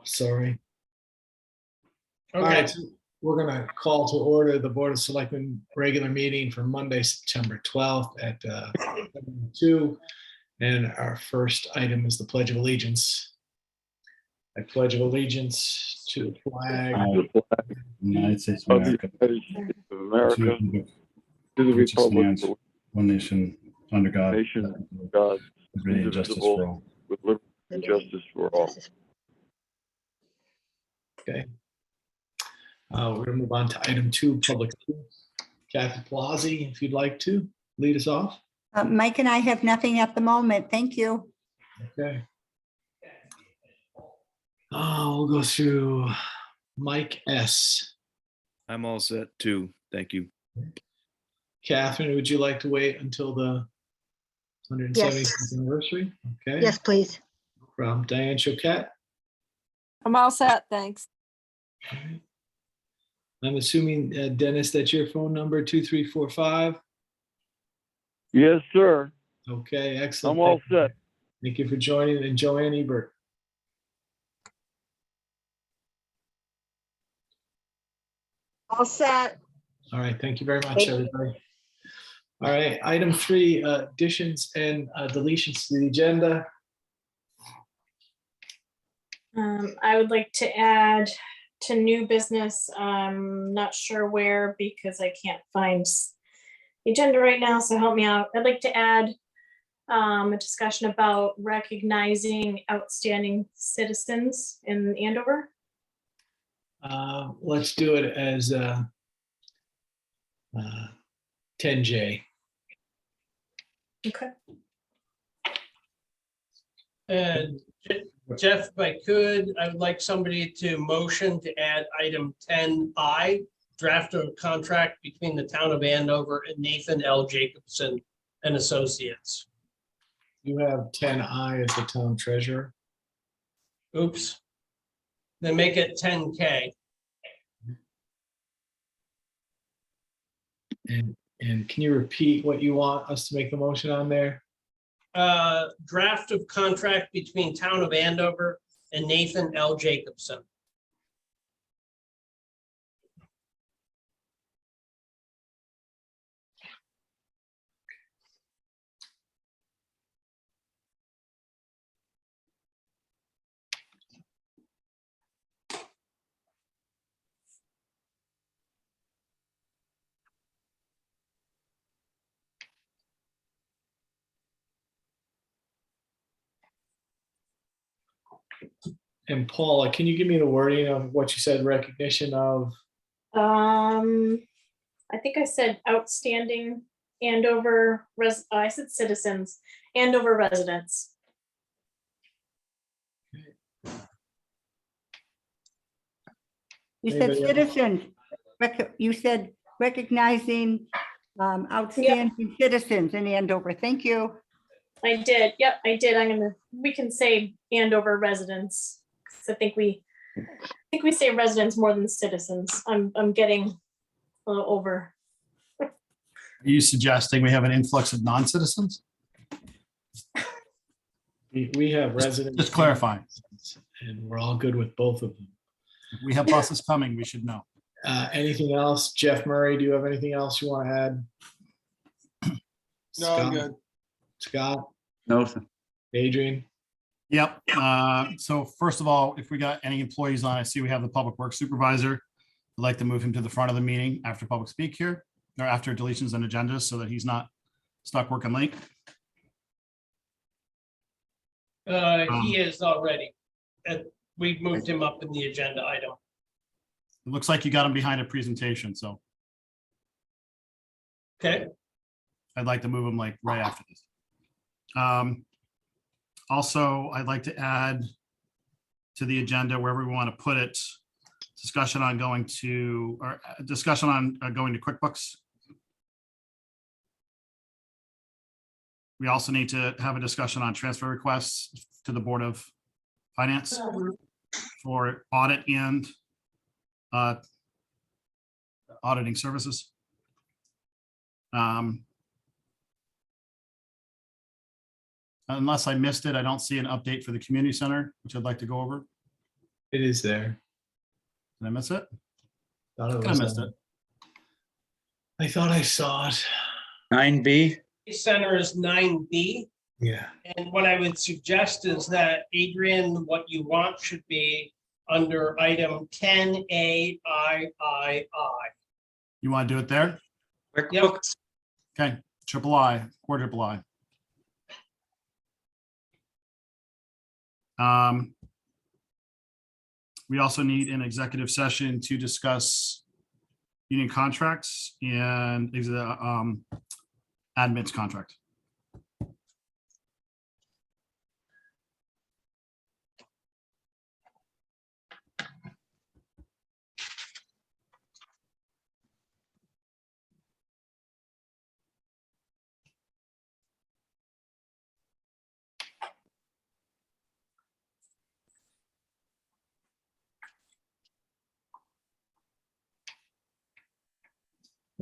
Sorry. All Okay, right, so we're gonna call to order the Board of Selectmen regular meeting for Monday, September 12th at 2. And our first item is the Pledge of Allegiance. I pledge of allegiance to the flag United States of of the America, United States of America, to to the which republic stands for one nation under God, nation of God, liberty and justice for indivisible, all. with liberty and justice for all. Okay. We're gonna move on to item 2, public. Kathy Plazzi, if you'd like to lead us off. Mike and I have nothing at the moment. Thank you. Okay. We'll go through Mike S. I'm all set too. Thank you. Catherine, would you like to wait until the 170th anniversary? Okay. Yes, please. No problem. Diane Choquette. I'm all set, thanks. All right. I'm assuming, Dennis, that's your phone number, 2345. Yes, sir. Okay, excellent. I'm all set. Thank you for joining. And Joanne Ebert. All set. All right, thank you very much, everybody. All right, item 3, additions and deletions to the agenda. I would like to add to new business. I'm not sure where because I can't find the agenda right now, so help me out. I'd like to add a discussion about recognizing outstanding citizens in Andover. Let's do it as 10J. Okay. and Jeff, if I could, I would like somebody to motion to add item 10I, draft of contract between the town of Andover and Nathan L. Jacobson and Associates. You have 10I as the town treasurer. Oops. Then make it 10K. And can you repeat what you want us to make the motion on there? Draft of contract between town of Andover and Nathan L. Jacobson. And Paula, can you give me the wording of what you said, recognition of? I think I said outstanding Andover I said citizens, Andover residents. You said Anybody else? citizens. You said recognizing outstanding citizens in Andover. Thank you. I did. Yep, I did. We can say Andover residents. 'Cause I think we say residents more than citizens. I'm getting a little over. Are you suggesting we have an influx of non-citizens? We have residents. Just clarifying. And we're all good with both of them. If we have buses coming, we should know. Anything else? Jeff Murray, do you have anything else you want to add? No, I'm Scott? good. Scott, No, sir. Adrian, Yep. So first of all, if we got any employees on, I see we have the public works supervisor. I'd like to move him to the front of the meeting after public speak here, or after deletions and agendas, so that he's not stuck working late. He is already. We've moved him up in the agenda item. It looks like you got him behind a presentation, so Okay, I'd like to move him like right after this. Also, I'd like to add to the agenda wherever we want to put it, discussion on going to, or discussion on going to QuickBooks. We also need to have a discussion on transfer requests to the Board of Finance for audit and auditing services. Unless I missed it, I don't see an update for the community center, which I'd like to go over. It is there. Did I miss it? Thought it I was missed there. it. I thought I saw it. 9B. Center is 9B. Yeah. And what I would suggest is that, Adrian, what you want should be under item 10A III. You want to do it there? QuickBooks. Okay, triple I, quadruple I. We also need an executive session to discuss union contracts and admin's contract.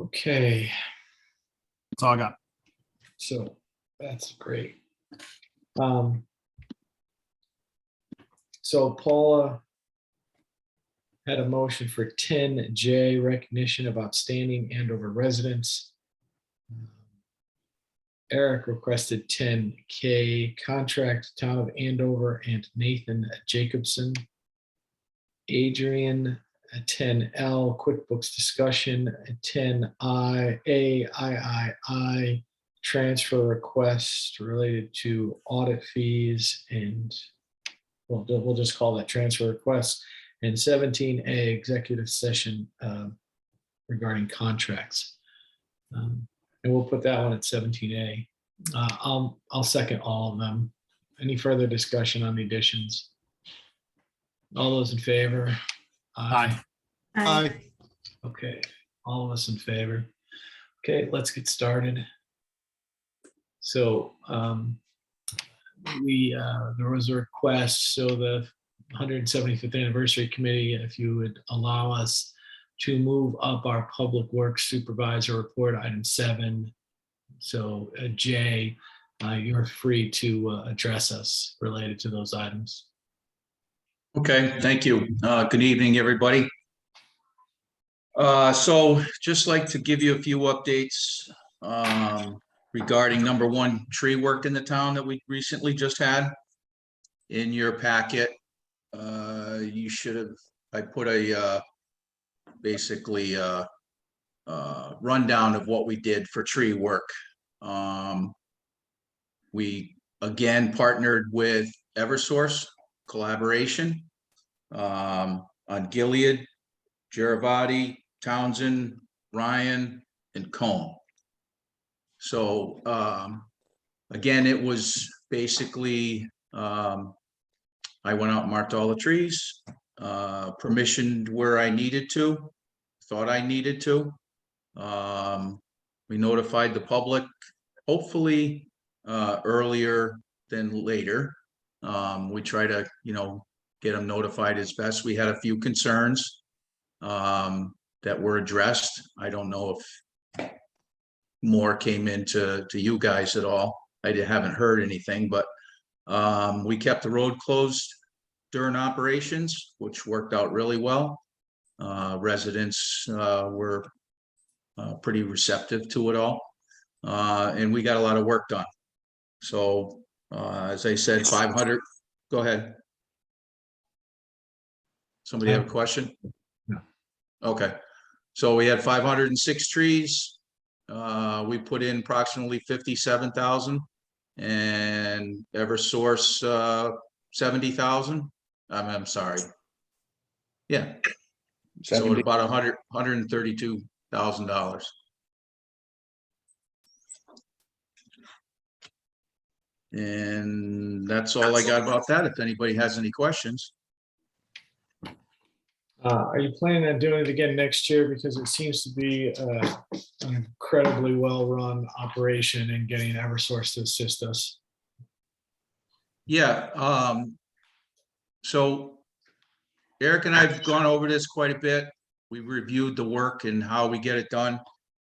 Okay, That's all I got. so that's great. So Paula had a motion for 10J, recognition of outstanding Andover residents. Eric requested 10K, contract Town of Andover and Nathan Jacobson. Adrian, 10L, QuickBooks discussion, 10I, transfer request related to audit fees and, well, we'll just call that transfer request, and 17A, executive session regarding contracts. And we'll put that one at 17A. I'll second all of them. Any further discussion on the additions? All those in favor? Aye. Okay, all of us in favor. Okay, let's get started. So there was a request, so the 175th anniversary committee, if you would allow us to move up our public works supervisor report, item 7. So Jay, you're free to address us related to those items. Okay, thank you. Good evening, everybody. So just like to give you a few updates regarding number 1, tree work in the town that we recently just had. In your packet, you should have, I put a basically rundown of what we did for tree work. We again partnered with Eversource collaboration on Gilead, Giravati, Townsend, Ryan, and Cone. So again, it was basically I went out and marked all the trees, permissioned where I needed to, thought I needed to. We notified the public, hopefully earlier than later. We try to, get them notified as best. We had a few concerns that were addressed. I don't know if more came into you guys at all. I haven't heard anything, but we kept the road closed during operations, which worked out really well. Residents were pretty receptive to it all, and we got a lot of work done. So as I said, 500. Go ahead. Somebody have a question? No. Okay, so we had 506 trees. We put in approximately 57,000, and Eversource 70,000. I'm sorry. Yeah. So it's about $132,000. And that's all I got about that. If anybody has any questions. Are you planning on doing it again next year? Because it seems to be an incredibly well-run operation and getting Eversource to assist us. Yeah. So Eric and I have gone over this quite a bit. We reviewed the work and how we get it done.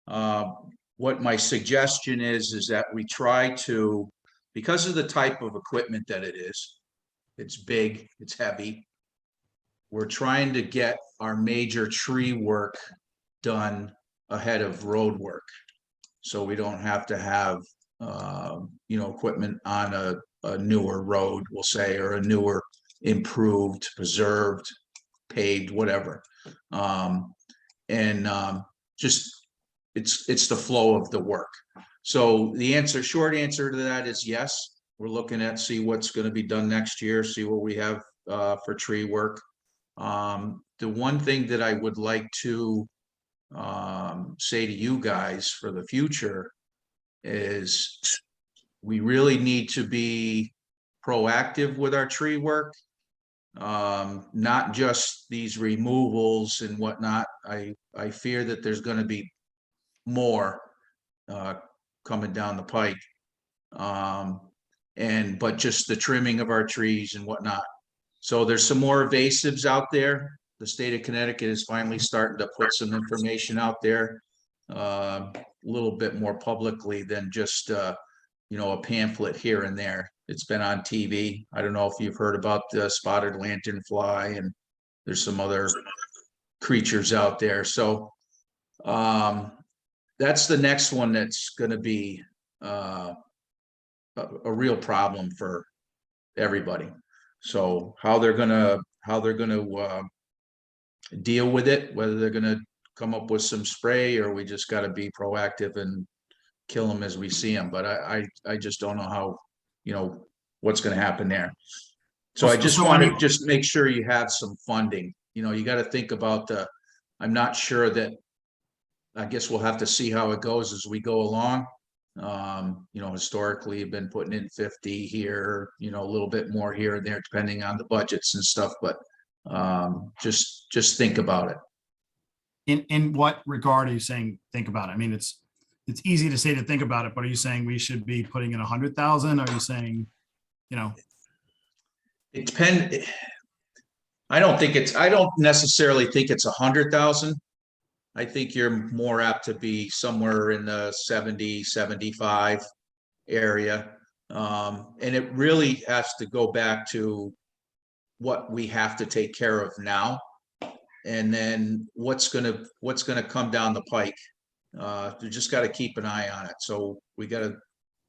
What my suggestion is that we try to, because of the type of equipment that it is, it's big, it's heavy. we're trying to get our major tree work done ahead of road work. So we don't have to have, equipment on a newer road, we'll say, or a newer improved, preserved, paved, whatever. Just, it's the flow of the work. So short answer to that is yes. We're looking at, see what's gonna be done next year, see what we have for tree work. The one thing that I would like to say to you guys for the future is we really need to be proactive with our tree work. Not just these removals and whatnot. I fear that there's gonna be more coming down the pike. But just the trimming of our trees and whatnot. So there's some more evasives out there. The state of Connecticut is finally starting to put some information out there, a little bit more publicly than just, a pamphlet here and there. It's been on TV. I don't know if you've heard about the spotted lanternfly, and there's some other creatures out there. So that's the next one that's going to be a real problem for everybody. So how they're gonna deal with it, whether they're gonna come up with some spray, or we just got to be proactive and kill them as we see them. But I just don't know how, what's going to happen there. So I just want to just make sure you have some funding. You got to think about I'm not sure that, I guess we'll have to see how it goes as we go along. Historically you've been putting in 50 here, a little bit more here and there, depending on the budgets and stuff, but just think about it. In what regard are you saying, think about it? I mean, it's easy to say to think about it, but are you saying we should be putting in 100,000? Are you saying, It depends. I don't necessarily think it's 100,000. I think you're more apt to be somewhere in the 70, 75 area. And it really has to go back to what we have to take care of now. And then what's gonna come down the pike. You just got to keep an eye on it. So we got to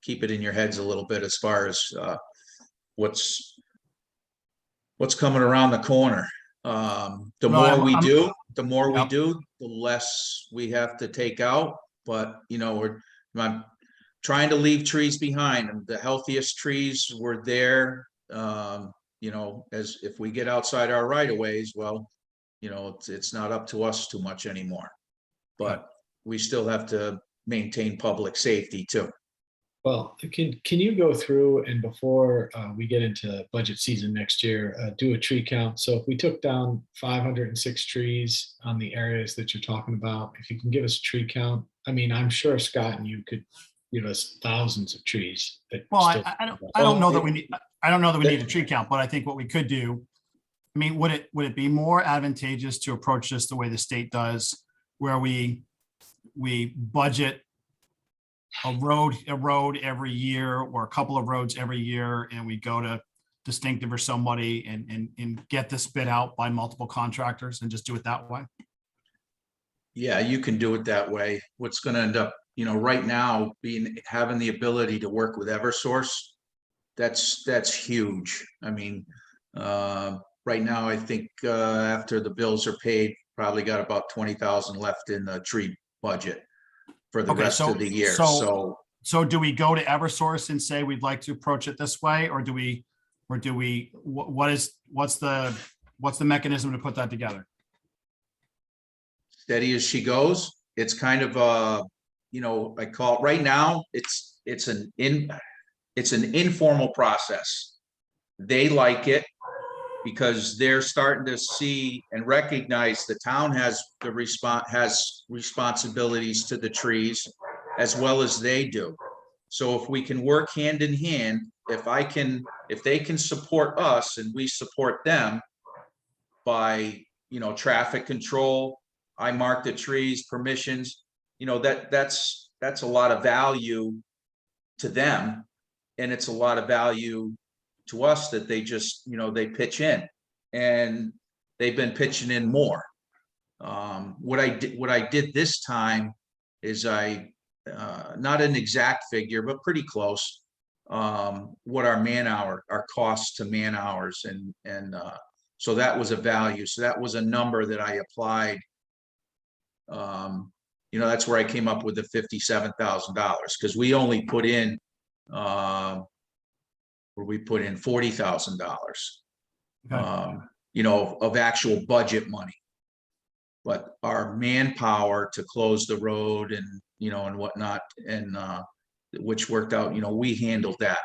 keep it in your heads a little bit as far as what's coming around the corner. The more we do, the less we have to take out. But I'm trying to leave trees behind. And the healthiest trees were there. As if we get outside our right of ways, well, it's not up to us too much anymore. But we still have to maintain public safety too. Well, can you go through, and before we get into budget season next year, do a tree count? So if we took down 506 trees on the areas that you're talking about, if you can give us a tree count, I mean, I'm sure Scott and you could give us thousands of trees. well, I don't know that we need, a tree count, but I think what we could do, I mean, would it be more advantageous to approach this the way the state does, where we budget a road every year, or a couple of roads every year, and we go to Distinctive or somebody and get this bid out by multiple contractors and just do it that way? Yeah, you can do it that way. What's going to end up, right now, having the ability to work with Eversource, that's huge. I mean, right now, I think after the bills are paid, probably got about 20,000 left in the tree budget for the rest of the year. So do we go to Eversource and say we'd like to approach it this way, or what's the mechanism to put that together? Steady as she goes. It's kind of I call it right now, it's an informal process. They like it because they're starting to see and recognize the town has responsibilities to the trees as well as they do. So if we can work hand in hand, if they can support us and we support them by, traffic control, I mark the trees, permissions, that's a lot of value to them. And it's a lot of value to us that they just, they pitch in. And they've been pitching in more. What I did this time is not an exact figure, but pretty close. What our costs to man hours, and so that was a value. So that was a number that I applied. That's where I came up with the $57,000, because we only put in $40,000, of actual budget money. But our manpower to close the road and whatnot, and which worked out, we handled that.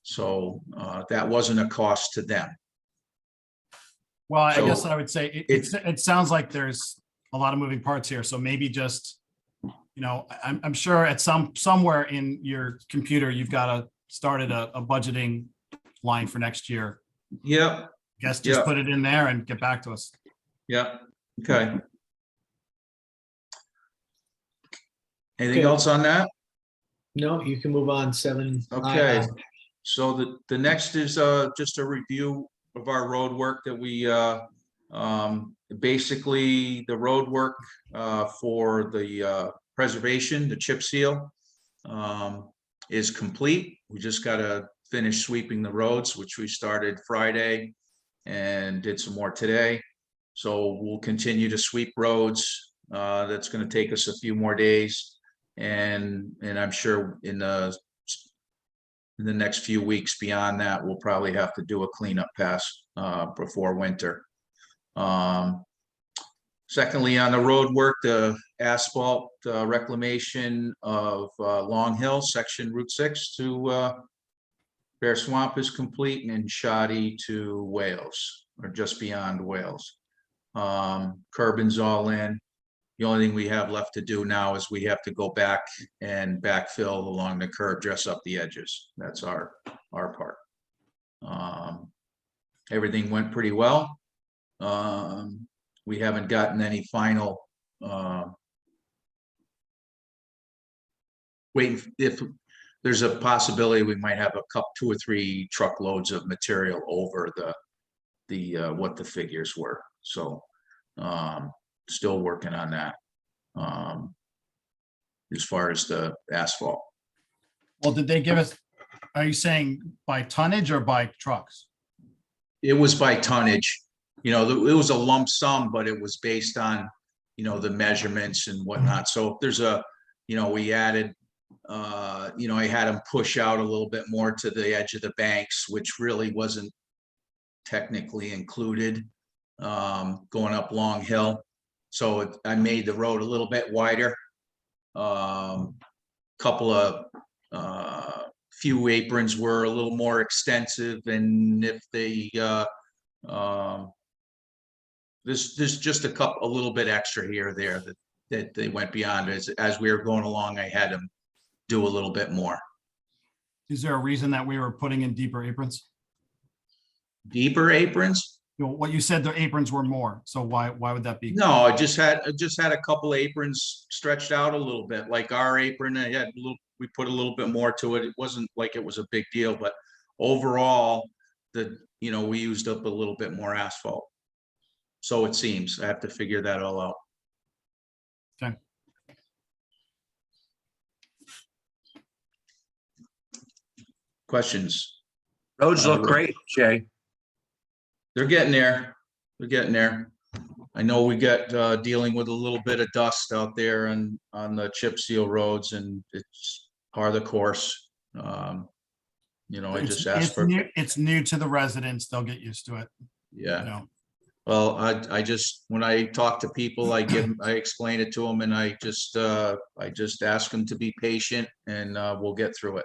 So that wasn't a cost to them. Well, I So guess I would say it sounds like there's a lot of moving parts here. So maybe just, I'm sure at somewhere in your computer, you've got to started a budgeting line for next year. Yep. Guess just put it in there and get back to us. Yep. Okay. Anything Okay. else on that? No, you can move on. 7. Okay. So the next is just a review of our road work that we basically the road work for the preservation, the chip seal, is complete. We just got to finish sweeping the roads, which we started Friday and did some more today. So we'll continue to sweep roads. That's going to take us a few more days, and I'm sure in the next few weeks beyond that, we'll probably have to do a cleanup pass before winter. Secondly, on the road work, the asphalt reclamation of Long Hill section Route 6 to Bear Swamp is complete, and Shoddy to Wales, or just beyond Wales. Curbing's all in. The only thing we have left to do now is we have to go back and backfill along the curb, dress up the edges. That's our part. Everything went pretty well. We haven't gotten any final waiting. If there's a possibility, we might have 2 or 3 truckloads of material over the what the figures were. So still working on that as far as the asphalt. Well, did they give us, are you saying by tonnage or by trucks? It was by tonnage. It was a lump sum, but it was based on, the measurements and whatnot. So if there's we added, I had them push out a little bit more to the edge of the banks, which really wasn't technically included going up Long Hill. So I made the road a little bit wider. Couple of few aprons were a little more extensive, and if they there's just a little bit extra here or there that they went beyond. As we were going along, I had them do a little bit more. Is there a reason that we were putting in deeper aprons? Deeper aprons? What you said, the aprons were more. So why would that be? No, I just had a couple of aprons stretched out a little bit, like our apron. We put a little bit more to it. It wasn't like it was a big deal, but overall, we used up a little bit more asphalt. So it seems. I have to figure that all out. Okay. Questions? Roads look great, Jay. They're getting there. They're getting there. I know we got dealing with a little bit of dust out there on the chip seal roads, and it's part of the course. I just asked for. It's new to the residents. They'll get used to it. Yeah. Well, I just, when I talk to people, I explain it to them, and I just ask them to be patient, and we'll get through it.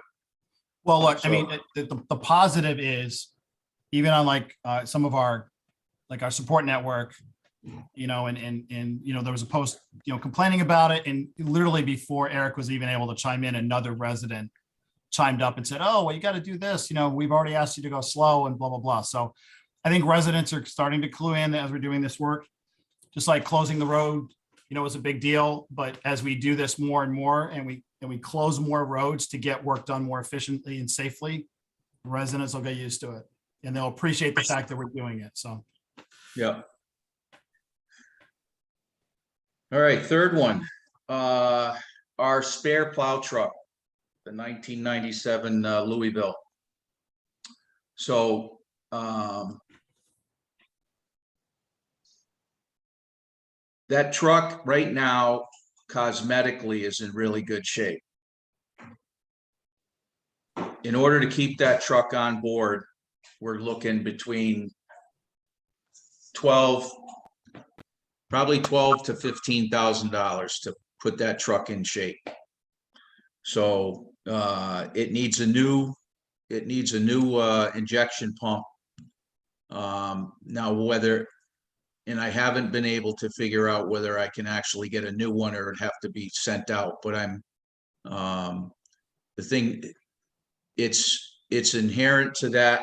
Well, look, I mean, the positive is even on some of our support network, and there was a post, complaining about it, and literally before Eric was even able to chime in, another resident chimed up and said, "Oh, well, you got to do this. We've already asked you to go slow," and blah, blah, blah. So I think residents are starting to clue in as we're doing this work. Just like closing the road, is a big deal. But as we do this more and more, and we close more roads to get work done more efficiently and safely, residents will get used to it, and they'll appreciate the fact that we're doing it. So, yeah. All right, third one, our spare plow truck, the 1997 Louisville. So, that truck right now cosmetically is in really good shape. In order to keep that truck on board, we're looking between probably $12,000 to $15,000 to put that truck in shape. So it needs a new injection pump. Now and I haven't been able to figure out whether I can actually get a new one or it'd have to be sent out, but it's inherent to that,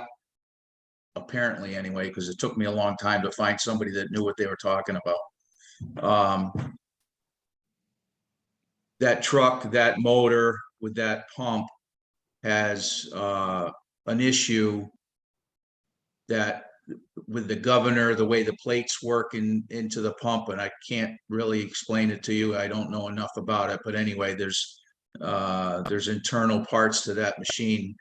apparently anyway, because it took me a long time to find somebody that knew what they were talking about. That truck, that motor with that pump has an issue that with the governor, the way the plates work into the pump, and I can't really explain it to you. I don't know enough about it, but anyway, there's internal parts to that machine.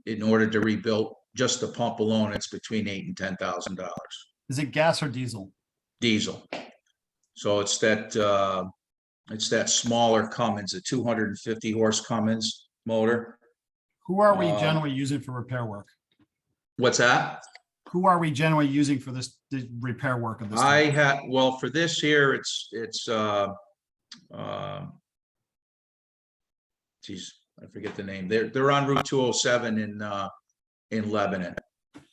In order to rebuild just the pump alone, it's between $8,000 and $10,000. Is it gas or diesel? Diesel. So it's that smaller Cummins, a 250 horse Cummins motor. Who are we generally using for repair work? What's that? Who are we generally using for the repair work of this? Well, for this here, it's geez, I forget the name. They're on Route 207 in Lebanon.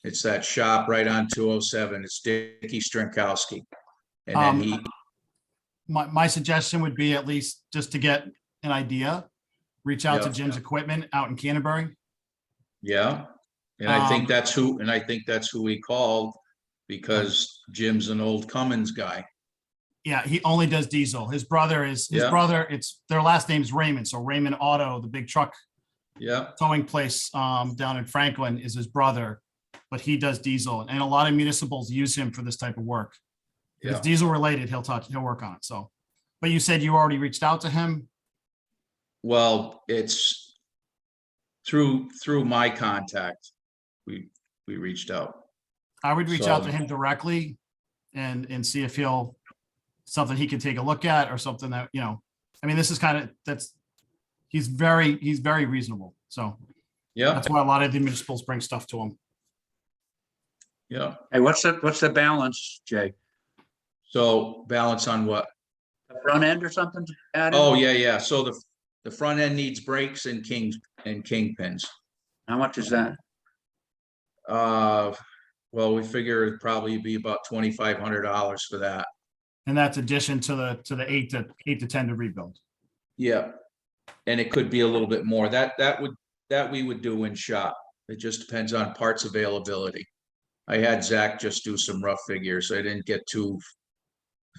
It's that shop right on 207. It's Dickie Strinkowski. And then my suggestion would be, at least just to get an idea, reach out to Yeah. Jim's Equipment out in Canterbury. Yeah. And I think that's who he called, because Jim's an old Cummins guy. Yeah, he only does diesel. His brother, it's their last name's Raymond. So Raymond Auto, the big truck towing place down in Franklin, is his brother, but he does diesel. And a lot of municipals use him for this type of work. If it's diesel related, he'll work on it. So, but you said you already reached out to him? Well, it's through my contact. We reached out. I would reach out to him directly and see if something he can take a look at, or something that, I mean, this is he's very reasonable. So that's why a lot of the municipals bring stuff to him. Yeah. Hey, what's the balance, Jay? So balance on what? The front end or something? added? Oh, yeah. So the front end needs brakes and kingpins. How much is that? Well, we figure it'd probably be about $2,500 for that. And that's addition to the 8 to 10 to rebuild. Yeah. And it could be a little bit more. That we would do in shop. It just depends on parts availability. I had Zach just do some rough figures. I didn't get too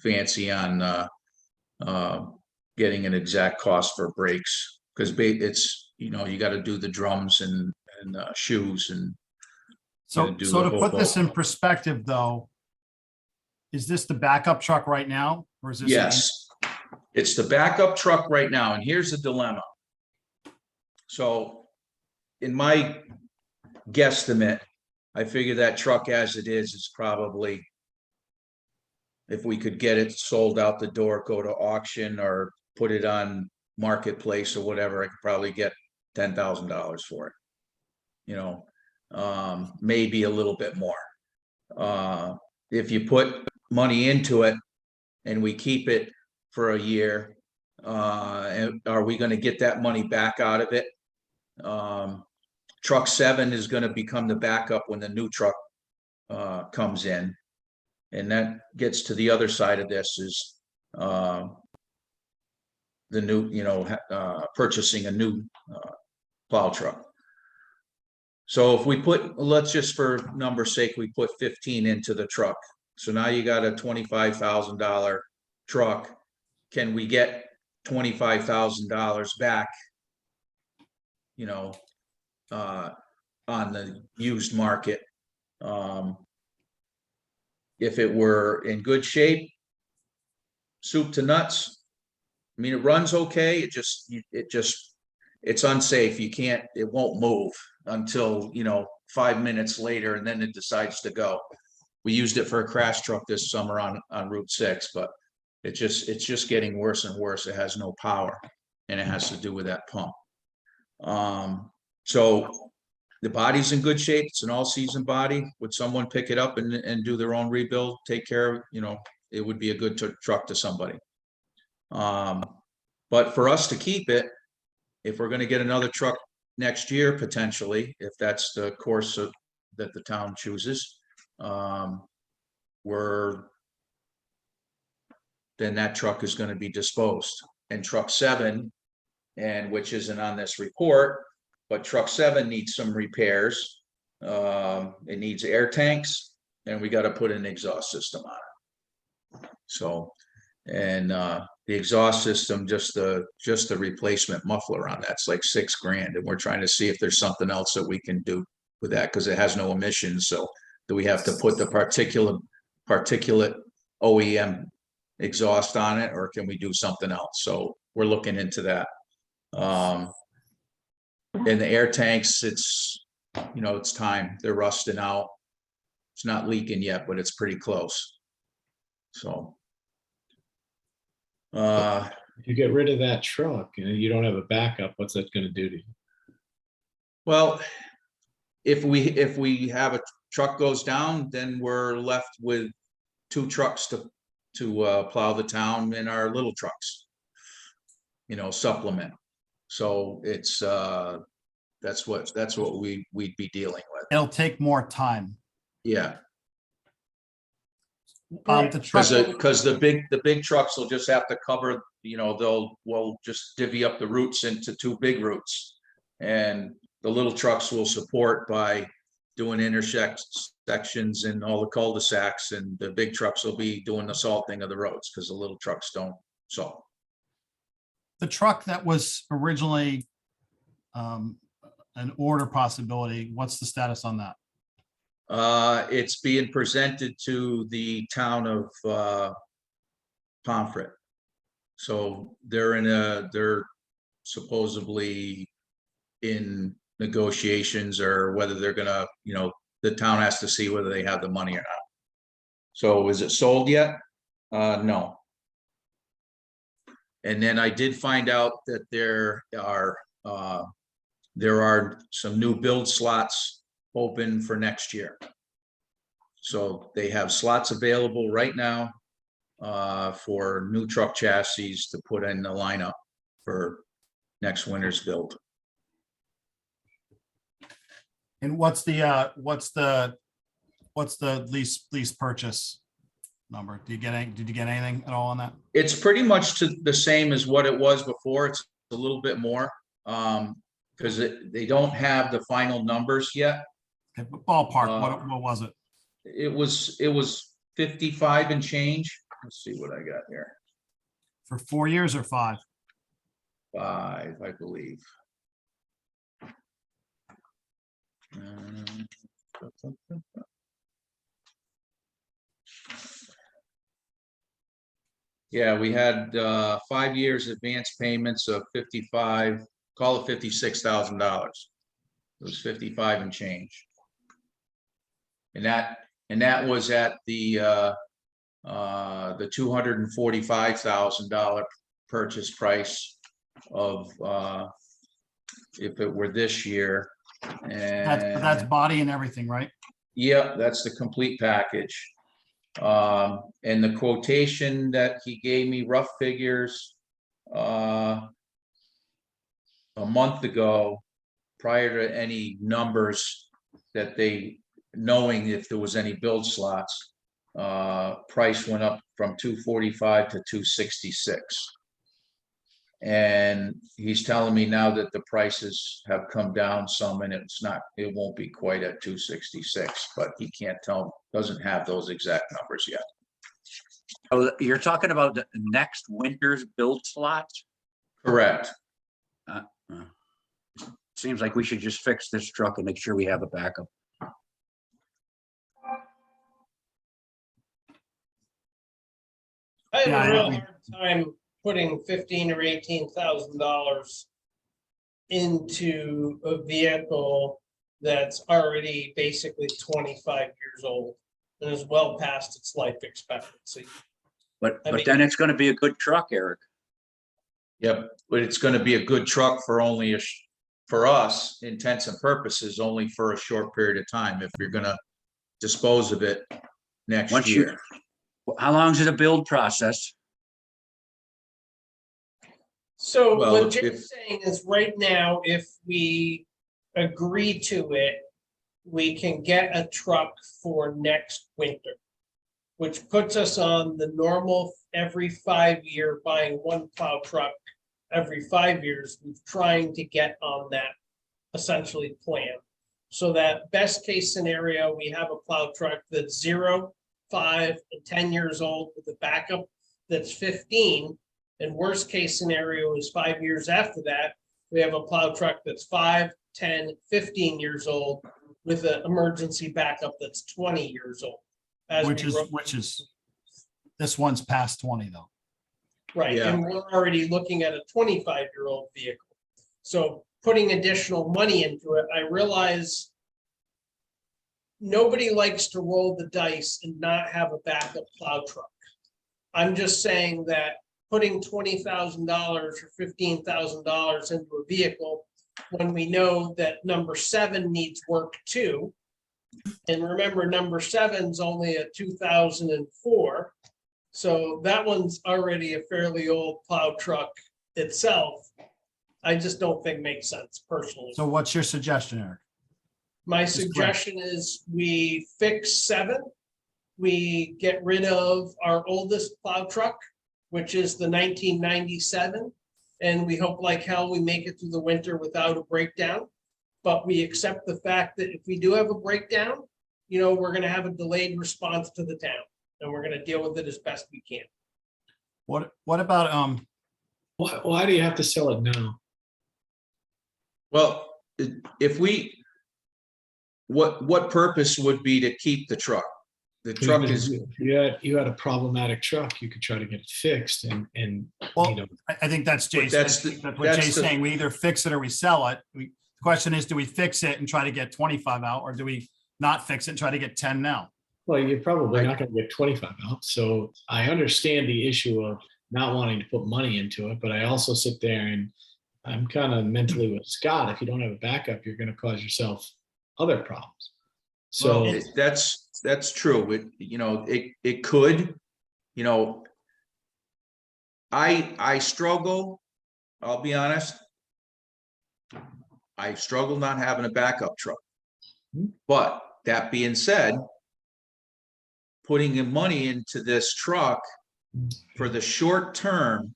fancy on getting an exact cost for brakes, because it's, you got to do the drums and shoes and so to put this in perspective, though, is this the backup truck right now, or is this? Yes, it's the backup truck right now, and here's the dilemma. So in my guesstimate, I figure that truck as it is probably, if we could get it sold out the door, go to auction or put it on marketplace or whatever, I could probably get $10,000 for it. Maybe a little bit more. If you put money into it and we keep it for a year, are we going to get that money back out of it? Truck 7 is going to become the backup when the new truck comes in. And that gets to the other side of this is the new, purchasing a new plow truck. So if we let's just for number's sake, we put 15 into the truck. So now you got a $25,000 truck. Can we get $25,000 back, on the used market? If it were in good shape, soup to nuts. I mean, it runs okay. It's unsafe. It won't move until, 5 minutes later, and then it decides to go. We used it for a crash truck this summer on Route 6, but it's just getting worse and worse. It has no power, and it has to do with that pump. So the body's in good shape. It's an all-season body. Would someone pick it up and do their own rebuild, take care of, it would be a good truck to somebody. But for us to keep it, if we're gonna get another truck next year, potentially, if that's the course that the town chooses, then that truck is gonna be disposed. And truck 7, and which isn't on this report, but truck 7 needs some repairs. It needs air tanks, and we gotta put an exhaust system on it. So, and the exhaust system, just the replacement muffler on that's like $6,000, and we're trying to see if there's something else that we can do with that, because it has no emissions. So do we have to put the particulate OEM exhaust on it, or can we do something else? So we're looking into that. And the air tanks, it's time. They're rusting out. It's not leaking yet, but it's pretty close. So If you get rid of that truck and you don't have a backup, what's that gonna do to you? well, if we have a truck goes down, then we're left with 2 trucks to plow the town in our little trucks, supplement. So it's that's what we'd be dealing with. It'll take more time. Yeah, The truck, because the big trucks will just have to cover, we'll just divvy up the routes into 2 big routes, and the little trucks will support by doing intersections and all the cul-de-sacs, and the big trucks will be doing the salting of the roads, because the little trucks don't salt. the truck that was originally an order possibility, what's the status on that? It's being presented to the town of Pomfret. So they're supposedly in negotiations, or whether they're gonna, the town has to see whether they have the money or not. So is it sold yet? No. And then I did find out that there are some new build slots open for next year. So they have slots available right now for new truck chassis to put in the lineup for next winter's build. And what's the lease purchase number? Did you get anything at all on that? It's pretty much the same as what it was before. It's a little bit more because they don't have the final numbers yet. Okay, but ballpark, what was it? It was 55 and change. Let's see what I got here. For 4 years or 5? 5, I believe. Yeah, we had 5 years advance payments of 55, call it $56,000. It was 55 and change. And that was at the $245,000 purchase price of if it were this year. And That's body and everything, right? yeah, that's the complete package. And the quotation that he gave me, rough figures, a month ago, prior to any numbers that knowing if there was any build slots, price went up from 245 to 266. And he's telling me now that the prices have come down some, and it won't be quite at 266, but he doesn't have those exact numbers yet. Oh, you're talking about the next winter's build slots? Correct. Seems like we should just fix this truck and make sure we have a backup. I have Yeah, a real I- hard time putting $15,000 or $18,000 into a vehicle that's already basically 25 years old and is well past its life expectancy. But I mean- then it's gonna be a good truck, Eric. Yep, but it's gonna be a good truck for only for us, intents and purposes, only for a short period of time if you're gonna dispose of it next Once year. How long is it a build process? So Well, what if- Jim's saying is right now, if we agree to it, we can get a truck for next winter, which puts us on the normal every 5 year buying one plow truck every 5 years. We're trying to get on that essentially plan. So that best case scenario, we have a plow truck that's 0, 5, and 10 years old with a backup that's 15. And worst case scenario is 5 years after that, we have a plow truck that's 5, 10, 15 years old with an emergency backup that's 20 years old. As which we is, wrote- this one's past 20 though. Right, Yeah. and we're already looking at a 25-year-old vehicle. So putting additional money into it, I realize nobody likes to roll the dice and not have a backup plow truck. I'm just saying that putting $20,000 or $15,000 into a vehicle when we know that number 7 needs work too. And remember, number 7's only a 2004. So that one's already a fairly old plow truck itself. I just don't think makes sense personally. So what's your suggestion, Eric? My Just suggestion is we fix 7. We get rid of our oldest plow truck, which is the 1997. And we hope like hell we make it through the winter without a breakdown. But we accept the fact that if we do have a breakdown, we're gonna have a delayed response to the town. And we're gonna deal with it as best we can. What about, Why do you have to sell it now? Well, if we, what purpose would be to keep the truck? The truck Because is, if you had a problematic truck, you could try to get it fixed and well, I think that's But Jay's, that's that's the- what that's Jay's the- saying. We either fix it or we sell it. The question is, do we fix it and try to get 25 out, or do we not fix it and try to get 10 now? well, you're probably Right. not gonna get 25 out. So I understand the issue of not wanting to put money into it, but I also sit there and I'm kind of mentally with Scott. If you don't have a backup, you're gonna cause yourself other problems. So, well, that's true. It could, I struggle, I'll be honest. I struggle not having a backup truck. But that being said, putting in money into this truck for the short term,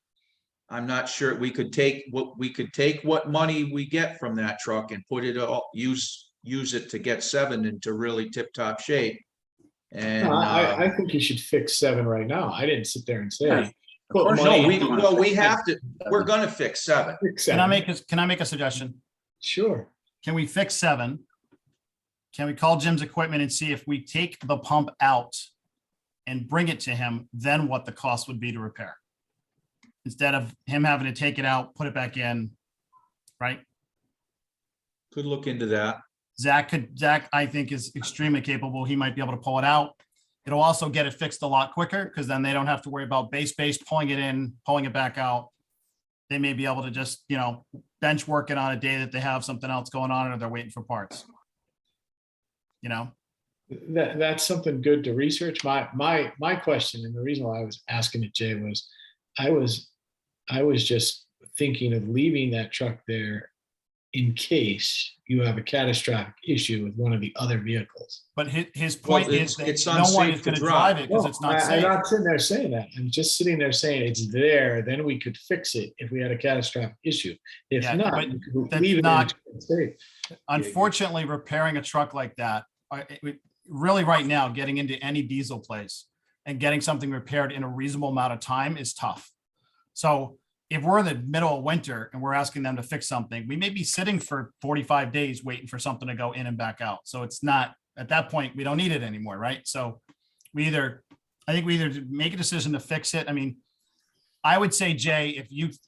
I'm not sure we could take what money we get from that truck and put it all, use it to get 7 into really tip-top shape. And, no, I think you should fix 7 right now. I didn't sit there and Yeah, say. Put course money no, into we have to, we're gonna fix 7. fix Can I 7. can I make a suggestion? Sure. Can we fix 7? Can we call Jim's equipment and see if we take the pump out and bring it to him, then what the cost would be to repair? Instead of him having to take it out, put it back in, right? Could look into that. Zach, I think is extremely capable. He might be able to pull it out. It'll also get it fixed a lot quicker because then they don't have to worry about base pulling it in, pulling it back out. They may be able to just, bench work it on a day that they have something else going on or they're waiting for parts. That's something good to research. My question, and the reason why I was asking it, Jay, was I was just thinking of leaving that truck there in case you have a catastrophic issue with one of the other vehicles. But his Well, point is it's that no one unsafe is to going to drive. drive it because it's not I'm safe. not sitting there saying that. I'm just sitting there saying it's there, then we could fix it if we had a catastrophic issue. If Yeah, not, but we could that's leave it not- until it's safe. Unfortunately, repairing a truck like that, really right now, getting into any diesel place and getting something repaired in a reasonable amount of time is tough. So if we're in the middle of winter and we're asking them to fix something, we may be sitting for 45 days waiting for something to go in and back out. So it's not, at that point, we don't need it anymore, right? So we either I think we either make a decision to fix it. I mean, I would say, Jay,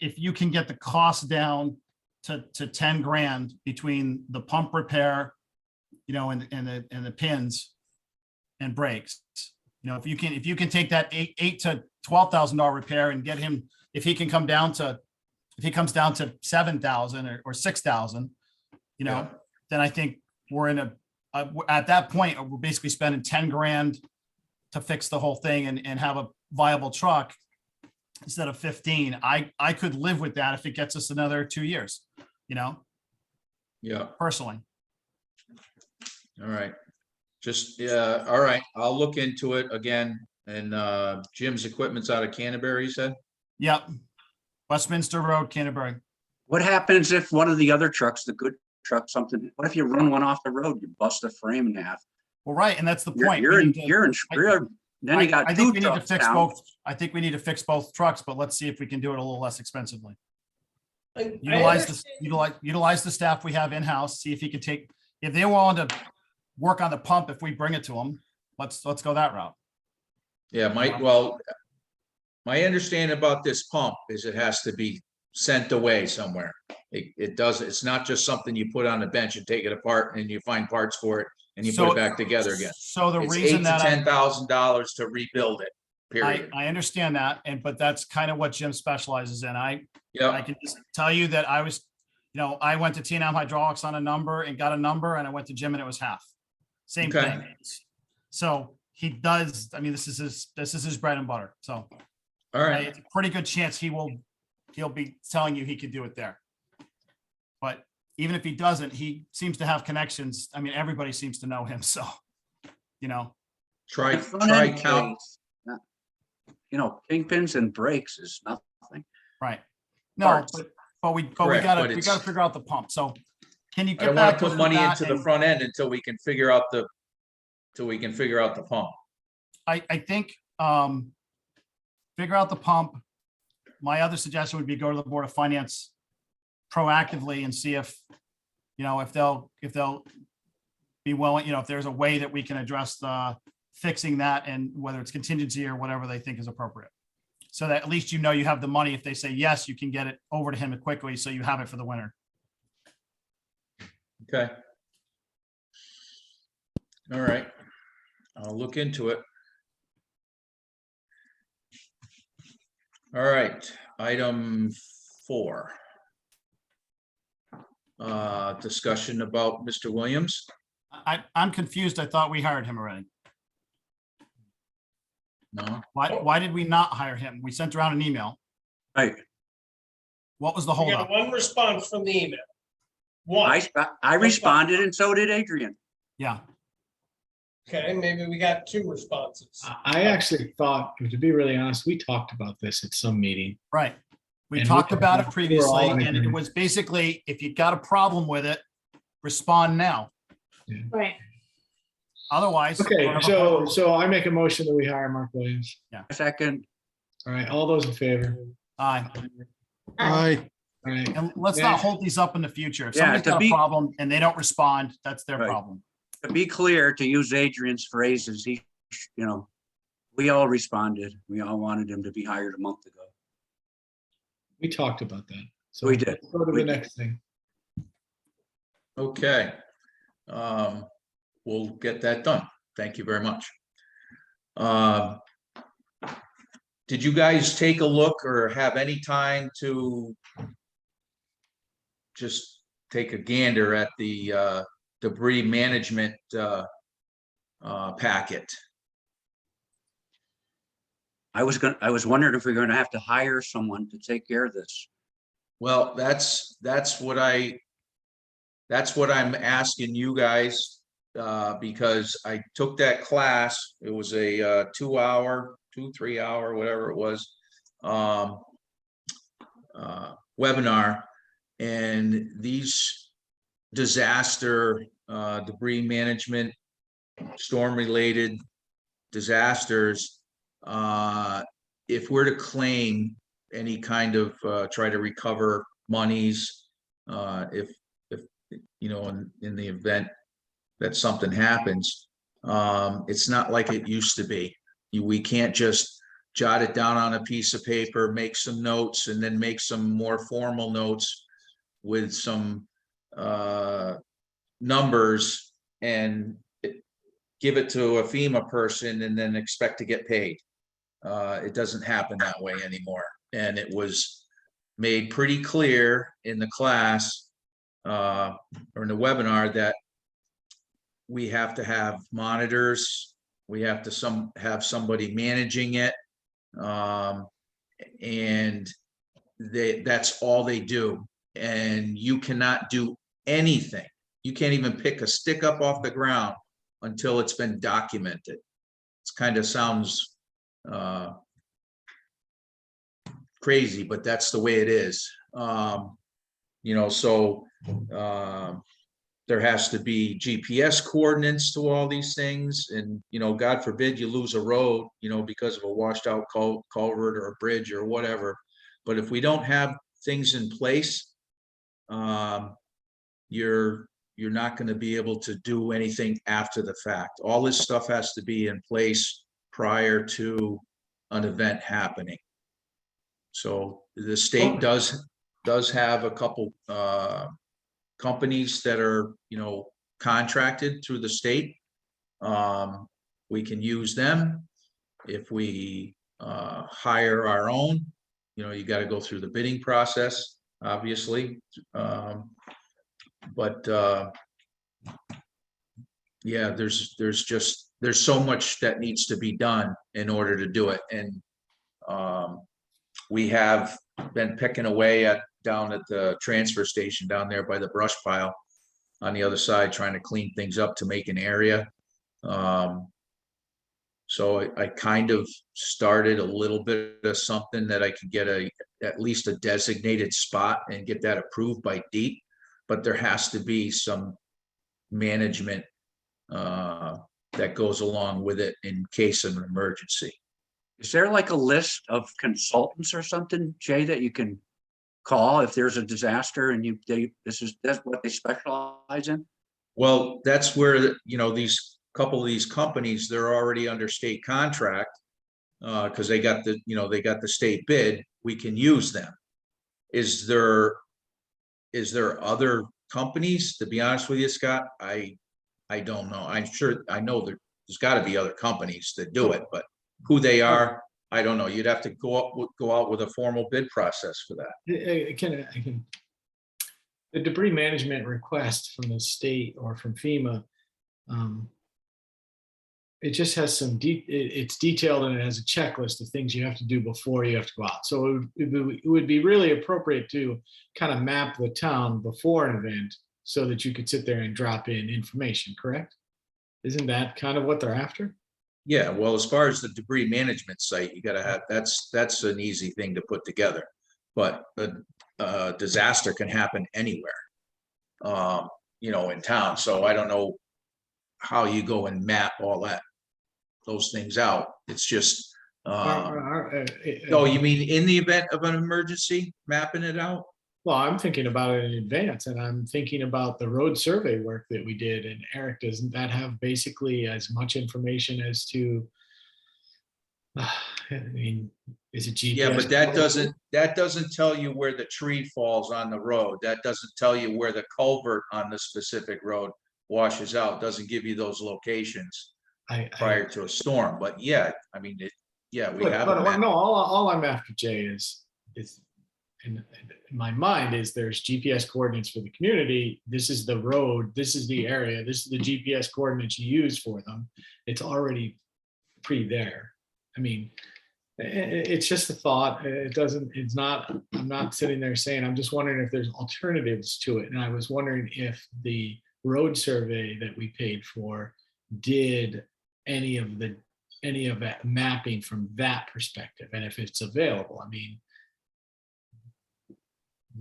if you can get the cost down to 10 grand between the pump repair, and the pins and brakes, if you can take that eight to $12,000 repair and get him, if he comes down to 7,000 or 6,000, Yeah. then I think we're in at that point, we're basically spending 10 grand to fix the whole thing and have a viable truck instead of 15. I could live with that if it gets us another 2 years, Yeah, personally. all right. Just, yeah, all right, I'll look into it again. And Jim's equipment's out of Canterbury, you said? Yep. Westminster Road, Canterbury. What happens if one of the other trucks, the good truck, something, what if you run one off the road, you bust a frame in half? Well, right. And that's the You're, point. you're We in, need to- you're in, you're, then you got I two think we need to trucks fix down. both. I think we need to fix both trucks, but let's see if we can do it a little less expensively. I Utilize understand- utilize the staff we have in-house, see if he can if they want to work on the pump, if we bring it to them, let's go that route. Yeah, my understanding about this pump is it has to be sent away somewhere. It does, it's not just something you put on the bench and take it apart and you find parts for it and you put So- it back together again. So the It's reason $8,000 to that $10,000 to rebuild it, period. I understand that, but that's kind of what Jim specializes in. I Yeah, can just tell you that I was, I went to T&M Hydraulics on a number and got a number, and I went to Jim and it was half. Same Okay. thing. So he does, I mean, this is his bread and butter. So all right. it's a pretty good chance he'll be telling you he could do it there. But even if he doesn't, he seems to have connections. I mean, everybody seems to know him. So, Try The front end count. case, kingpins and brakes is nothing. right. No, Parts. but we Correct, gotta, but we it's- gotta figure out the pump. So can you I get don't want back to us put with money that? into the And front end until we can figure out the pump. I think, figure out the pump. My other suggestion would be go to the Board of Finance proactively and see if they'll be willing, if there's a way that we can address fixing that, and whether it's contingency or whatever they think is appropriate. So that at least you have the money. If they say yes, you can get it over to him quickly, so you have it for the winter. Okay. All right. I'll look into it. All right, item 4. Discussion about Mr. Williams. I'm confused. I thought we hired him already. No, Why did we not hire him? We sent around an email. Right. What was the We holdup? got one response from the email. One, I responded and so did Adrian. Yeah. okay, maybe we got 2 responses. I actually thought, to be really honest, we talked about this at some meeting. Right. We And talked we're- about it we're all previously, in and it agreement. was basically, if you got a problem with it, respond now. Right. Otherwise. Okay, whatever- so I make a motion that we hire Mark Williams. Second, All right, all those in favor? Aye. All right, And let's Yeah. not hold these up in the future. If Yeah, somebody's to got a be- problem and they don't respond, that's their Right. problem. to be clear, to use Adrian's phrases, we all responded. We all wanted him to be hired a month ago. we talked about that. So We did. let's go to We the did. next thing. okay. We'll get that done. Thank you very much. Did you guys take a look or have any time to just take a gander at the debris management packet? I was wondering if we are gonna have to hire someone to take care of this. Well, that's what I'm asking you guys, because I took that class. It was a 3 hour, whatever it was, webinar. And these disaster, debris management, storm-related disasters, if we're to claim any kind of try to recover monies, if in the event that something happens, it's not like it used to be. We can't just jot it down on a piece of paper, make some notes, and then make some more formal notes with some numbers and give it to a FEMA person and then expect to get paid. It doesn't happen that way anymore. And it was made pretty clear in the class or in the webinar that we have to have monitors. We have to have somebody managing it. And that's all they do. And you cannot do anything. You can't even pick a stick up off the ground until it's been documented. It kind of sounds crazy, but that's the way it is. You know, so there has to be GPS coordinates to all these things. And, you know, God forbid you lose a road, you know, because of a washed out culvert or a bridge or whatever. But if we don't have things in place, you're not going to be able to do anything after the fact. All this stuff has to be in place prior to an event happening. So the state does have a couple companies that are, you know, contracted through the state. We can use them. If we hire our own, you know, you got to go through the bidding process, obviously. But yeah, there's so much that needs to be done in order to do it. And we have been picking away down at the transfer station down there by the brush pile on the other side, trying to clean things up to make an area. So I kind of started a little bit of something that I could get at least a designated spot and get that approved by DEEP, but there has to be some management that goes along with it in case of an emergency. Is there like a list of consultants or something, Jay, that you can call if there's a disaster and that's what they specialize in? Well, that's where, you know, these couple of these companies, they're already under state contract because they got the state bid. We can use them. Is there other companies? To be honest with you, Scott, I don't know. I know there's got to be other companies that do it, but who they are, I don't know. You'd have to go out with a formal bid process for that. The debris management request from the state or from FEMA, it just has it's detailed and it has a checklist of things you have to do before you have to go out. So it would be really appropriate to kind of map the town before an event so that you could sit there and drop in information, correct? Isn't that kind of what they're after? Yeah, well, as far as the debris management site, you gotta have, that's an easy thing to put together. But a disaster can happen anywhere, you know, in town. So I don't know how you go and map all those things out. It's just, oh, you mean in the event of an emergency, mapping it out? Well, I'm thinking about it in advance, and I'm thinking about the road survey work that we did. And Eric, doesn't that have basically as much information as to, I mean, is it GPS? Yeah, but that doesn't tell you where the tree falls on the road. That doesn't tell you where the culvert on the specific road washes out. Doesn't give you those locations prior to a storm. But yeah, I mean, we have. But no, all I'm after, Jay, is in my mind is there's GPS coordinates for the community. This is the road. This is the area. This is the GPS coordinates you use for them. It's already there. I mean, it's just a thought. I'm not sitting there saying, I'm just wondering if there's alternatives to it. And I was wondering if the road survey that we paid for did any of that mapping from that perspective, and if it's available. I mean,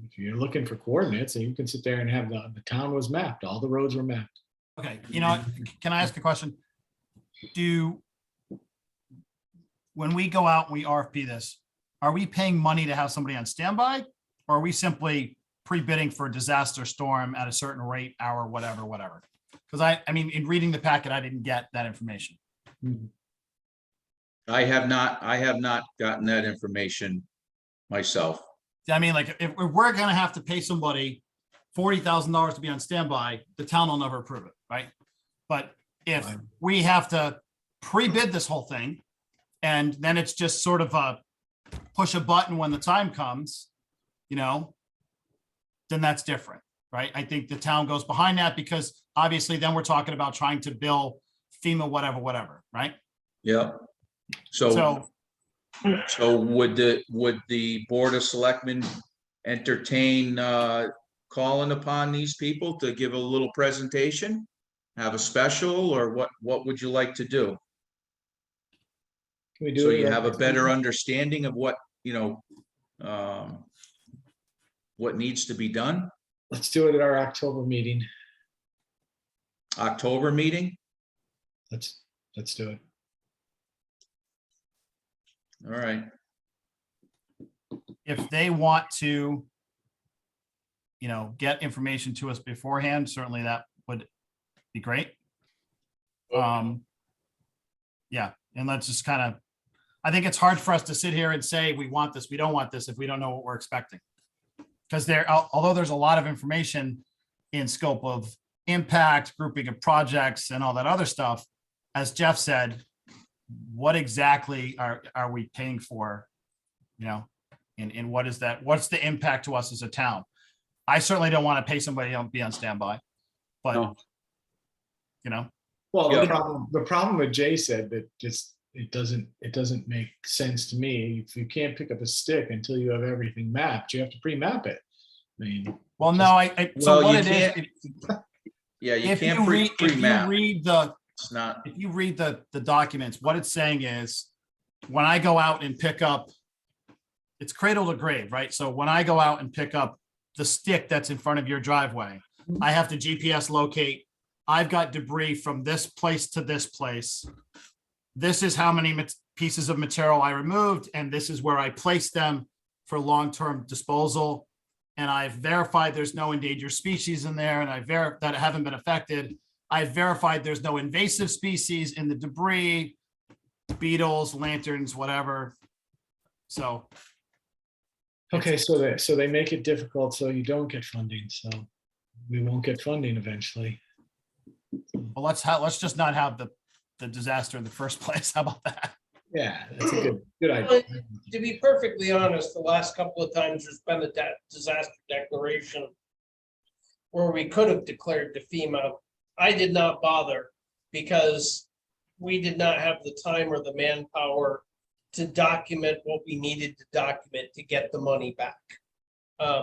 if you're looking for coordinates, and you can sit there and have the town was mapped, all the roads were mapped. Okay, you know, can I ask a question? When we go out and we RFP this, are we paying money to have somebody on standby? Or are we simply pre-bidding for a disaster storm at a certain rate, hour, whatever? Because I mean, in reading the packet, I didn't get that information. I have not gotten that information myself. I mean, like, if we're gonna have to pay somebody $40,000 to be on standby, the town will never approve it, right? But if Right. we have to pre-bid this whole thing, and then it's just sort of a push a button when the time comes, then that's different, right? I think the town goes behind that because obviously then we're talking about trying to bill FEMA, whatever, right? Yeah. So would the Board of Selectmen entertain calling upon these people to give a little presentation? Have a special, or what would you like to do? Can we do So it you at have a our- better understanding of what needs to be done? Let's do it at our October meeting. October meeting? Let's do it. All right. If they want to, get information to us beforehand, certainly that would be great. Yeah, and let's just kind of, I think it's hard for us to sit here and say, we want this, we don't want this, if we don't know what we're expecting. Because although there's a lot of information in scope of impact, grouping of projects and all that other stuff, as Jeff said, what exactly are we paying for? And what is that? What's the impact to us as a town? I certainly don't want to pay somebody to be on standby, but No. Well, Yeah. the problem with Jay said that just, it doesn't make sense to me. If you can't pick up a stick until you have everything mapped, you have to pre-map it. I mean. well, no, Well, what you it is, can't- Yeah, you if can't you pre-map. read It's not, if you read the documents, what it's saying is, when I go out and pick up, it's cradle to grave, right? So when I go out and pick up the stick that's in front of your driveway, I have to GPS locate, I've got debris from this place to this place. This is how many pieces of material I removed, and this is where I placed them for long-term disposal. And I've verified there's no endangered species in there, and that haven't been affected. I've verified there's no invasive species in the debris, beetles, lanterns, whatever. So, Okay, so they make it difficult so you don't get funding, so we won't get funding eventually. well, let's just not have the disaster in the first place. How about that? Yeah, that's a good idea. To be perfectly honest, the last couple of times there's been a disaster declaration where we could have declared to FEMA. I did not bother because we did not have the time or the manpower to document what we needed to document to get the money back.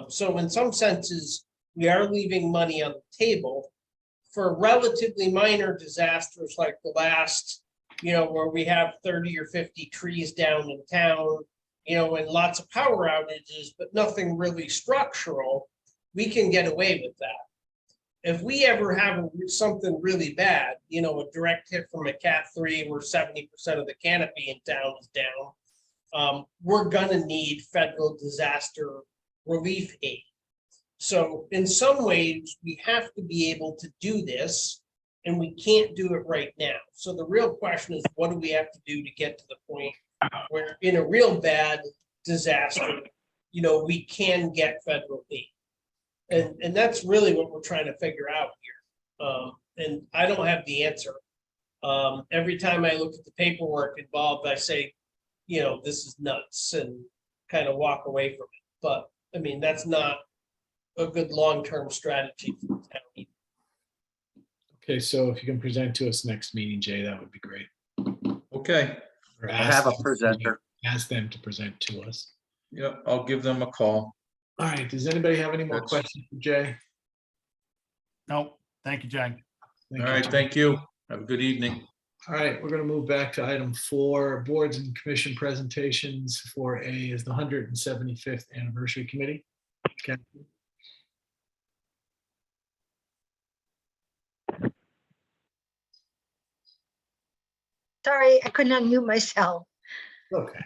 So in some senses, we are leaving money on the table for relatively minor disasters like the last, where we have 30 or 50 trees down in town, and lots of power outages, but nothing really structural. We can get away with that. If we ever have something really bad, a direct hit from a Cat 3 where 70% of the canopy in town is down, we're gonna need federal disaster relief aid. So in some ways, we have to be able to do this, and we can't do it right now. So the real question is, what do we have to do to get to the point where in a real bad disaster, we can get federal aid? And that's really what we're trying to figure out here. And I don't have the answer. Every time I look at the paperwork involved, I say, this is nuts, and kind of walk away from it. But I mean, that's not a good long-term strategy for the town either. Okay, so if you can present to us next meeting, Jay, that would be great. okay. Or I have a them- presenter. Ask them to present to us. Yeah, I'll give them a call. All right, does anybody have any more That's- questions for Jay? No, thank you, Jay. Thank All you, right, Tom. thank you. Have a good evening. All right, we're going to move back to item 4, boards and commission presentations. 4A is the 175th Anniversary Committee. Okay. Sorry, I couldn't unmute myself. Okay,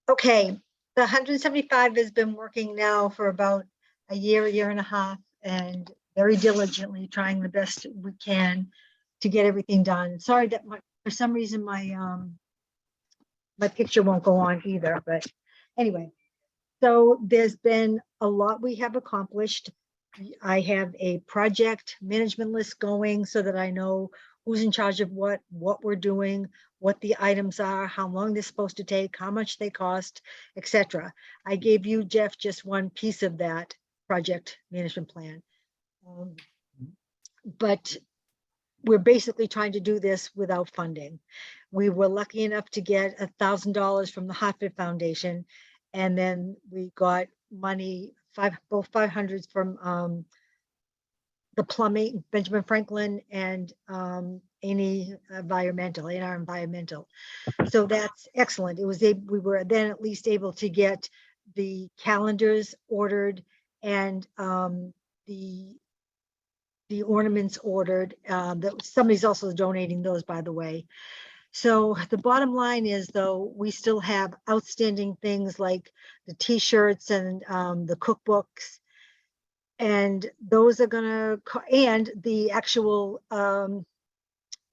Okay, the 175 has been working now for about a year and a half, and very diligently trying the best we can to get everything done. Sorry that For some reason, my picture won't go on either, but anyway. So there's been a lot we have accomplished. I have a project management list going so that I know who's in charge of what we're doing, what the items are, how long they're supposed to take, how much they cost, etc. I gave you, Jeff, just one piece of that project management plan. But we're basically trying to do this without funding. We were lucky enough to get $1,000 from the Hartford Foundation. And then we got money, both 500s from the plumbing, Benjamin Franklin, and ANR Environmental. So that's excellent. We were then at least able to get the calendars ordered and the ornaments ordered. That somebody's also donating those, by the way. So the bottom line is, though, we still have outstanding things like the T-shirts and the cookbooks, and those are gonna, and the actual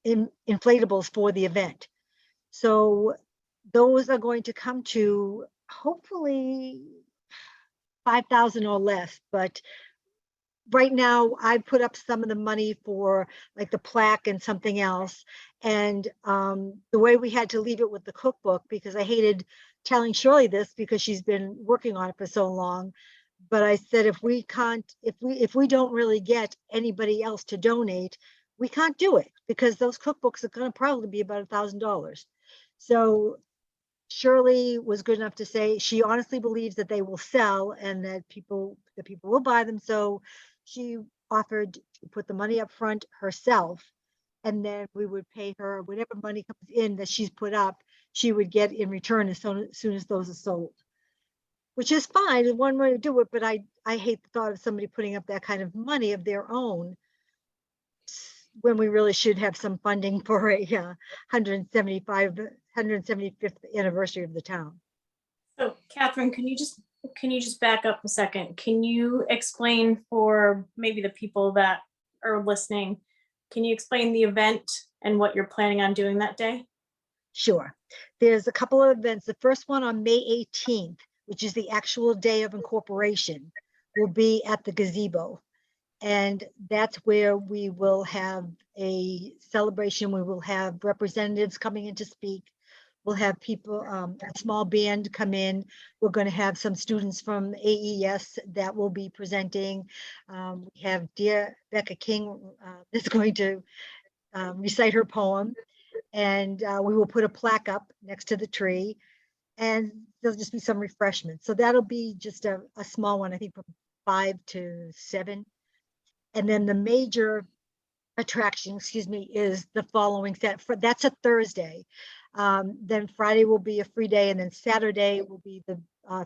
inflatables for the event. So those are going to come to hopefully 5,000 or less, but right now I put up some of the money for like the plaque and something else. And the way we had to leave it with the cookbook, because I hated telling Shirley this because she's been working on it for so long. But I said, if we don't really get anybody else to donate, we can't do it, because those cookbooks are going to probably be about $1,000. So Shirley was good enough to say she honestly believes that they will sell and that the people will buy them. So she offered to put the money up front herself, and then we would pay her whatever money comes in that she's put up, she would get in return as soon as those are sold, which is fine. It's one way to do it, but I hate the thought of somebody putting up that kind of money of their own when we really should have some funding for a 175th anniversary of the town. So Catherine, can you just back up a second? Can you explain for maybe the people that are listening, can you explain the event and what you're planning on doing that day? Sure. There's a couple of events. The first one on May 18th, which is the actual day of incorporation, will be at the gazebo. And that's where we will have a celebration. We will have representatives coming in to speak. We'll have people, a small band come in. We're going to have some students from AES that will be presenting. We have dear Becca King that's going to recite her poem. And we will put a plaque up next to the tree. And there'll just be some refreshments. So that'll be just a small one, I think from 5 to 7. And then the major attraction, is the following that's a Thursday. Then Friday will be a free day, and then Saturday will be the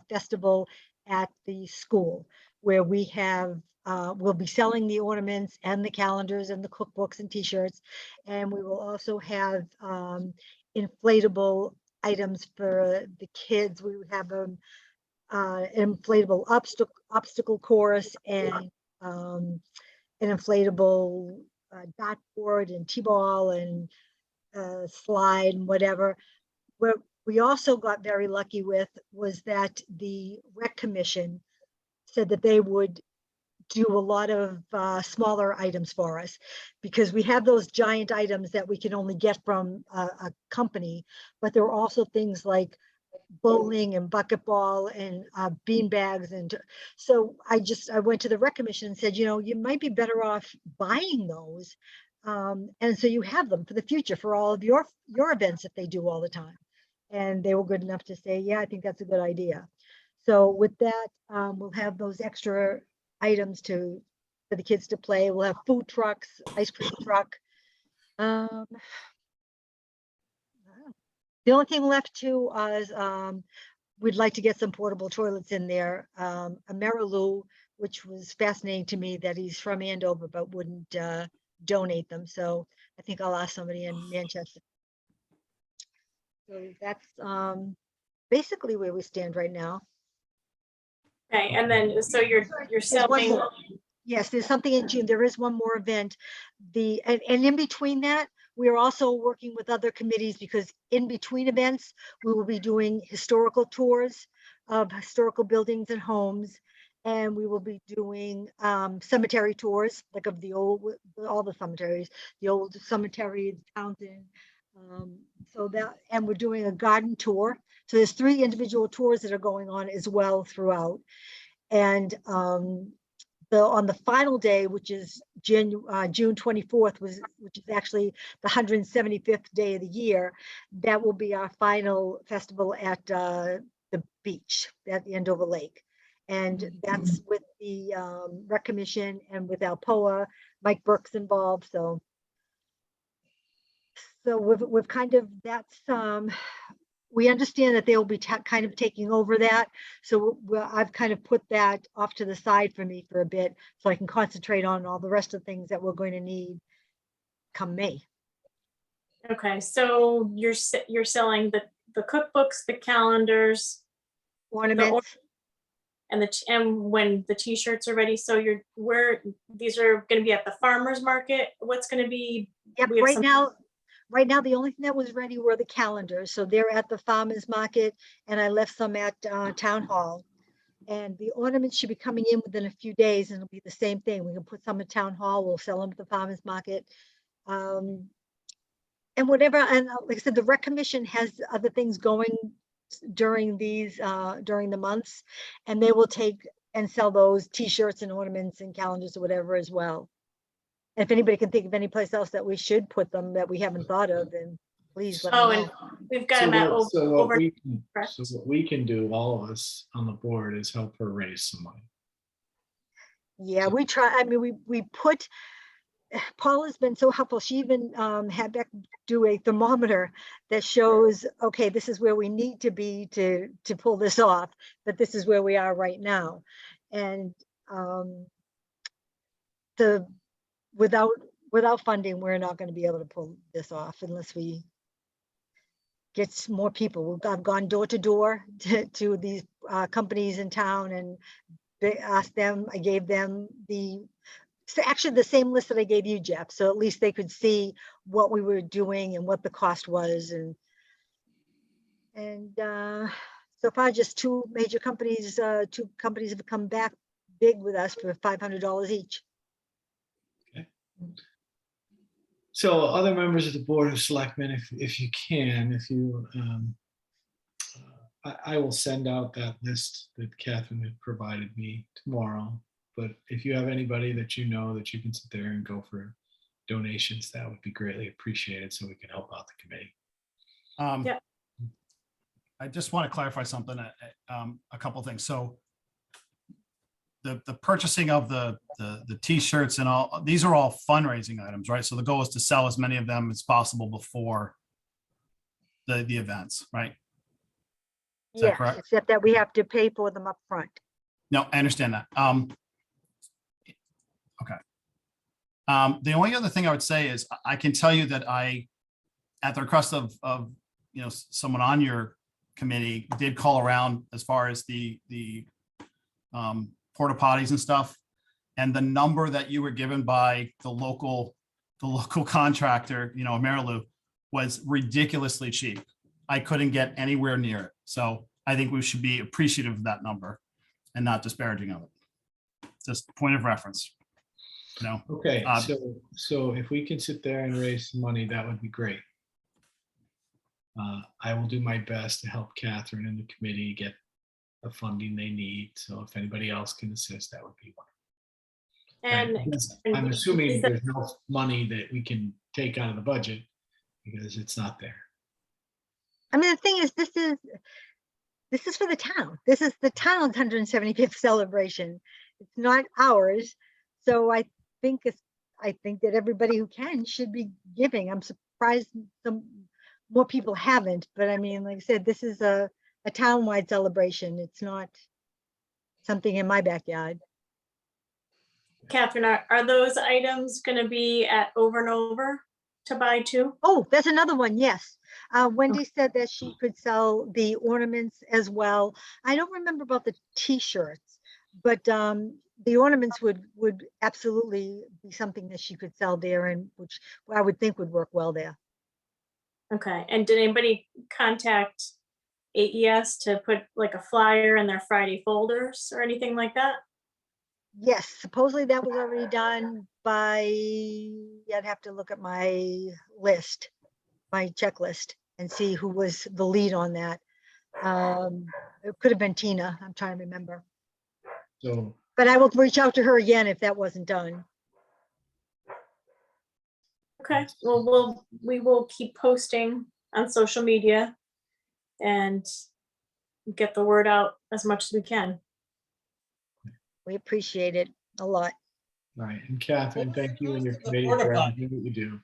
festival at the school, where we have we'll be selling the ornaments and the calendars and the cookbooks and T-shirts, and we will also have inflatable items for the kids. We would have an inflatable obstacle course and an inflatable dartboard and t-ball and slide and whatever. What we also got very lucky with was that the rec commission said that they would do a lot of smaller items for us, because we have those giant items that we can only get from a company, but there are also things like bowling and bucketball and bean bags. And so I went to the rec commission and said, you might be better off buying those. And so you have them for the future for all of your events that they do all the time. And they were good enough to say, yeah, I think that's a good idea. So with that, we'll have those extra items for the kids to play. We'll have food trucks, ice cream truck. The only thing left to is we'd like to get some portable toilets in there. Amerilou, which was fascinating to me that he's from Andover but wouldn't donate them. So I think I'll ask somebody in Manchester. So that's basically where we stand right now. Okay, and then so you're selling. Yes, there's something in June. There is one more event. And in between that, We are also working with other committees because in between events, we will be doing historical tours of historical buildings and homes. And we will be doing cemetery tours, like of the old, all the cemeteries, the old cemetery, Townsend. So that, and we're doing a garden tour. So there's 3 individual tours that are going on as well throughout. And on the final day, which is June 24th, which is actually the 175th day of the year, that will be our final festival at the beach at the Andover Lake. And that's with the Rec Commission and with Alpoa, Mike Burke's involved. So we've kind of, that's, we understand that they will be kind of taking over that. So I've kind of put that off to the side for me for a bit, so I can concentrate on all the rest of the things that we're going to need come May. Okay, so you're selling the cookbooks, the calendars, Ornaments. and when the t-shirts are ready. So these are going to be at the farmer's market. What's going to be? Yep, we have right now, the only thing that was ready were the calendars. So they're at the farmer's market, and I left some at town hall. And the ornaments should be coming in within a few days, and it'll be the same thing. We can put some at town hall, we'll sell them at the farmer's market. And whatever, and like I said, the Rec Commission has other things going during these, during the months, and they will take and sell those t-shirts and ornaments and calendars or whatever as well. And if anybody can think of any place else that we should put them that we haven't thought of, then please let me Oh, know. and we've got them at over. So what we can do, all of us on the board, is help her raise some money. Yeah, we try. I mean, we put, Paula's been so helpful. She even had Beck do a thermometer that shows, okay, this is where we need to be to pull this off, but this is where we are right now. And without funding, we're not going to be able to pull this off unless we get more people. I've gone door to door to these companies in town, and they asked them, I gave them actually the same list that I gave you, Jeff. So at least they could see what we were doing and what the cost was. And so far, just 2 major companies, 2 companies have come back big with us for $500 each. So other members of the Board of Selectmen, if you can, I will send out that list that Catherine had provided me tomorrow. But if you have anybody that you know that you can sit there and go for donations, that would be greatly appreciated so we can help out the committee. Yeah. I just want to clarify something, a couple of things. So the purchasing of the t-shirts and all, these are all fundraising items, right? So the goal is to sell as many of them as possible before the events, right? Is that Yes, correct? except that we have to pay for them up front. No, I understand that. Okay. The only other thing I would say is I can tell you that at the request of someone on your committee, did call around as far as the porta potties and stuff, and the number that you were given by the local contractor, Marilou, was ridiculously cheap. I couldn't get anywhere near it. So I think we should be appreciative of that number and not disparaging of it. Just a point of reference. Okay, so if we can sit there and raise some money, that would be great. I will do my best to help Catherine and the committee get the funding they need. So if anybody else can assist, that would be wonderful. And I'm assuming there's no money that we can take out of the budget because it's not there. I mean, the thing is, this is for the town. This is the town's 175th celebration. It's not ours. So I think that everybody who can should be giving. I'm surprised some more people haven't, but I mean, like I said, this is a town-wide celebration. It's not something in my backyard. Catherine, are those items going to be at Over and Over to buy too? Oh, there's another one. Yes. Wendy said that she could sell the ornaments as well. I don't remember about the t-shirts. But the ornaments would absolutely be something that she could sell there, and which I would think would work well there. Okay, and did anybody contact AES to put like a flyer in their Friday folders or anything like that? Yes, supposedly that was already done by, I'd have to look at my list, my checklist, and see who was the lead on that. It could have been Tina, I'm trying to remember. So But I will reach out to her again if that wasn't done. Okay, well, we will keep posting on social media and get the word out as much as we can. We appreciate it a lot. all right, and Catherine, What was thank the you and your cost of the committee porta for potty? everything that you do.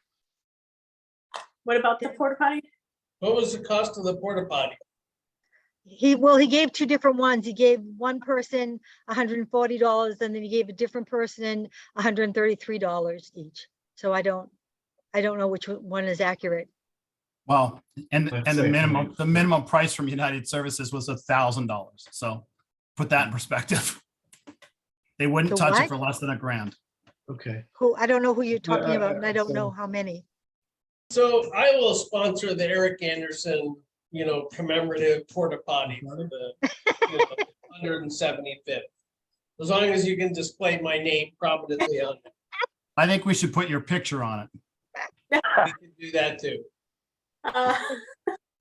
What about the porta potty? What was the cost of the porta potty? He gave two different ones. He gave one person $140, and then he gave a different person $133 each. So I don't know which one is accurate. Well, and Let's the say- minimum price from United Services was $1,000. So put that in perspective. They wouldn't The touch it what? for less than $1,000. Okay, Who, I don't know who you're talking about, and I don't so- know how many. So I will sponsor the Eric Anderson, commemorative porta potty for the 175th. As long as you can display my name prominently on it, I think we should put your picture on it. we can do that too.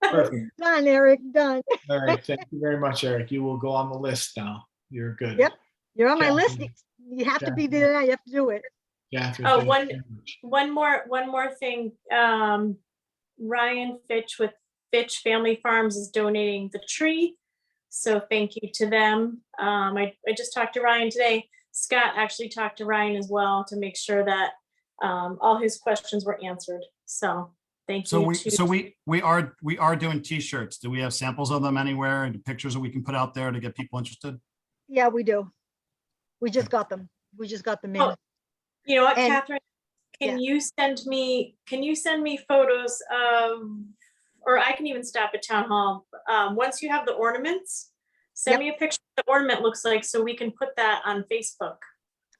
perfect. Done, Eric, done. All right, thank you very much, Eric. You will go on the list now. You're good. Yep. You're on my list. Catherine. You have to be Catherine. there. You have to do it. Catherine, Oh, thank you very much. One more thing. Ryan Fitch with Fitch Family Farms is donating the tree. So thank you to them. I just talked to Ryan today. Scott actually talked to Ryan as well to make sure that all his questions were answered. So thank you. We are doing t-shirts. Do we have samples of them anywhere and pictures that we can put out there to get people interested? Yeah, we do. We just got them. We just got them in. Oh, you know what, And- Catherine? Can you send me photos of, or I can even stop at town hall. Once you have the ornaments, send me a picture of what the ornament looks like so we can put that on Facebook.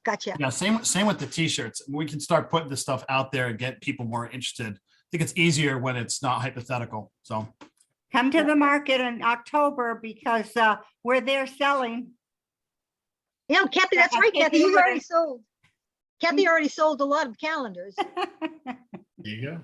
Gotcha. Yeah, same with the t-shirts. We can start putting this stuff out there and get people more interested. I think it's easier when it's not hypothetical. So Come to the market in October because we're there selling. Yeah, Kathy, that's I right, think Kathy. you You were- already sold. Kathy already sold a lot of calendars. There you go.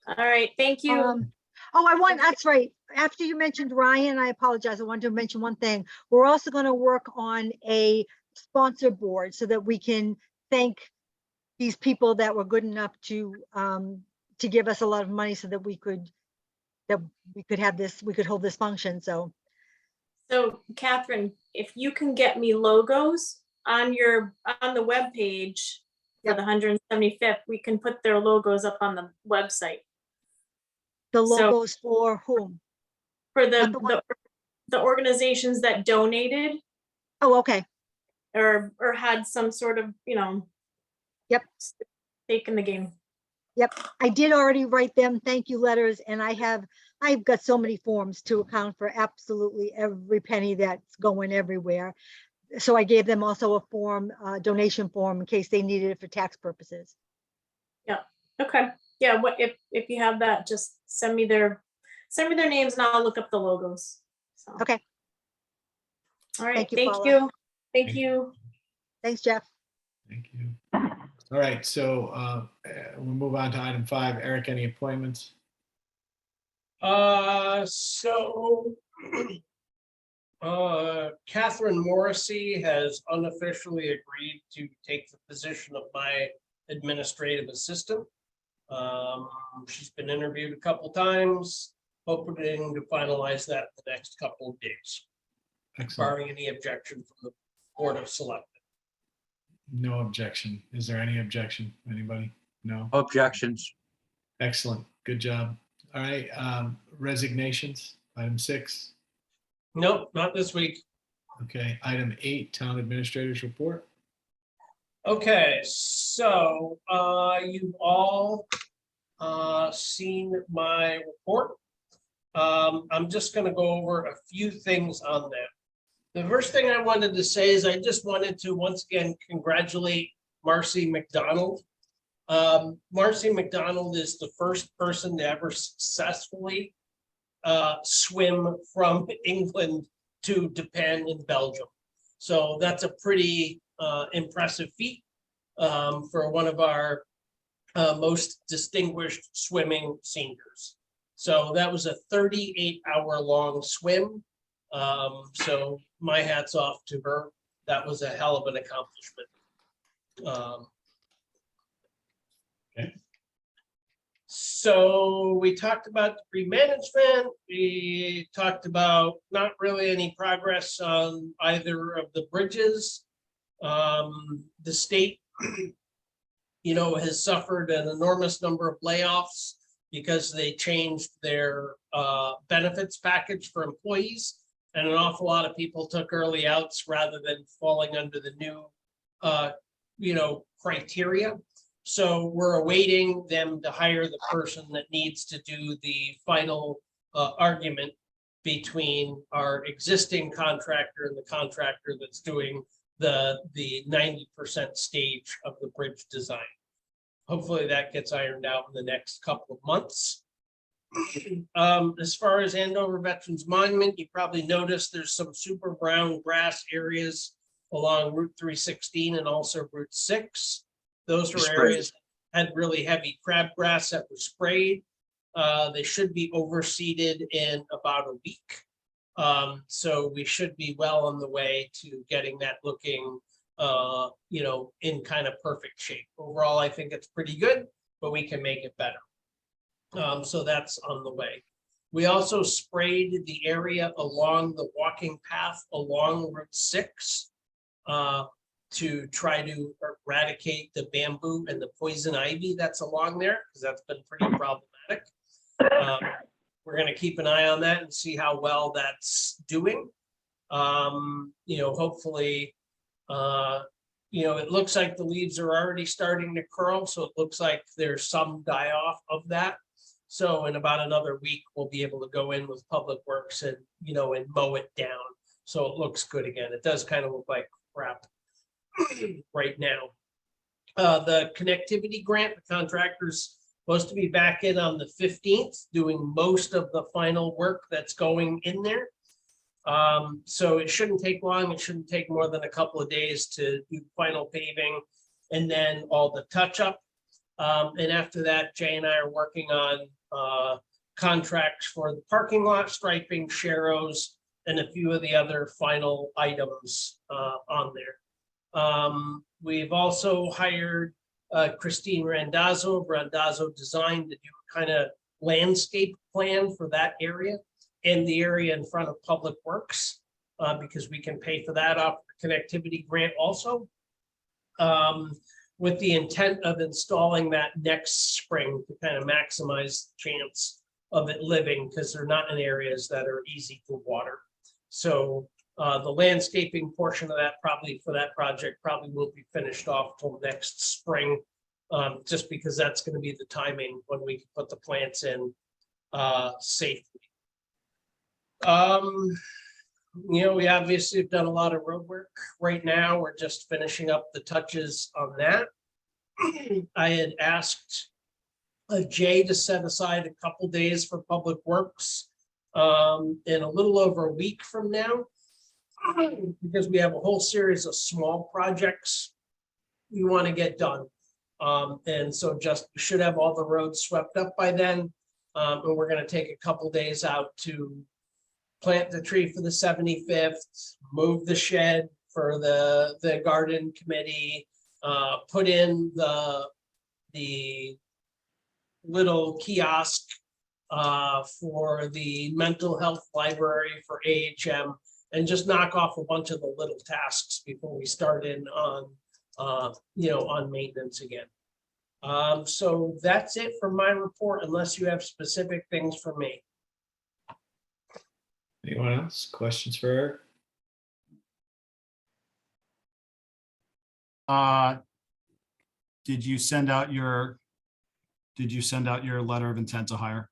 All right, thank you. That's right. After you mentioned Ryan, I apologize. I wanted to mention one thing. We're also going to work on a sponsor board so that we can thank these people that were good enough to give us a lot of money so that we could hold this function. So So Catherine, if you can get me logos on the webpage for the 175th, we can put their logos up on the website. the So- logos for whom? For Not the one- the organizations that donated Oh, okay. or had some sort of, Yep. stake in the game. Yep, I did already write them thank you letters, and I've got so many forms to account for absolutely every penny that's going everywhere. So I gave them also a donation form in case they needed it for tax purposes. Okay. Yeah, what if you have that, just send me their names and I'll look up the logos. So. Okay. All right, Thank you, thank Paula. you. Thank Thank you. Thanks, Jeff. Thank you. All right, so we'll move on to item 5. Eric, any appointments? Catherine Morrissey has unofficially agreed to take the position of my administrative assistant. She's been interviewed a couple times, hoping to finalize that in the next couple of days, Excellent. barring any objection from the Board of Selectmen. No objection. Is there any objection? Anybody? No? Objections. Excellent. Good job. All right, resignations, item 6. Nope, not this week. Okay, item 8, town administrators report. Okay, so you've all seen my report. I'm just gonna go over a few things on that. The first thing I wanted to say is I just wanted to once again congratulate Marcy McDonald. Marcy McDonald is the first person to ever successfully swim from England to Japan in Belgium. So that's a pretty impressive feat for one of our most distinguished swimming seniors. So that was a 38-hour-long swim. So my hat's off to her. That was a hell of an accomplishment. So we talked about debris management. We talked about not really any progress on either of the bridges. The state, has suffered an enormous number of layoffs because they changed their benefits package for employees. And an awful lot of people took early outs rather than falling under the new, criteria. So we're awaiting them to hire the person that needs to do the final argument between our existing contractor and the contractor that's doing the 90% stage of the bridge design. Hopefully that gets ironed out in the next couple of months. As far as Andover Veterans Monument, you probably noticed there's some super brown grass areas along Route 316 and also Route 6. Those were areas that had really heavy crabgrass that were sprayed. They should be overseeded in about a week. So we should be well on the way to getting that looking, in kind of perfect shape. Overall, I think it's pretty good, but we can make it better. So that's on the way. We also sprayed the area along the walking path along Route 6 to try to eradicate the bamboo and the poison ivy that's along there, because that's been pretty problematic. We're going to keep an eye on that and see how well that's doing. Hopefully, it looks like the leaves are already starting to curl, so it looks like there's some die off of that. So in about another week, we'll be able to go in with Public Works and, and mow it down. So it looks good again. It does kind of look like crap right now. The connectivity grant, the contractor's supposed to be back in on the 15th, doing most of the final work that's going in there. So it shouldn't take long. It shouldn't take more than a couple of days to do final paving and then all the touch up. And after that, Jay and I are working on contracts for the parking lot, striping, sharrows, and a few of the other final items on there. We've also hired Christine Randazzo of Randazzo Design to do a kind of landscape plan for that area and the area in front of Public Works, because we can pay for that off the connectivity grant also, with the intent of installing that next spring to kind of maximize the chance of it living, because they're not in areas that are easy to water. So the landscaping portion of that for that project probably won't be finished off till next spring, just because that's going to be the timing when we can put the plants in safely. We obviously have done a lot of road work. Right now, we're just finishing up the touches on that. I had asked Jay to set aside a couple days for Public Works in a little over a week from now, because we have a whole series of small projects we want to get done. And so we should have all the roads swept up by then. And we're going to take a couple days out to plant the tree for the 75th, move the shed for the garden committee, put in the little kiosk for the mental health library for AHM, and just knock off a bunch of the little tasks before we start in on maintenance again. So that's it for my report, unless you have specific things for me. Anyone else? Questions for Eric? Did you send out your letter of intent to hire?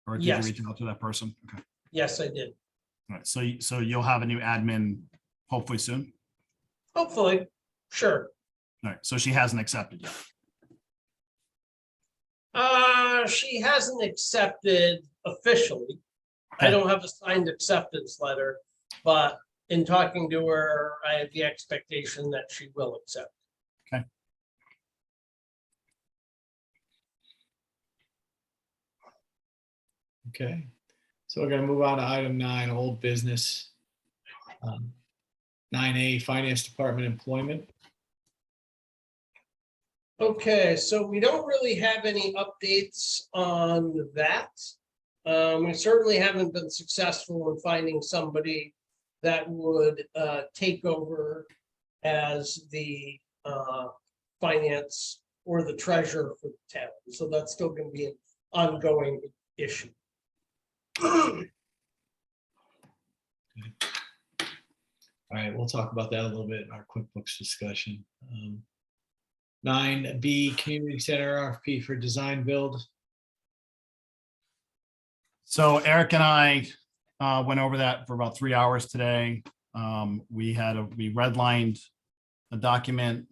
Or did Yes. you reach out to that person? Okay. Yes, I did. All right, so you'll have a new admin hopefully soon. Hopefully, sure. All right, so she hasn't accepted yet. She hasn't accepted officially. I Okay. don't have a signed acceptance letter, but in talking to her, I have the expectation that she will accept. Okay, so we're gonna move on to item 9, old business. 9A, Finance Department employment. Okay, so we don't really have any updates on that. We certainly haven't been successful in finding somebody that would take over as the finance or the treasurer for the town. So that's still going to be an ongoing issue. All right, we'll talk about that a little bit in our QuickBooks discussion. 9B, Community Center RFP for design build. So Eric and I went over that for about 3 hours today. We redlined a document.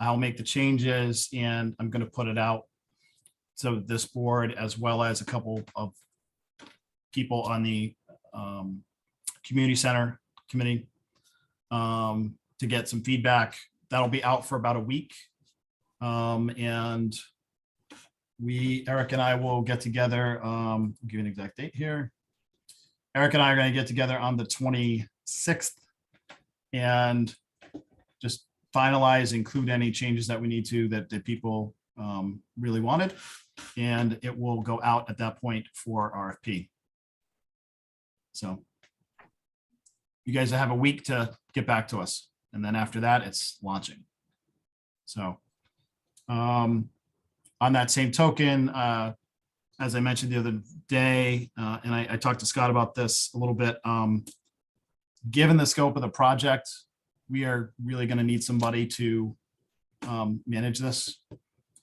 I'll make the changes and I'm going to put it out to this board as well as a couple of people on the community center committee to get some feedback. That'll be out for about a week. And Eric and I will get together. I'll give you an exact date here. Eric and I are going to get together on the 26th and just finalize, include any changes that we need to that people really wanted. And it will go out at that point for RFP. So you guys have a week to get back to us. And then after that, it's launching. So on that same token, as I mentioned the other day, and I talked to Scott about this a little bit, given the scope of the project, we are really going to need somebody to manage this.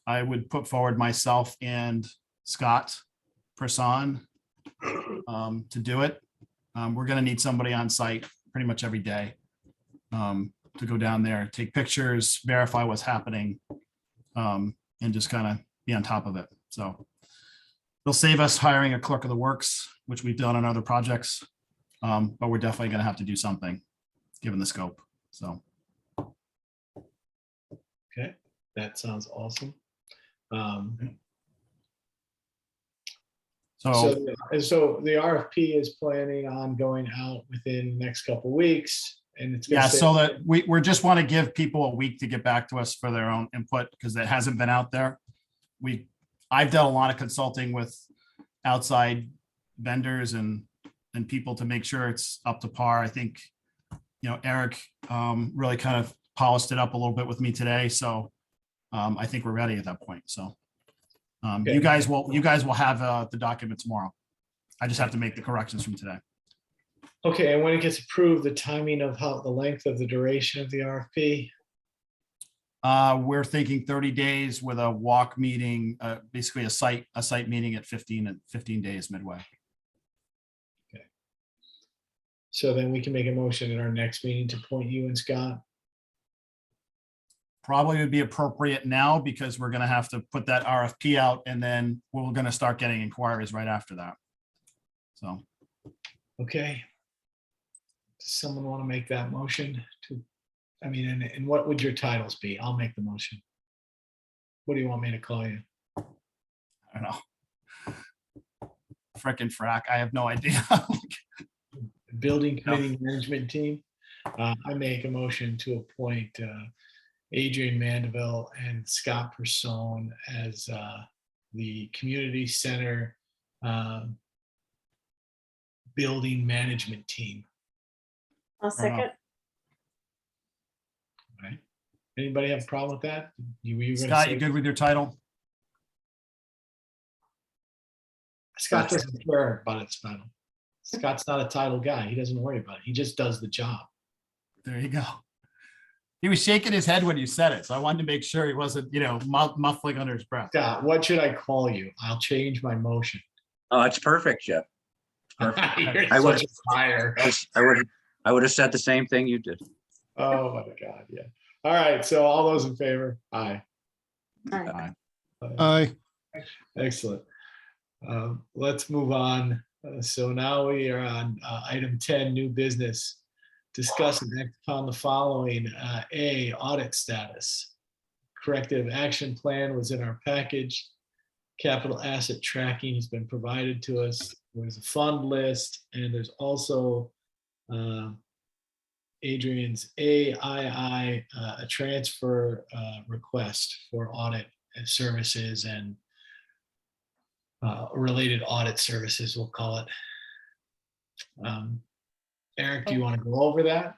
I would put forward myself and Scott Person to do it. We're going to need somebody on site pretty much every day to go down there, take pictures, verify what's happening, and just kind of be on top of it. So it'll save us hiring a clerk of the works, which we've done on other projects, but we're definitely going to have to do something given the scope. So. Okay, that sounds awesome. So the RFP is planning on going out within the next couple of weeks, and it's gonna Yeah, say- so that we just want to give people a week to get back to us for their own input because it hasn't been out there. I've done a lot of consulting with outside vendors and people to make sure it's up to par. I think, Eric really kind of polished it up a little bit with me today. So I think we're ready at that point. So Okay. you guys will have the document tomorrow. I just have to make the corrections from today. Okay, and when it gets approved, the timing of the length of the duration of the RFP. We're thinking 30 days with a walk meeting, basically a site meeting at 15 days midway. So then we can make a motion at our next meeting to appoint you and Scott. Probably would be appropriate now because we're going to have to put that RFP out and then we're going to start getting inquiries right after that. So. Okay. Does someone want to make that motion to, and what would your titles be? I'll make the motion. What do you want me to call you? I don't know. Frickin' frack. I have no idea. Building Committee Management Team. I make a motion to appoint Adrian Mandeville and Scott Person as the Community Center Building Management Team. I'll second. All right. Anybody have a problem with that? You were gonna Scott, say- you good with your title? Scott doesn't care about its title. Scott's not a title guy. He doesn't worry about it. He just does the job. There you go. He was shaking his head when you said it, so I wanted to make sure he wasn't, muffling under his breath. Scott, what should I call you? I'll change my motion. Oh, it's perfect, Jeff. Perfect. You're I would, such a liar. I would have said the same thing you did. Oh my God, yeah. All right, so all those in favor? Aye. Aye. Aye. Excellent. Let's move on. So now we are on item 10, new business. Discuss and act upon the following. A, audit status. Corrective action plan was in our package. Capital asset tracking has been provided to us. There's a fund list, and there's also Adrian's AII, a transfer request for audit services and related audit services, we'll call it. Eric, do you want to go over that?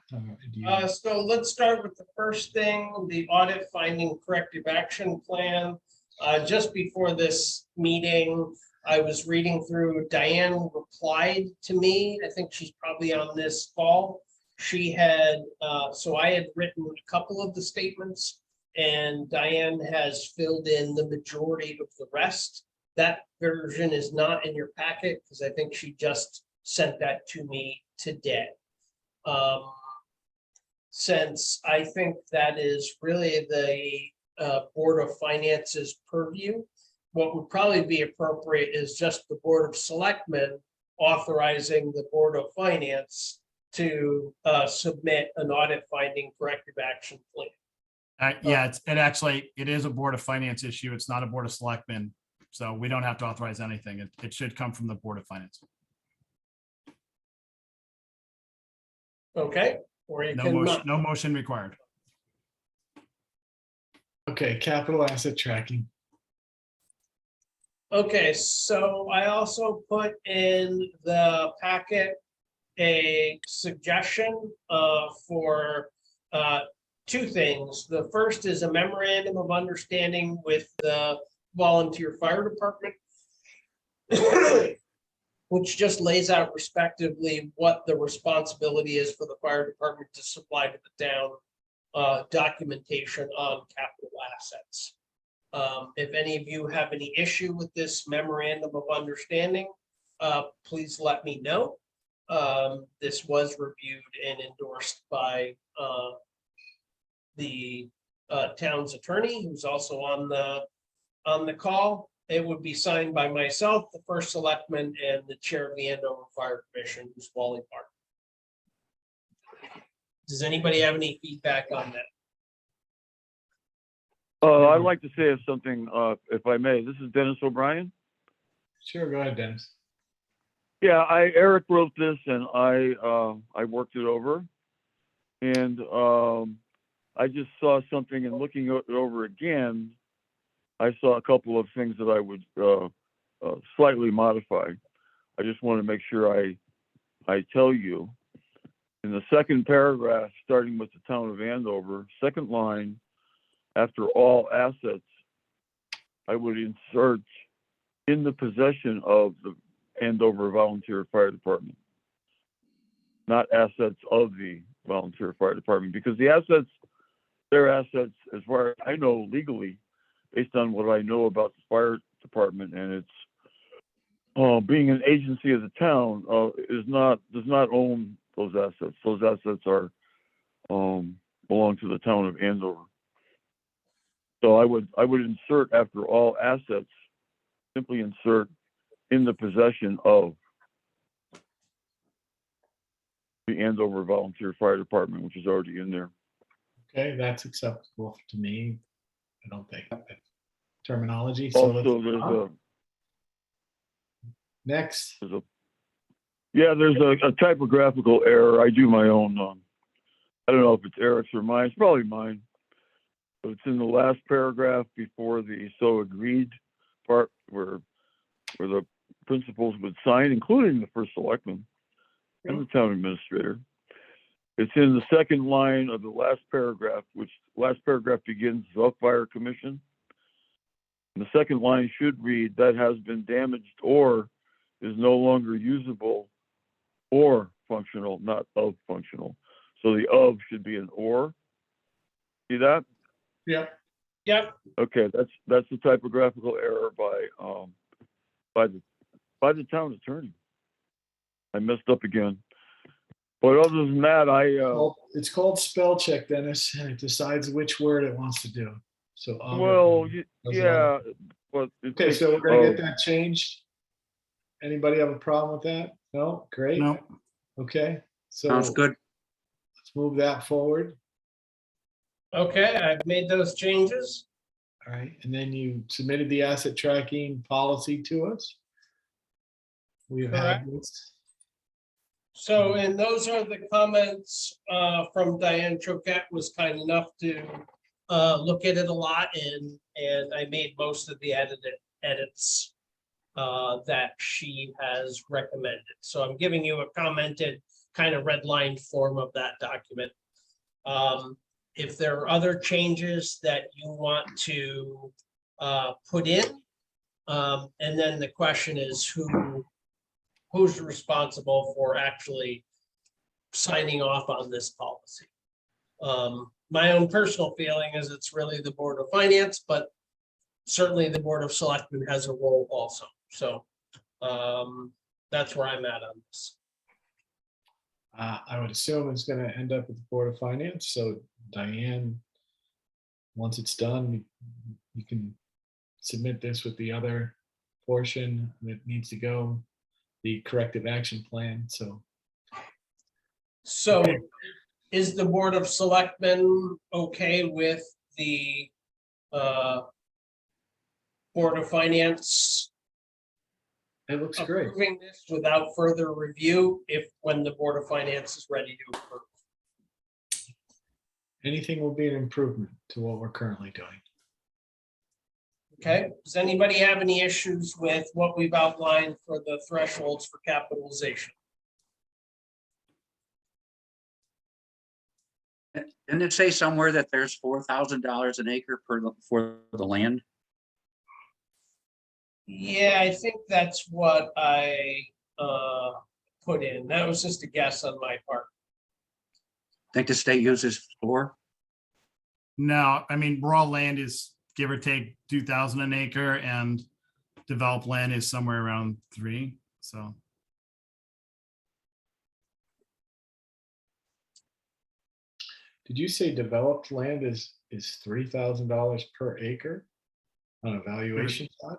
So let's start with the first thing, the audit finding corrective action plan. Just before this meeting, I was reading through, Diane replied to me. I think she's probably on this call. She had, so I had written a couple of the statements and Diane has filled in the majority of the rest. That version is not in your packet because I think she just sent that to me today. Since I think that is really the Board of Finance's purview, what would probably be appropriate is just the Board of Selectmen authorizing the Board of Finance to submit an audit finding corrective action plan. Yeah, it is a Board of Finance issue. It's not a Board of Selectmen. So we don't have to authorize anything. It should come from the Board of Finance. Okay, or you can not. No motion required. Okay, capital asset tracking. Okay, so I also put in the packet a suggestion for two things. The first is a memorandum of understanding with the volunteer fire department, which just lays out respectively what the responsibility is for the fire department to supply to the town documentation on capital assets. If any of you have any issue with this memorandum of understanding, please let me know. This was reviewed and endorsed by the town's attorney, who's also on the call. It would be signed by myself, the first selectman, and the chair of the Andover Fire Commission, who's Wally Park. Does anybody have any feedback on that? I'd like to say something, if I may. This is Dennis O'Brien. Sure, go ahead, Dennis. Yeah, Eric wrote this and I worked it over. And I just saw something, and looking it over again, I saw a couple of things that I would slightly modify. I just want to make sure I tell you. In the second paragraph, starting with the town of Andover, second line, after all assets, I would insert in the possession of the Andover Volunteer Fire Department, not assets of the Volunteer Fire Department, because the assets, their assets, as far as I know legally, based on what I know about the fire department and its being an agency of the town, does not own those assets. Those assets are belong to the town of Andover. So I would insert after all assets, simply insert in the possession of the Andover Volunteer Fire Department, which is already in there. Okay, that's acceptable to me. I don't think that terminology. So Also, there's next. There's a typographical error. I do my own. I don't know if it's Eric's or mine. It's probably mine. But it's in the last paragraph before the so agreed part, where the principals would sign, including the first selectman and the town administrator. It's in the second line of the last paragraph, which last paragraph begins the fire commission. And the second line should read, that has been damaged or is no longer usable or functional, not of functional. So the of should be an or. See that? Yeah. Yep. Okay, that's the typographical error by the town attorney. I messed up again. But other than that, Well, it's called spell check, Dennis, and it decides which word it wants to do. So. well, does yeah, but it Okay, takes, so we're gonna get that changed. Anybody have a problem with that? No? Great. No, Okay, so Sounds good. let's move that forward. Okay, I've made those changes. All right, and then you submitted the asset tracking policy to us. We've had Correct. this. So, and those are the comments from Diane Choquette, was kind enough to look at it a lot, and I made most of the edits that she has recommended. So I'm giving you a commented kind of redlined form of that document. If there are other changes that you want to put in, and then the question is who's responsible for actually signing off on this policy. My own personal feeling is it's really the Board of Finance, but certainly the Board of Selectmen has a role also. So that's where I'm at on this. I would assume it's gonna end up with the Board of Finance, so Diane, once it's done, you can submit this with the other portion that needs to go, the corrective action plan, so. So Okay. is the Board of Selectmen okay with the Board of Finance It looks great. approving this without further review when the Board of Finance is ready to approve? Anything will be an improvement to what we're currently doing. Okay, does anybody have any issues with what we've outlined for the thresholds for capitalization? Didn't it say somewhere that there's $4,000 an acre for the land? Yeah, I think that's what I put in. That was just a guess on my part. Think the state uses 4? no, I mean, raw land is give or take 2,000 an acre, and developed land is somewhere around 3, so. Did you say developed land is $3,000 per acre on a valuation side?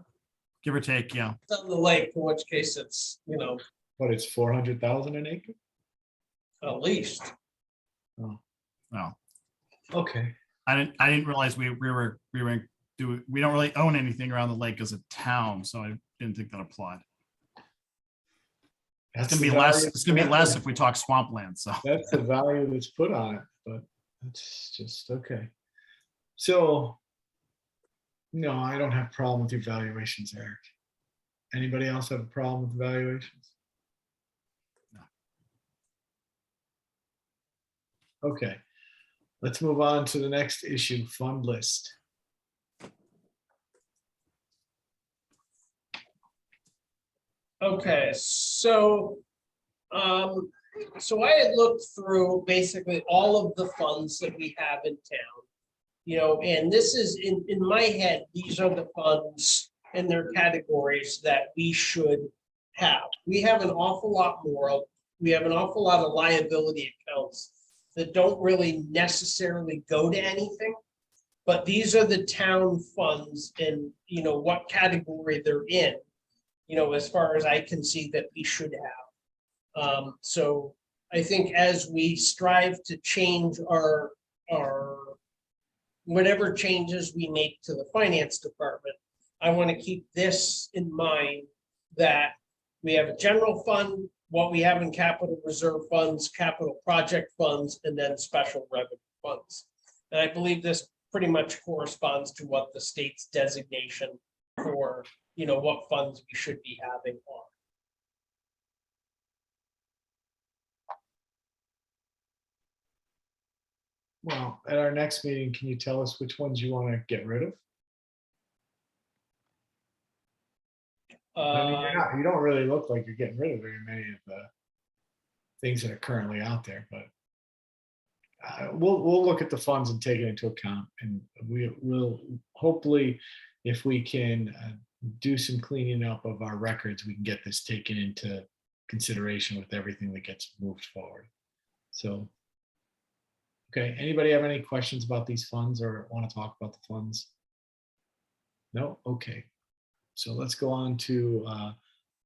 Give or take, yeah. It's on the lake, in which case it's, But it's 400,000 an acre? at least. Oh, Well, okay. I didn't realize we don't really own anything around the lake as a town, so I didn't think that applied. It's gonna be less, it's gonna be less if we talk swampland, so. That's the value that's put on it, but that's just, okay. So, no, I don't have a problem with your valuations, Eric. Anybody else have a problem with valuations? No. Okay, let's move on to the next issue, fund list. Okay, so I had looked through basically all of the funds that we have in town. And this is in my head, these are the funds and their categories that we should have. We have an awful lot more of, we have an awful lot of liability accounts that don't really necessarily go to anything. But these are the town funds and, what category they're in, as far as I can see that we should have. So I think as we strive to change our whatever changes we make to the finance department, I want to keep this in mind, that we have a general fund, what we have in capital reserve funds, capital project funds, and then special revenue funds. And I believe this pretty much corresponds to what the state's designation for, what funds we should be having on. Well, at our next meeting, can you tell us which ones you want to get rid of? I mean, you don't really look like you're getting rid of very many of the things that are currently out there, but we'll look at the funds and take it into account, and we'll hopefully, if we can do some cleaning up of our records, we can get this taken into consideration with everything that gets moved forward. So, okay, anybody have any questions about these funds or want to talk about the funds? No? Okay. So let's go on to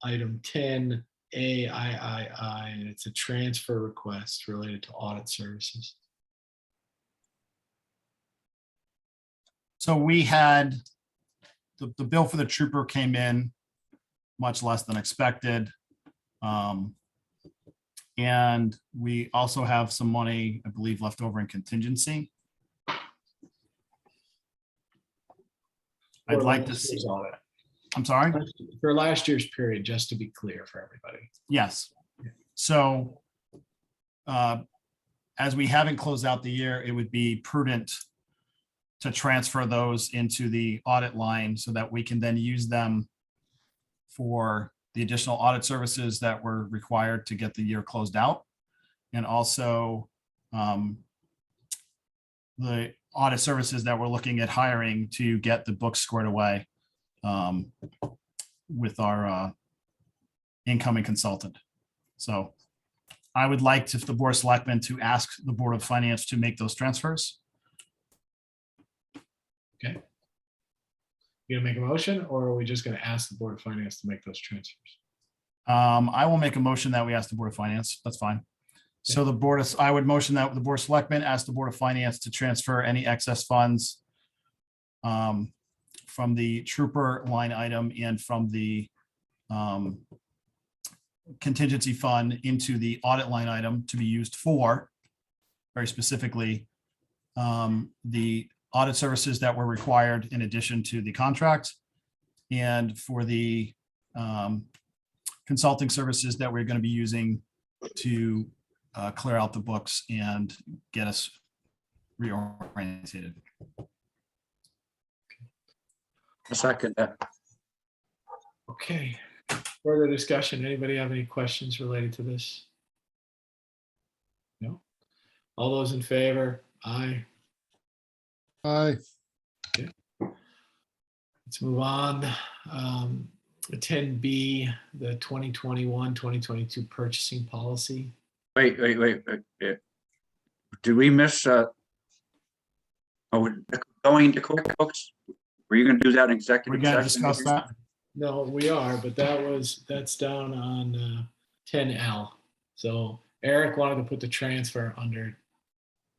item 10, AIII, and it's a transfer request related to audit services. So we had, the bill for the trooper came in much less than expected. And we also have some money, I believe, left over in contingency. I'd For like to last see, year's audit. I'm sorry? For last year's period, just to be clear for everybody. Yes. So as we haven't closed out the year, it would be prudent to transfer those into the audit line so that we can then use them for the additional audit services that were required to get the year closed out. And also the audit services that we're looking at hiring to get the books squared away with our incoming consultant. So I would like to, the Board of Selectmen to ask the Board of Finance to make those transfers. Okay. You gonna make a motion, or are we just gonna ask the Board of Finance to make those transfers? I will make a motion that we ask the Board of Finance. That's fine. So the Board of, I would motion that the Board of Selectmen ask the Board of Finance to transfer any excess funds from the trooper line item and from the contingency fund into the audit line item to be used for, very specifically, the audit services that were required in addition to the contract, and for the consulting services that we're going to be using to clear out the books and get us reoriented. A second that. Okay, further discussion. Anybody have any questions related to this? No? All those in favor? Aye. Aye. Let's move on. 10B, the 2021-2022 purchasing policy. Wait. Did we miss, going to QuickBooks? Were you gonna do that in We executive got to session? discuss that. No, we are, but that's down on 10L. So Eric wanted to put the transfer under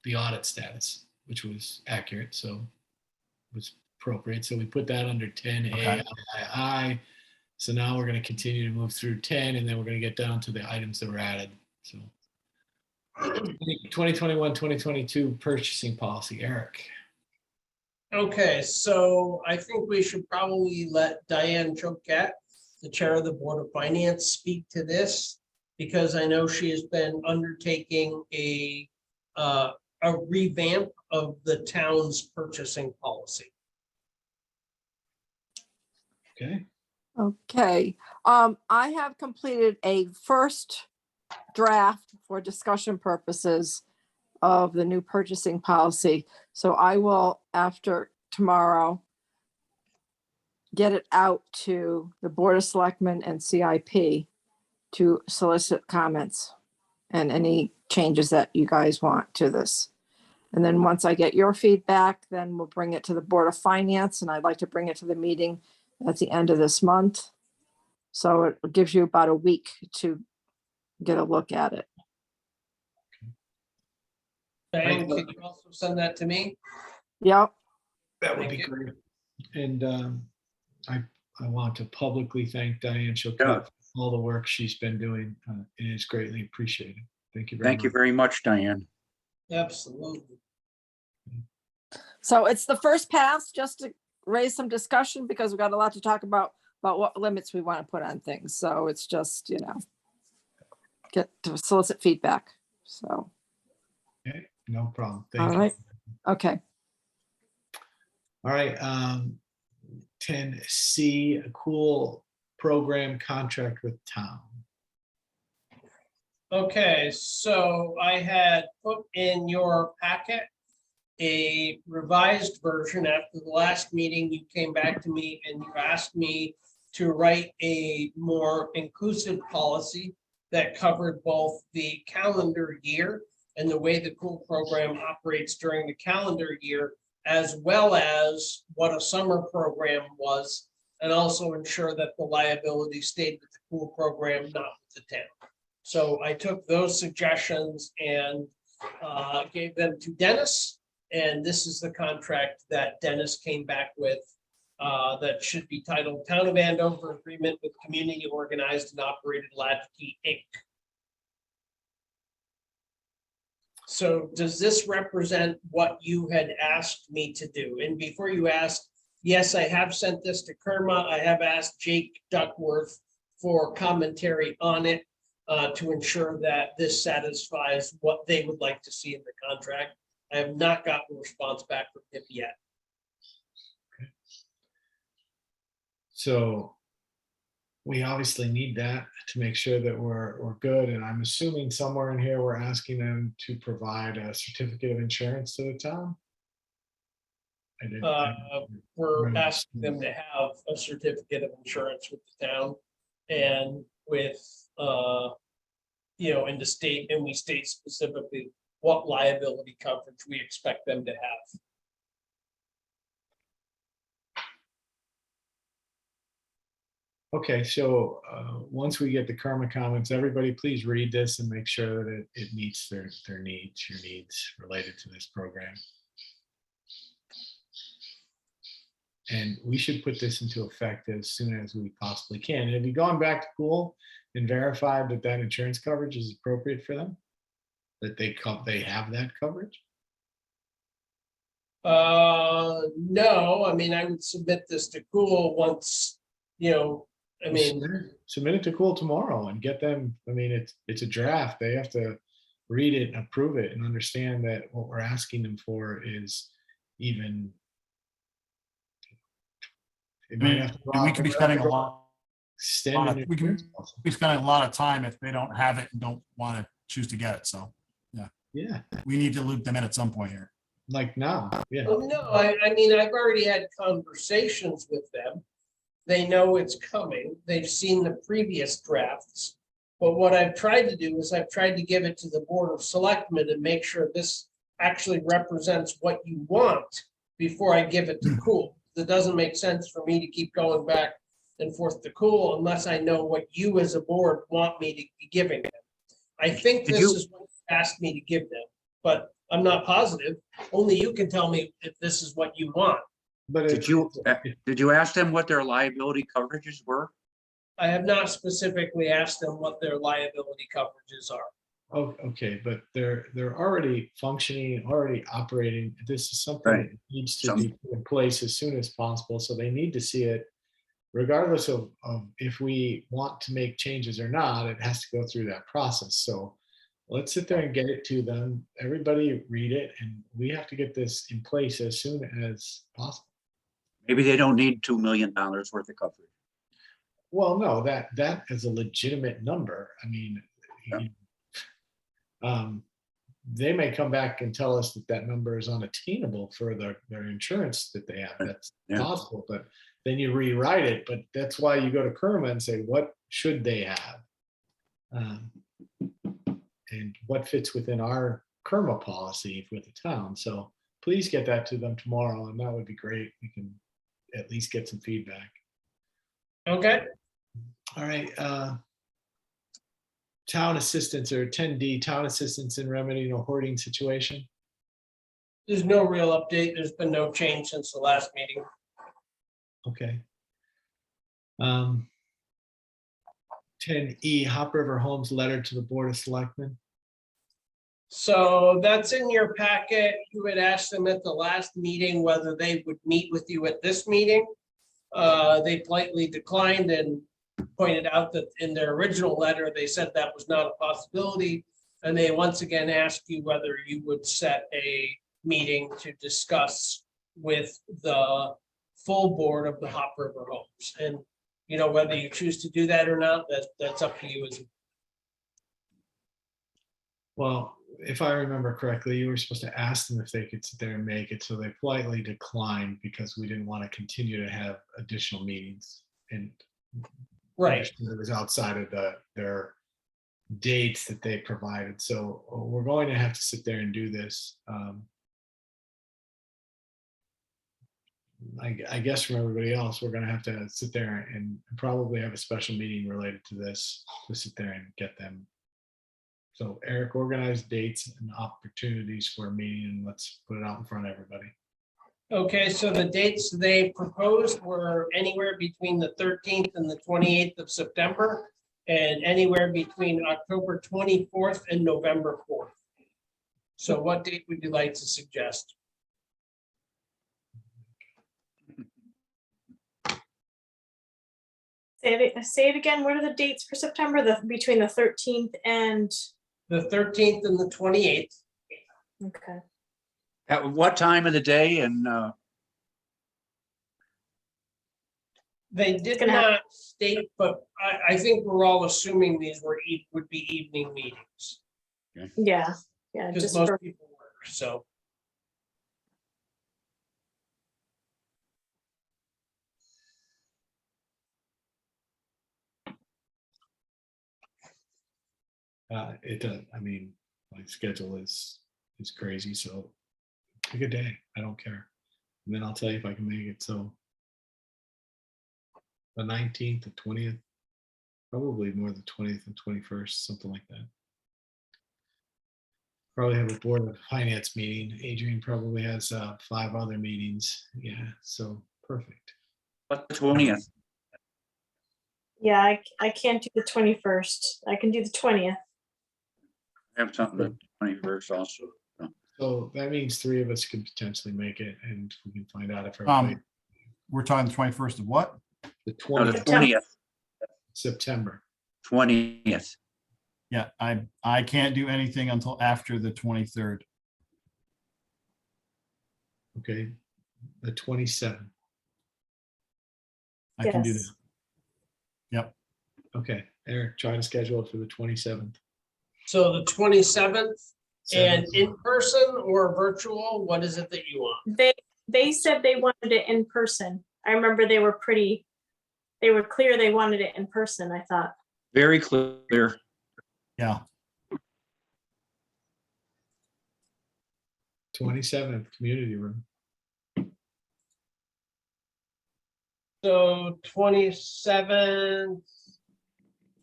the audit status, which was accurate, so it was appropriate. So we put that under 10A. So now we're going to continue to move through 10, and then we're going to get down to the items that were added. So 2021-2022 purchasing policy, Eric. Okay, so I think we should probably let Diane Choquette, the Chair of the Board of Finance, speak to this, because I know she has been undertaking a revamp of the town's purchasing policy. Okay. Okay, I have completed a first draft for discussion purposes of the new purchasing policy. So I will, after tomorrow, get it out to the Board of Selectmen and CIP to solicit comments and any changes that you guys want to this. And then once I get your feedback, then we'll bring it to the Board of Finance, and I'd like to bring it to the meeting at the end of this month. So it gives you about a week to get a look at it. Diane, can you also send that to me? Yep. That would Thank be you. great. And I want to publicly thank Diane Choquette Yeah. for all the work she's been doing. It is greatly appreciated. Thank you very much. Thank you very much, Diane. Absolutely. So it's the first pass, just to raise some discussion, because we've got a lot to talk about what limits we want to put on things. So it's just, get to solicit feedback. So, Okay, no problem. all Thank you. right. Okay. All right. 10C, a cool program contract with town. Okay, so I had put in your packet a revised version. After the last meeting, you came back to me and you asked me to write a more inclusive policy. that covered both the calendar year and the way the pool program operates during the calendar year, as well as what a summer program was, and also ensure that the liability stayed with the pool program, not with the town. So I took those suggestions and gave them to Dennis, and this is the contract that Dennis came back with that should be titled Town of Andover Agreement with Community Organized and Operated Latchkey Inc. So does this represent what you had asked me to do? And before you ask, yes, I have sent this to Kerma. I have asked Jake Duckworth for commentary on it to ensure that this satisfies what they would like to see in the contract. I have not gotten a response back from him yet. So we obviously need that to make sure that we're good. And I'm assuming somewhere in here, we're asking them to provide a certificate of insurance to the town. We're asking them to have a certificate of insurance with the town and with, in the state, and we state specifically what liability coverage we expect them to have. Okay, so once we get the karma comments, everybody please read this and make sure that it meets their needs, your needs related to this program. And we should put this into effect as soon as we possibly can. And have you gone back to pool and verified that that insurance coverage is appropriate for them? That they have that coverage? No, I mean, I would submit this to Cool once, Submit it to Cool tomorrow and get them, I mean, it's a draft. They have to read it and approve it and understand that what we're asking them for is even. It might have to go We out could be for spending a record, lot. extended We insurance can policy. be spending a lot of time if they don't have it and don't want to choose to get it. So, Yeah, we need to loop them in at some point here. like now, yeah. Well, no, I mean, I've already had conversations with them. They know it's coming. They've seen the previous drafts. But what I've tried to do is I've tried to give it to the Board of Selectmen and make sure this actually represents what you want before I give it to Cool. It doesn't make sense for me to keep going back and forth to Cool unless I know what you as a board want me to be giving them. I think Did this you- is what you asked me to give them, but I'm not positive. Only you can tell me if this is what you want. But Did you ask them what their liability coverages were? I have not specifically asked them what their liability coverages are. Oh, okay, but they're already functioning, already operating. This is something Right. that needs to be put in place as soon as possible. So they need to see it, regardless of if we want to make changes or not. It has to go through that process. So let's sit there and get it to them. Everybody read it, and we have to get this in place as soon as possible. Maybe they don't need $2 million worth of coverage. Well, no, that is a legitimate number. I mean, they may come back and tell us that that number is unattainable for their insurance that they have. That's possible, but then you rewrite it. But that's why you go to Kerma and say, what should they have? And what fits within our Kerma policy with the town. So please get that to them tomorrow, and that would be great. We can at least get some feedback. Okay, All right. Town assistance, or 10D, town assistance in remedying a hoarding situation. there's no real update. There's been no change since the last meeting. Okay. 10E, Hop River Homes letter to the Board of Selectmen. So that's in your packet. You had asked them at the last meeting whether they would meet with you at this meeting. They politely declined and pointed out that in their original letter, they said that was not a possibility. And they once again asked you whether you would set a meeting to discuss with the full board of the Hop River Homes. And, whether you choose to do that or not, that's up to you. Well, if I remember correctly, you were supposed to ask them if they could sit there and make it. So they politely declined because we didn't want to continue to have additional meetings. And Right. it was outside of their dates that they provided. So we're going to have to sit there and do this. I guess from everybody else, we're going to have to sit there and probably have a special meeting related to this to sit there and get them. So Eric, organize dates and opportunities for a meeting, and let's put it out in front of everybody. Okay, so the dates they proposed were anywhere between the 13th and the 28th of September, and anywhere between October 24th and November 4th. So what date would you like to suggest? Say it again. What are the dates for September? Between the 13th and, The 13th and the 28th. okay. At what time of the day? And They did gonna have- not state, but I think we're all assuming these would be evening meetings. Yeah, yeah, Because just most for, people work, so. It does. I mean, my schedule is crazy, so pick a day. I don't care, and then I'll tell you if I can make it. So the 19th, the 20th, probably more the 20th and 21st, something like that. Probably have a board of finance meeting. Adrian probably has 5 other meetings. Yeah, so perfect. what, the 20th? yeah, I can't do the 21st. I can do the 20th. I have something the 21st also. So that means 3 of us could potentially make it, and we can find out if everybody. We're talking the 21st of what? The No, the 20th September. 20th, September. 20th. Yeah, I can't do anything until after the 23rd. Okay, the 27th. I can do that. Yes. Yep. Okay, Eric, try to schedule it for the 27th. So the 27th, and in person or virtual, what is it that you want? They said they wanted it in person. I remember they were clear they wanted it in person, I thought. Very clear. Yeah. 27th, community room. So 27th,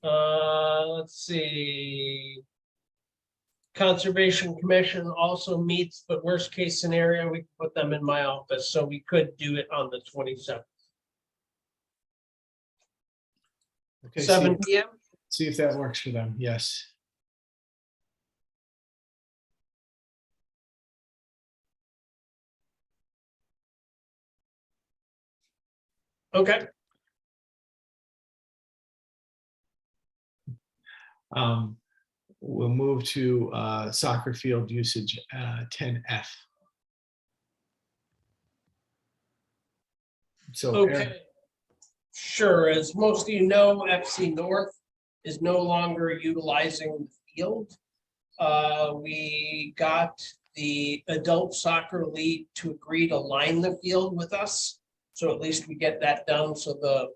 let's see. Conservation Commission also meets, but worst case scenario, we can put them in my office, so we could do it on the 27th. Okay, 7 PM. see if that works for them. Yes. Okay. We'll move to soccer field usage 10F. So Eric, Okay. Sure, as most of you know, FC North is no longer utilizing the field. We got the adult soccer league to agree to line the field with us. So at least we get that done. So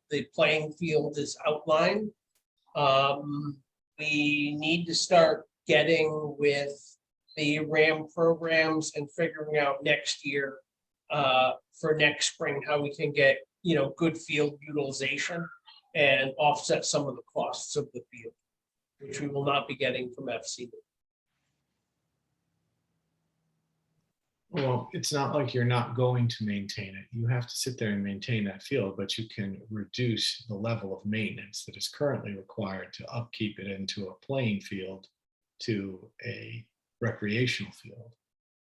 the playing field is outlined. We need to start getting with the RAM programs and figuring out next year for next spring, how we can get, good field utilization and offset some of the costs of the field, which we will not be getting from FC. well, it's not like you're not going to maintain it. You have to sit there and maintain that field, but you can reduce the level of maintenance that is currently required to upkeep it into a playing field to a recreational field.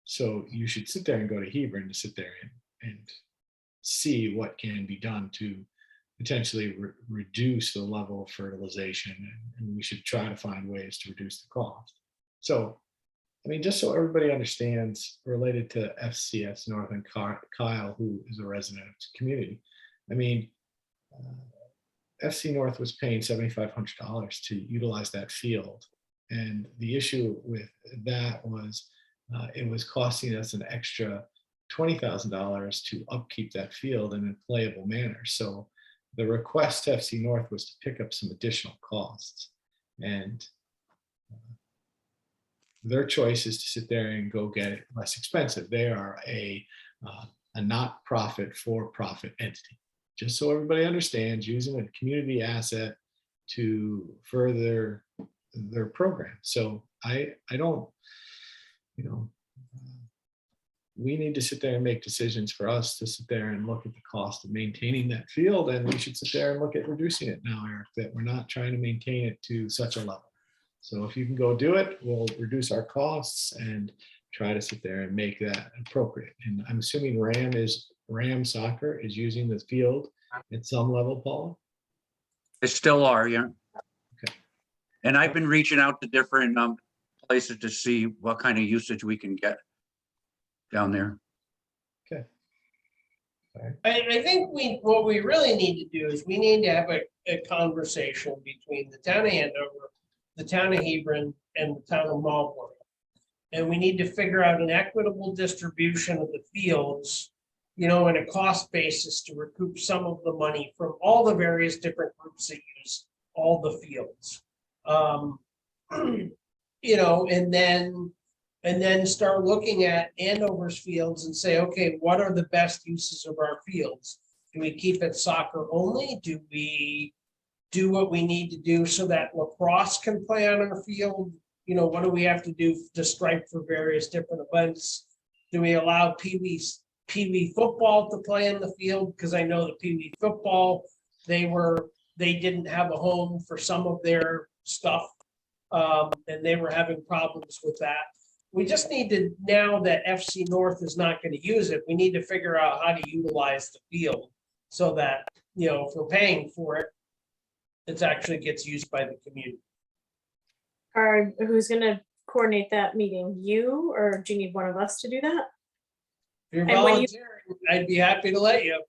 So you should sit there and go to Hebron to sit there and see what can be done to potentially reduce the level of fertilization, and we should try to find ways to reduce the cost. So, I mean, just so everybody understands, related to FCS North and Kyle, who is a resident of the community, I mean, FC North was paying $7,500 to utilize that field. And the issue with that was it was costing us an extra $20,000 to upkeep that field in a playable manner. So the request to FC North was to pick up some additional costs. And their choice is to sit there and go get it less expensive. They are a not-profit for-profit entity. Just so everybody understands, using a community asset to further their program. So I don't, we need to sit there and make decisions for us to sit there and look at the cost of maintaining that field. And we should sit there and look at reducing it now, Eric, that we're not trying to maintain it to such a level. So if you can go do it, we'll reduce our costs and try to sit there and make that appropriate. And I'm assuming Ram Soccer is using the field at some level, Paula? They still are, yeah. Okay. And I've been reaching out to different places to see what kind of usage we can get down there. Okay. I think what we really need to do is we need to have a conversation between the town of Andover, the town of Hebron, and the town of Marlborough. And we need to figure out an equitable distribution of the fields, in a cost basis to recoup some of the money from all the various different groups that use all the fields. And then start looking at Andover's fields and say, okay, what are the best uses of our fields? Do we keep it soccer only? Do we do what we need to do so that lacrosse can play on our field? What do we have to do to stripe for various different events? Do we allow Pee Wee football to play in the field? Because I know the Pee Wee football, they didn't have a home for some of their stuff. And they were having problems with that. We just need to, now that FC North is not going to use it, we need to figure out how to utilize the field so that, if we're paying for it, it actually gets used by the community. Who's gonna coordinate that meeting? You, or do you need one of us to do that? If you're And when you- volunteering, I'd be happy to let you.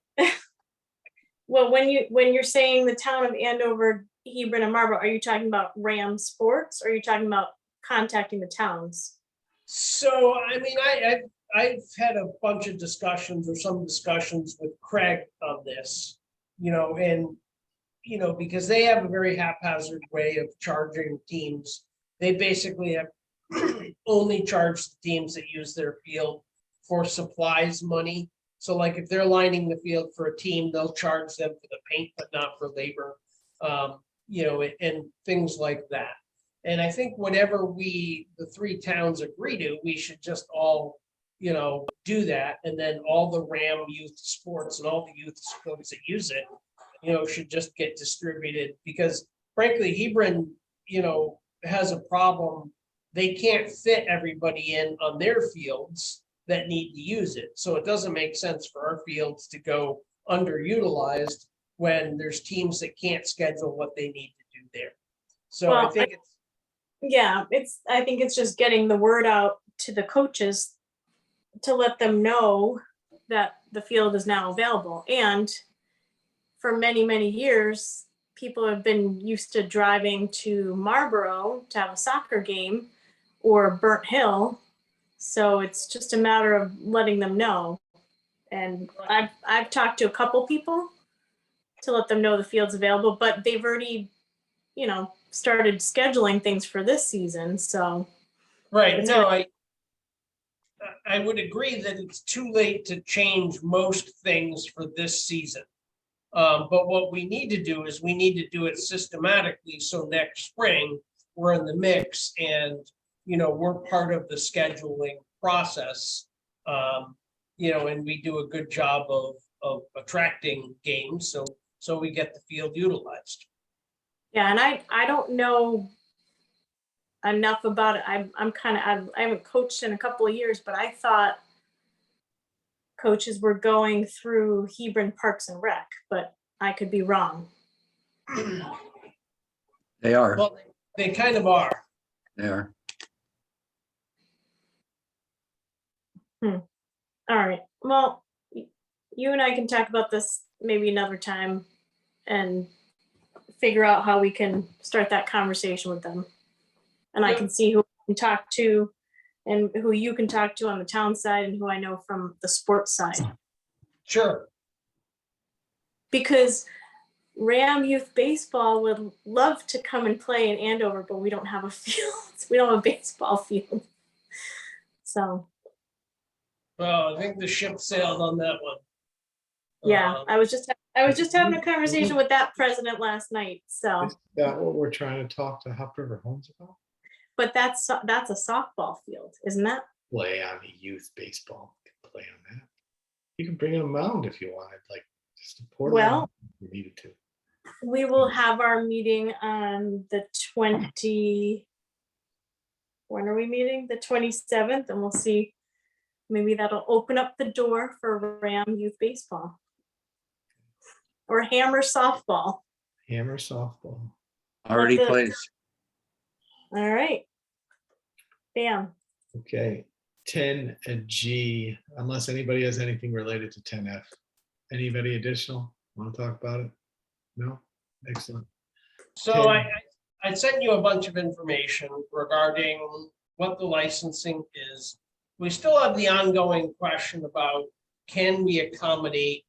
Well, when you're saying the town of Andover, Hebron, and Marlborough, are you talking about Ram Sports, or are you talking about contacting the towns? So, I mean, I've had a bunch of discussions or some discussions with Craig on this, because they have a very haphazard way of charging teams. They basically have only charged the teams that use their field for supplies money. So like if they're lining the field for a team, they'll charge them for the paint, but not for labor, and things like that. And I think whatever the three towns agree to, we should just all, do that. And then all the Ram youth sports and all the youth sports that use it, should just get distributed, because frankly, Hebron, has a problem. They can't fit everybody in on their fields that need to use it. So it doesn't make sense for our fields to go underutilized when there's teams that can't schedule what they need to do there. So I think I think it's just getting the word out to the coaches to let them know that the field is now available. And for many, many years, people have been used to driving to Marlborough to have a soccer game or Burnt Hill. So it's just a matter of letting them know. And I've talked to a couple people to let them know the field's available, but they've already, started scheduling things for this season. So right. No, I would agree that it's too late to change most things for this season. But what we need to do is we need to do it systematically. So next spring, we're in the mix and, we're part of the scheduling process. And we do a good job of attracting games. So we get the field utilized. Yeah, and I don't know enough about it. I haven't coached in a couple of years, but I thought coaches were going through Hebron Parks and Rec, but I could be wrong. They are. Well, they kind of are. They are. All right. Well, you and I can talk about this maybe another time and figure out how we can start that conversation with them. And I can see who I can talk to and who you can talk to on the town side and who I know from the sports side. Sure. Because, Ram Youth Baseball would love to come and play in Andover, but we don't have a field. We don't have a baseball field. So Well, I think the ship sailed on that one. yeah, I was just having a conversation with that president last night. So, Is that what we're trying to talk to Hop River Homes about? but that's a softball field, isn't that? Play on the youth baseball. You can play on that. You can bring in a mound if you wanted, like just a portable Well, mound if you needed to. we will have our meeting on the 20. When are we meeting? The 27th, and we'll see. Maybe that'll open up the door for Ram Youth Baseball or Hammer Softball. Hammer softball. Already That's it. plays. All right. Bam. Okay, 10G, unless anybody has anything related to 10F. Anybody additional? Want to talk about it? No? Excellent. So I sent you a bunch of information regarding what the licensing is. We still have the ongoing question about, can we accommodate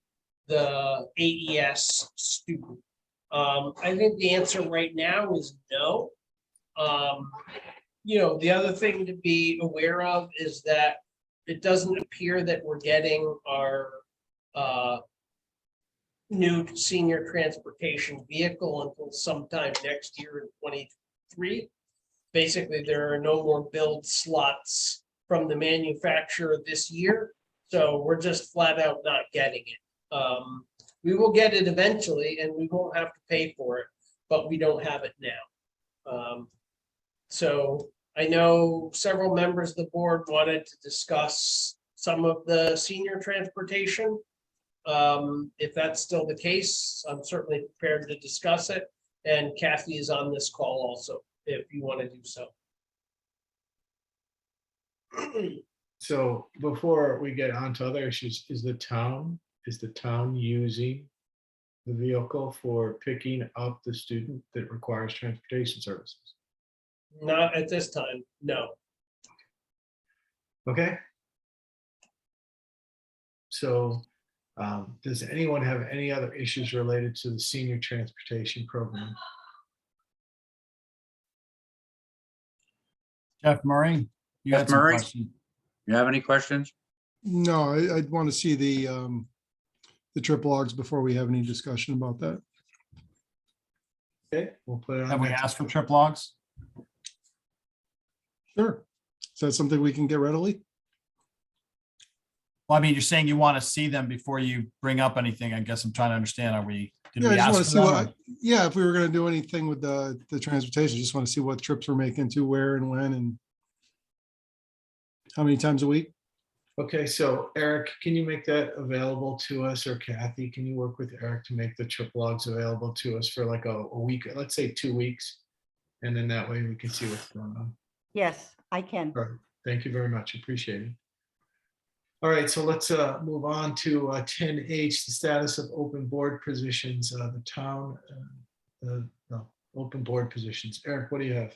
the AES student? I think the answer right now is no. The other thing to be aware of is that it doesn't appear that we're getting our new senior transportation vehicle until sometime next year in 23. Basically, there are no more build slots from the manufacturer this year, so we're just flat out not getting it. We will get it eventually and we won't have to pay for it, but we don't have it now. So I know several members of the board wanted to discuss some of the senior transportation. If that's still the case, I'm certainly prepared to discuss it. And Kathy is on this call also, if you want to do so. So before we get on to other issues, is the town using the vehicle for picking up the student that requires transportation services? Not at this time, no. Okay. So does anyone have any other issues related to the senior transportation program? Jeff Murray, you Jeff had some Murray? questions. You have any questions? No, I'd want to see the triple logs before we have any discussion about that. Okay, we'll put it on. Have we next. asked for trip logs? Sure. Is that something we can get readily? Well, I mean, you're saying you want to see them before you bring up anything. I guess I'm trying to understand. Did Yeah, I we just want ask to for see them? what, yeah, if we were going to do anything with the transportation, just want to see what trips we're making to where and when and how many times a week. Okay, so Eric, can you make that available to us, or Kathy, can you work with Eric to make the trip logs available to us for like a week, let's say 2 weeks? And then that way we can see what's going on. Yes, I can. All right, thank you very much, appreciate it. All right, so let's move on to 10H, the status of open board positions, the town, no, open board positions. Eric, what do you have?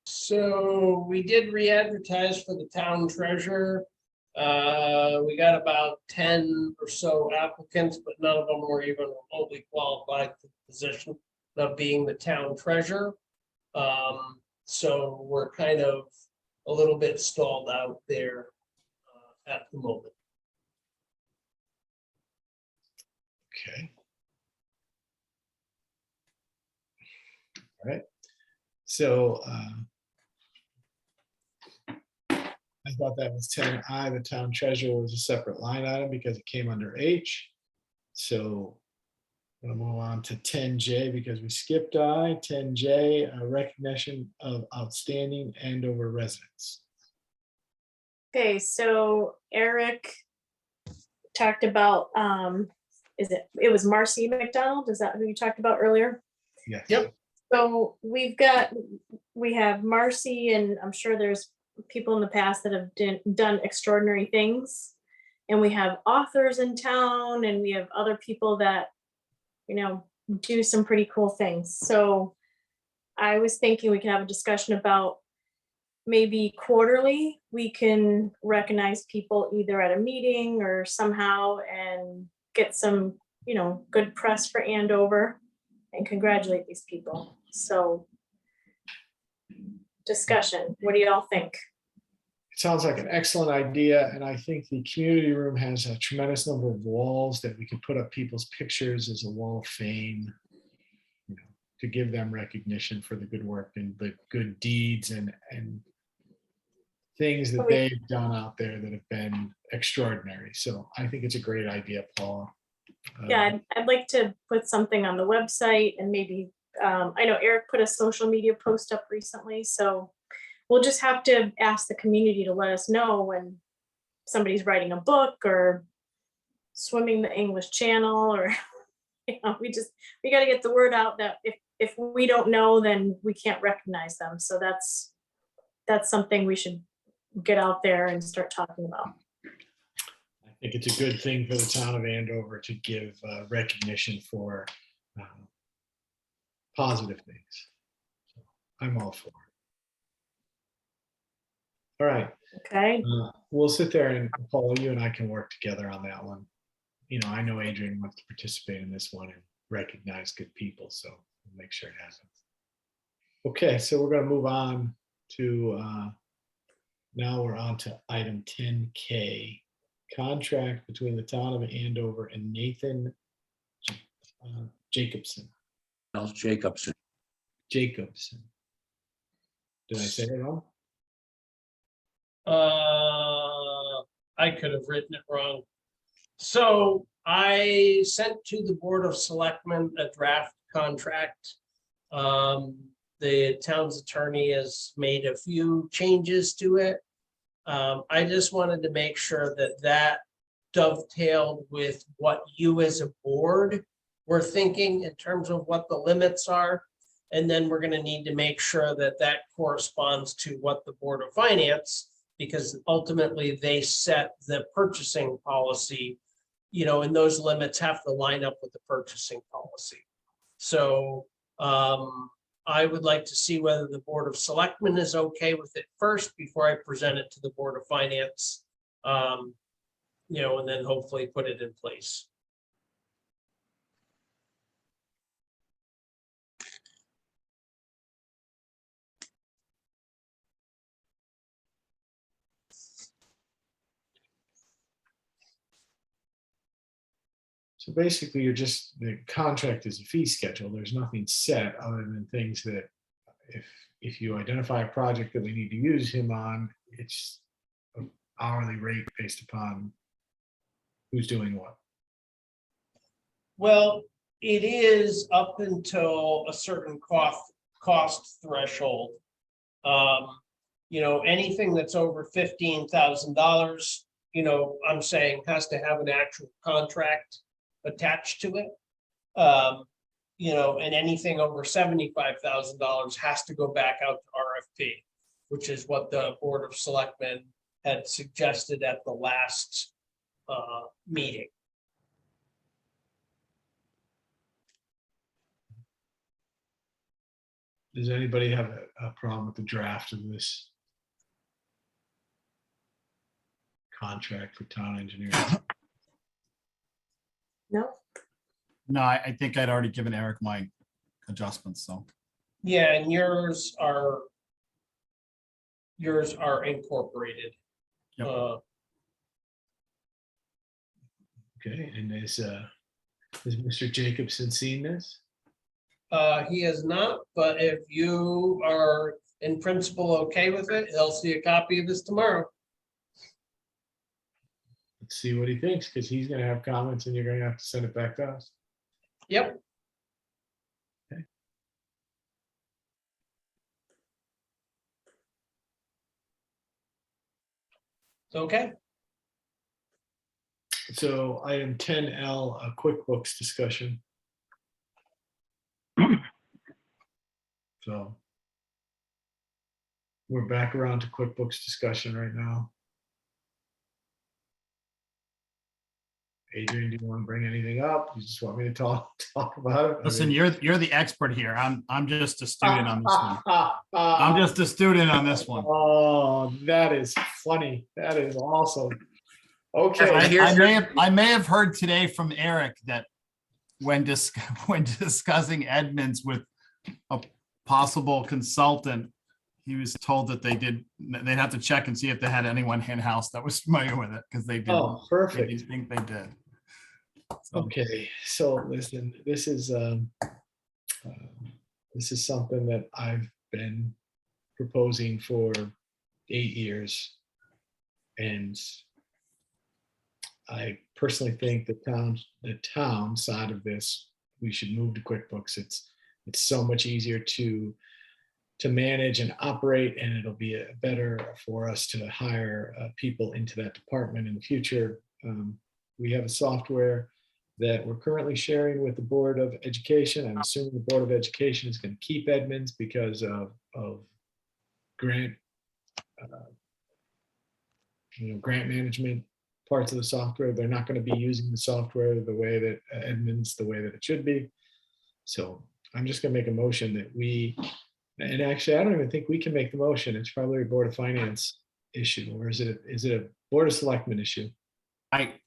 So we did re-advertise for the town treasurer. We got about 10 or so applicants, but none of them were even remotely qualified for the position of being the town treasurer. So we're kind of a little bit stalled out there at the moment. Okay. All right. So I thought that was 10I. The town treasurer was a separate line item because it came under H. So I'm going to move on to 10J because we skipped I. 10J, recognition of outstanding Andover residents. Okay, so Eric talked about, it was Marcy McDonald? Is that who you talked about earlier? Yes. Yep. So we have Marcy, and I'm sure there's people in the past that have done extraordinary things. And we have authors in town, and we have other people that, do some pretty cool things. So I was thinking we can have a discussion about maybe quarterly, we can recognize people either at a meeting or somehow and get some good press for Andover and congratulate these people. So discussion, what do y'all think? It sounds like an excellent idea, and I think the community room has a tremendous number of walls that we could put up people's pictures as a wall of fame, to give them recognition for the good work and the good deeds and things that they've done out there that have been extraordinary. So I think it's a great idea, Paula. Yeah, I'd like to put something on the website and maybe, I know Eric put a social media post up recently, so we'll just have to ask the community to let us know when somebody's writing a book or swimming the English Channel, or, we got to get the word out that if we don't know, then we can't recognize them. So that's something we should get out there and start talking about. I think it's a good thing for the town of Andover to give recognition for positive things. So I'm all for it. All right. Okay. We'll sit there and Paula, you and I can work together on that one. I know Adrian wants to participate in this one and recognize good people, so we'll make sure it happens. Okay, so we're going to move on to, now we're on to item 10K, contract between the town of Andover and Nathan Jacobson. Charles Jacobson. Jacobson. Did I say it wrong? I could have written it wrong. So I sent to the Board of Selectmen a draft contract. The town's attorney has made a few changes to it. I just wanted to make sure that that dovetailed with what you as a board were thinking in terms of what the limits are. And then we're going to need to make sure that that corresponds to what the Board of Finance, because ultimately they set the purchasing policy, and those limits have to line up with the purchasing policy. So I would like to see whether the Board of Selectmen is okay with it first before I present it to the Board of Finance, and then hopefully put it in place. So basically, the contract is a fee schedule. There's nothing set other than things that if you identify a project that we need to use him on, it's an hourly rate based upon who's doing what. Well, it is up until a certain cost threshold. Anything that's over $15,000, I'm saying has to have an actual contract attached to it. And anything over $75,000 has to go back out to RFP, which is what the Board of Selectmen had suggested at the last meeting. Does anybody have a problem with the draft of this contract for town engineering? No. No, I think I'd already given Eric my adjustments, so. Yeah, and yours are incorporated. Yep. Okay, and has Mr. Jacobson seen this? He has not, but if you are in principle okay with it, he'll see a copy of this tomorrow. Let's see what he thinks, because he's going to have comments and you're going to have to send it back to us. Yep. Okay. Okay. So item 10L, a QuickBooks discussion. So we're back around to QuickBooks discussion right now. Adrian, do you want to bring anything up? You just want me to talk about it? Listen, you're the expert here. I'm just a student on this one. I'm just a student on this one. Oh, that is funny. That is awesome. Okay. I may have heard today from Eric that when discussing Edmonds with a possible consultant, he was told that they'd have to check and see if they had anyone in-house that was familiar with it, because they didn't. Oh, They perfect. didn't think they did. So, Okay, so listen, this is something that I've been proposing for 8 years. And I personally think the town side of this, we should move to QuickBooks. It's so much easier to manage and operate, and it'll be better for us to hire people into that department in the future. We have a software that we're currently sharing with the Board of Education. I'm assuming the Board of Education is going to keep Edmonds because of grant, grant management parts of the software. They're not going to be using the software the way that Edmonds, the way that it should be. So I'm just going to make a motion that and actually, I don't even think we can make the motion. It's probably a Board of Finance issue, or is it a Board of Selectmen issue?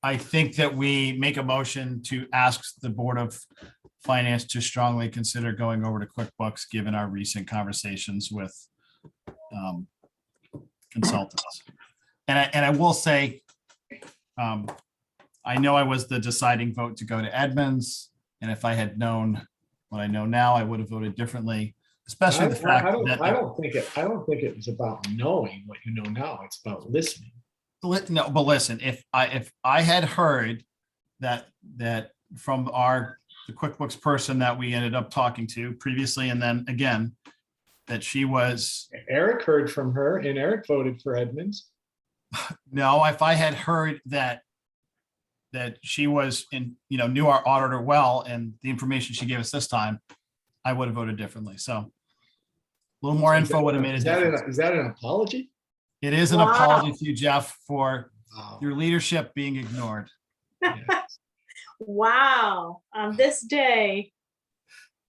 I think that we make a motion to ask the Board of Finance to strongly consider going over to QuickBooks, given our recent conversations with consultants. And I will say, I know I was the deciding vote to go to Edmonds, and if I had known what I know now, I would have voted differently. Especially the fact I don't think it was about knowing what you know now. It's about listening. No, but listen, if I had heard that from the QuickBooks person that we ended up talking to previously, and then again, that she was. Eric heard from her, and Eric voted for Edmonds. No, if I had heard that she was knew our auditor well, and the information she gave us this time, I would have voted differently. So a little more info would have made a difference. Is that an apology? It is an apology to you, Jeff, for your leadership being ignored. Wow, on this day.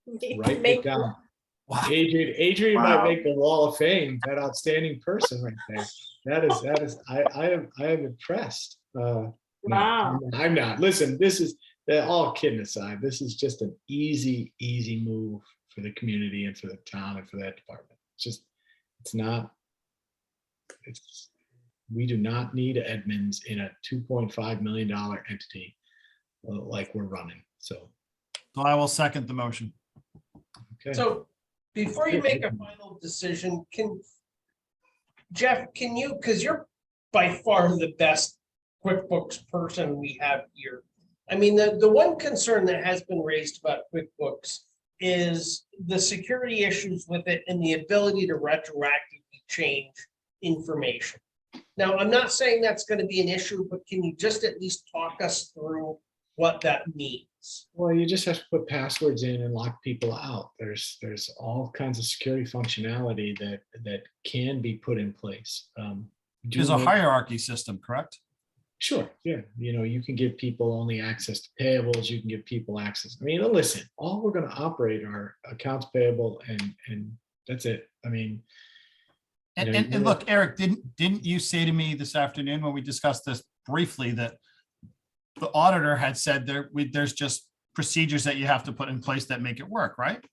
Write it down. Wow. Adrian might make the Wall of Fame, that outstanding person right there. That is, I am impressed. Wow. No, I'm not. Listen, this is, all kidding aside, this is just an easy move for the community and for the town and for that department. We do not need Edmonds in a $2.5 million entity like we're running. So I will second the motion. Okay. So before you make a final decision, Jeff, because you're by far the best QuickBooks person we have here. I mean, the one concern that has been raised about QuickBooks is the security issues with it and the ability to retroactively change information. Now, I'm not saying that's going to be an issue, but can you just at least talk us through what that means? Well, you just have to put passwords in and lock people out. There's all kinds of security functionality that can be put in place. There's a hierarchy system, correct? Sure. Yeah. You can give people only access to payables. You can give people access. I mean, listen, all we're going to operate are accounts payable and that's it. I mean, and look, Eric, didn't you say to me this afternoon when we discussed this briefly that the auditor had said there's just procedures that you have to put in place that make it work, right?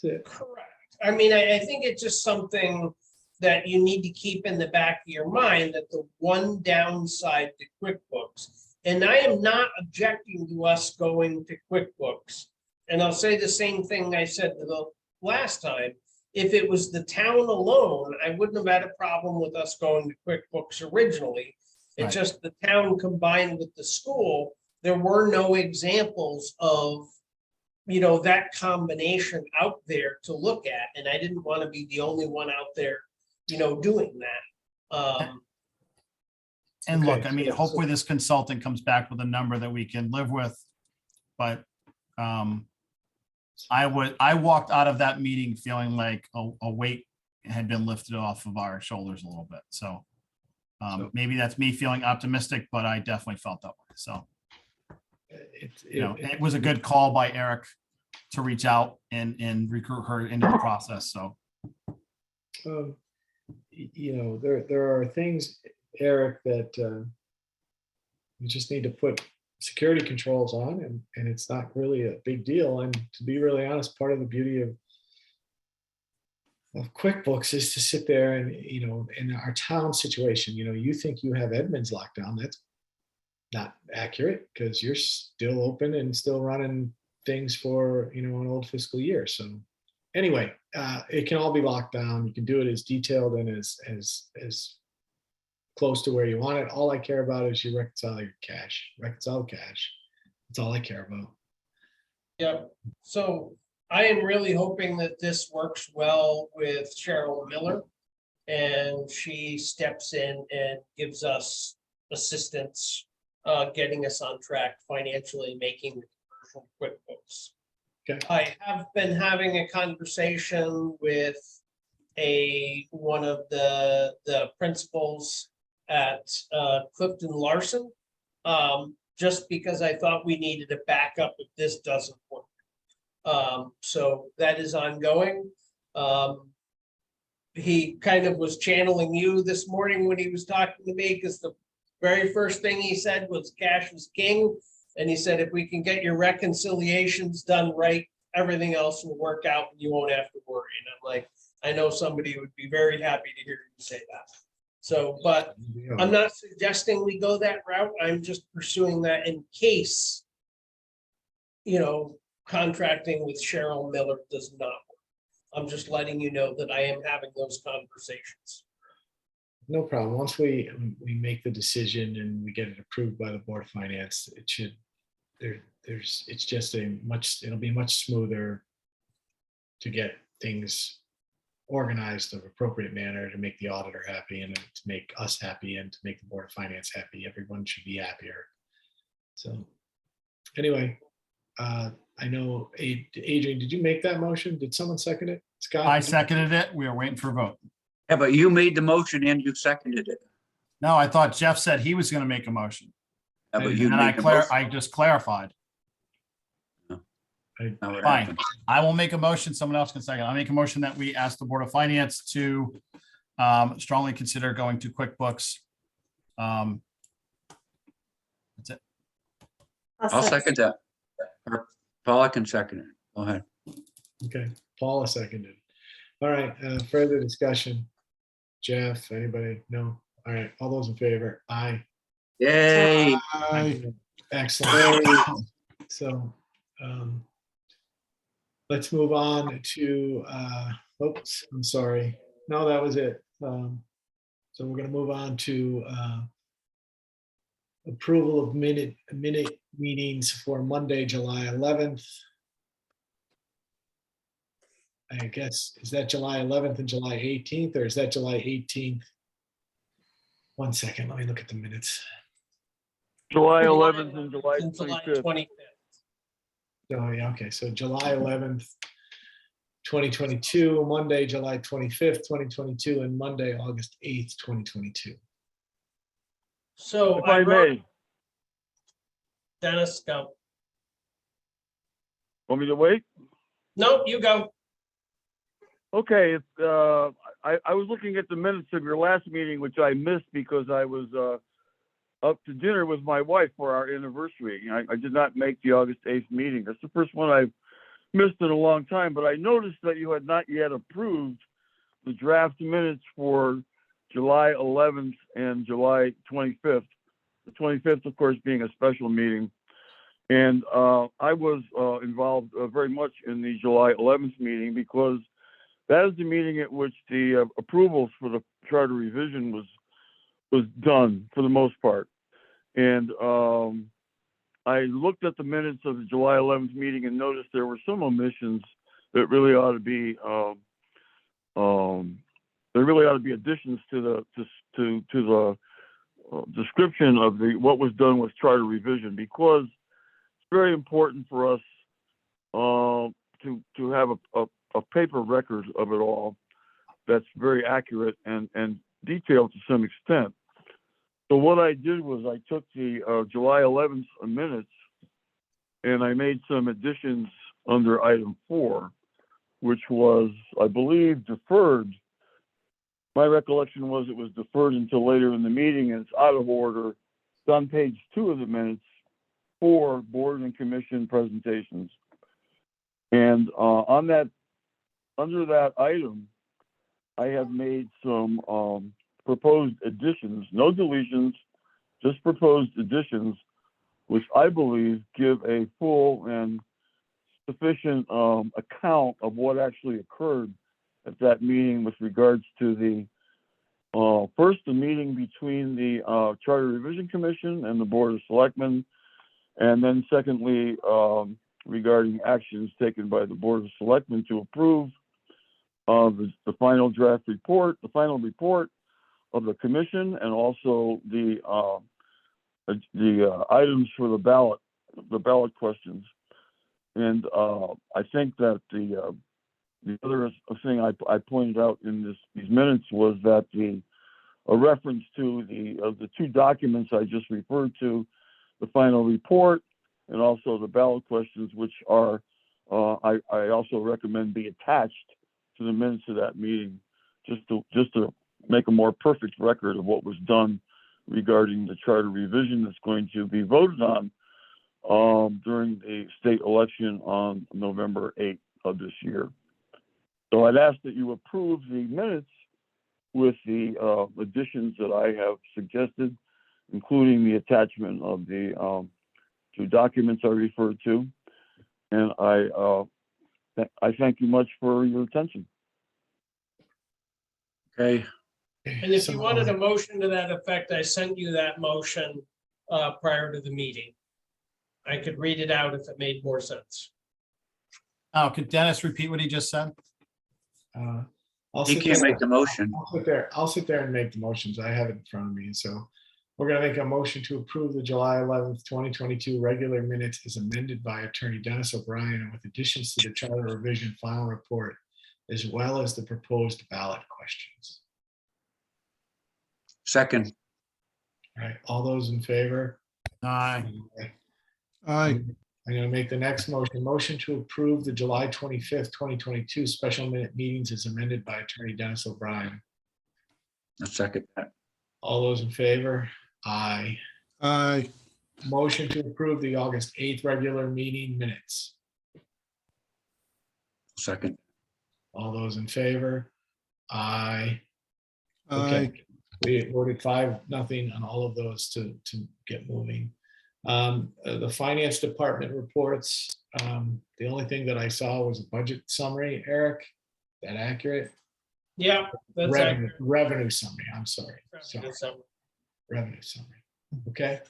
Correct. I mean, I think it's just something that you need to keep in the back of your mind, that the one downside to QuickBooks, and I am not objecting to us going to QuickBooks, and I'll say the same thing I said the last time. If it was the town alone, I wouldn't have had a problem with us going to QuickBooks originally. It's Right. just the town combined with the school, there were no examples of that combination out there to look at, and I didn't want to be the only one out there doing that. And Okay, look, I mean, so- hopefully this consultant comes back with a number that we can live with. But I walked out of that meeting feeling like a weight had been lifted off of our shoulders a little bit. So maybe that's me feeling optimistic, but I definitely felt that way. So it was a good call by Eric to reach out and recruit her into the process. So there are things, Eric, that we just need to put security controls on, and it's not really a big deal. And to be really honest, part of the beauty of QuickBooks is to sit there and, in our town situation, you think you have Edmonds locked down. That's not accurate, because you're still open and still running things for, an old fiscal year. So anyway, it can all be locked down. You can do it as detailed and as close to where you want it. All I care about is you reconcile your cash, reconcile cash. That's all I care about. Yep. So I am really hoping that this works well with Cheryl Miller, and she steps in and gives us assistance, getting us on track financially, making the commercial QuickBooks. Okay. I have been having a conversation with one of the principals at Clifton Larson, just because I thought we needed a backup if this doesn't work. So that is ongoing. He kind of was channeling you this morning when he was talking to me, because the very first thing he said was cash was king. And he said, if we can get your reconciliations done right, everything else will work out and you won't have to worry. And I'm like, I know somebody would be very happy to hear you say that. So, but I'm not suggesting we go that route. I'm just pursuing that in case, contracting with Cheryl Miller does not work. I'm just letting you know that I am having those conversations. No problem. Once we make the decision and we get it approved by the Board of Finance, it should, it's just it'll be much smoother to get things organized in an appropriate manner, to make the auditor happy and to make us happy and to make the Board of Finance happy. Everyone should be happier. So anyway, I know, Adrian, did you make that motion? Did someone second it? Scott? I seconded it. We are waiting for a vote. Yeah, but you made the motion and you seconded it. No, I thought Jeff said he was going to make a motion. Yeah, but you And made the motion. I just clarified. Now what Fine. happened? I will make a motion. Someone else can second. I'll make a motion that we ask the Board of Finance to strongly consider going to QuickBooks. That's it. I'll second that. Or Paula can second it. Go ahead. Okay, Paula seconded. All right, further discussion. Jeff, anybody? No? All right, all those in favor? Aye. Yay. Aye. Excellent. So let's move on to, oops, I'm sorry. No, that was it. So we're gonna move on to approval of minute meetings for Monday, July 11th. I guess, is that July 11th and July 18th, or is that July 18th? One second, let me look at the minutes. July 11th and July And July 25th. 25th. Oh, yeah, okay, so July 11th, 2022, Monday, July 25th, 2022, and Monday, August 8th, 2022. So If I wrote, may, Dennis, go. want me to wait? No, you go. Okay, I was looking at the minutes of your last meeting, which I missed because I was up to dinner with my wife for our anniversary. I did not make the August 8th meeting. That's the first one I've missed in a long time, but I noticed that you had not yet approved the draft minutes for July 11th and July 25th. The 25th, of course, being a special meeting. And I was involved very much in the July 11th meeting because that is the meeting at which the approvals for the charter revision was done for the most part. And I looked at the minutes of the July 11th meeting and noticed there were some omissions that really ought to be additions to the description of what was done with charter revision, because it's very important for us to have a paper record of it all that's very accurate and detailed to some extent. So what I did was I took the July 11th minutes and I made some additions under item 4, which was, I believe, deferred. My recollection was it was deferred until later in the meeting, and it's out of order. It's on page 2 of the minutes. 4 board and commission presentations. And on that, under that item, I have made some proposed additions, no deletions, just proposed additions, which I believe give a full and sufficient account of what actually occurred at that meeting with regards to the first, the meeting between the Charter Revision Commission and the Board of Selectmen, and then secondly, regarding actions taken by the Board of Selectmen to approve the final draft report, the final report of the commission, and also the items for the ballot questions. And I think that the other thing I pointed out in these minutes was that a reference to the 2 documents I just referred to, the final report and also the ballot questions, which are I also recommend be attached to the minutes of that meeting, just to make a more perfect record of what was done regarding the charter revision that's going to be voted on during the state election on November 8th of this year. So I'd ask that you approve the minutes with the additions that I have suggested, including the attachment of the 2 documents I referred to. And I thank you much for your attention. Okay, And if you wanted a motion to that effect, I sent you that motion prior to the meeting. I could read it out if it made more sense. Oh, could Dennis repeat what he just said? I'll he sit can't there- make the motion. I'll sit there and make the motions. I have it in front of me. So we're going to make a motion to approve the July 11th, 2022 regular minutes as amended by Attorney Dennis O'Brien and with additions to the charter revision final report, as well as the proposed ballot questions. Second, All right, all those in favor? Aye. Aye. I'm going to make the next motion to approve the July 25th, 2022 special minute meetings as amended by Attorney Dennis O'Brien. a second that. All those in favor? Aye. Aye. Motion to approve the August 8th regular meeting minutes. Second, All those in favor? Aye. Aye. Okay, we voted 5-0 on all of those to get moving. The finance department reports, the only thing that I saw was a budget summary. Eric, is that accurate? Yeah, that's accurate. Revenue summary, I'm sorry. Sorry. That's accurate. Revenue summary. Okay.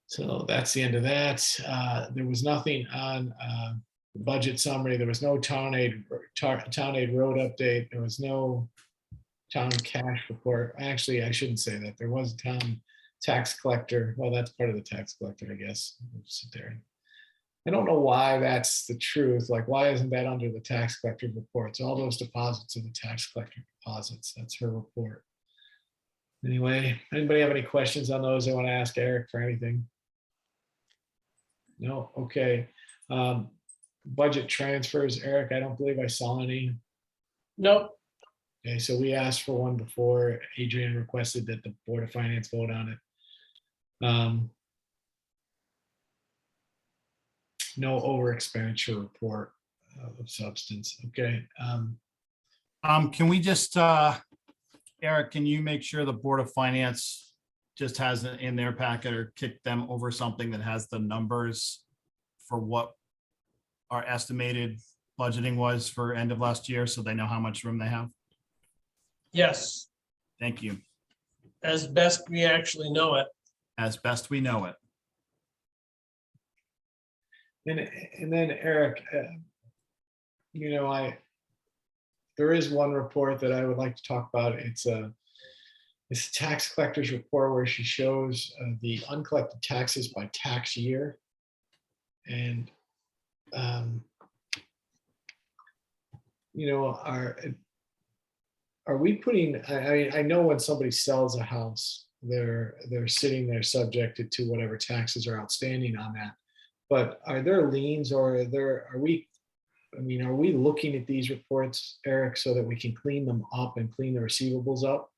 So that's the end of that. There was nothing on the budget summary. There was no town aid road update. There was no town cash report. Actually, I shouldn't say that. There was a town tax collector. Well, that's part of the tax collector, I guess. We'll sit there. I don't know why that's the truth. Like, why isn't that under the tax collector reports? All those deposits are the tax collector deposits. That's her report. Anyway, anybody have any questions on those? I want to ask Eric for anything. No, okay. Budget transfers, Eric, I don't believe I saw any. Nope. Okay, so we asked for one before. Adrian requested that the Board of Finance vote on it. No over expenditure report of substance. Okay. Can we just, Eric, can you make sure the Board of Finance just has it in their packet or kick them over something that has the numbers for what our estimated budgeting was for end of last year, so they know how much room they have? Yes, Thank you. as best we actually know it. As best we know it. And then Eric, there is one report that I would like to talk about. It's a tax collector's report where she shows the uncollected taxes by tax year. And, are we putting, I know when somebody sells a house, they're sitting there subjected to whatever taxes are outstanding on that. But are there liens or are we looking at these reports, Eric, so that we can clean them up and clean the receivables up?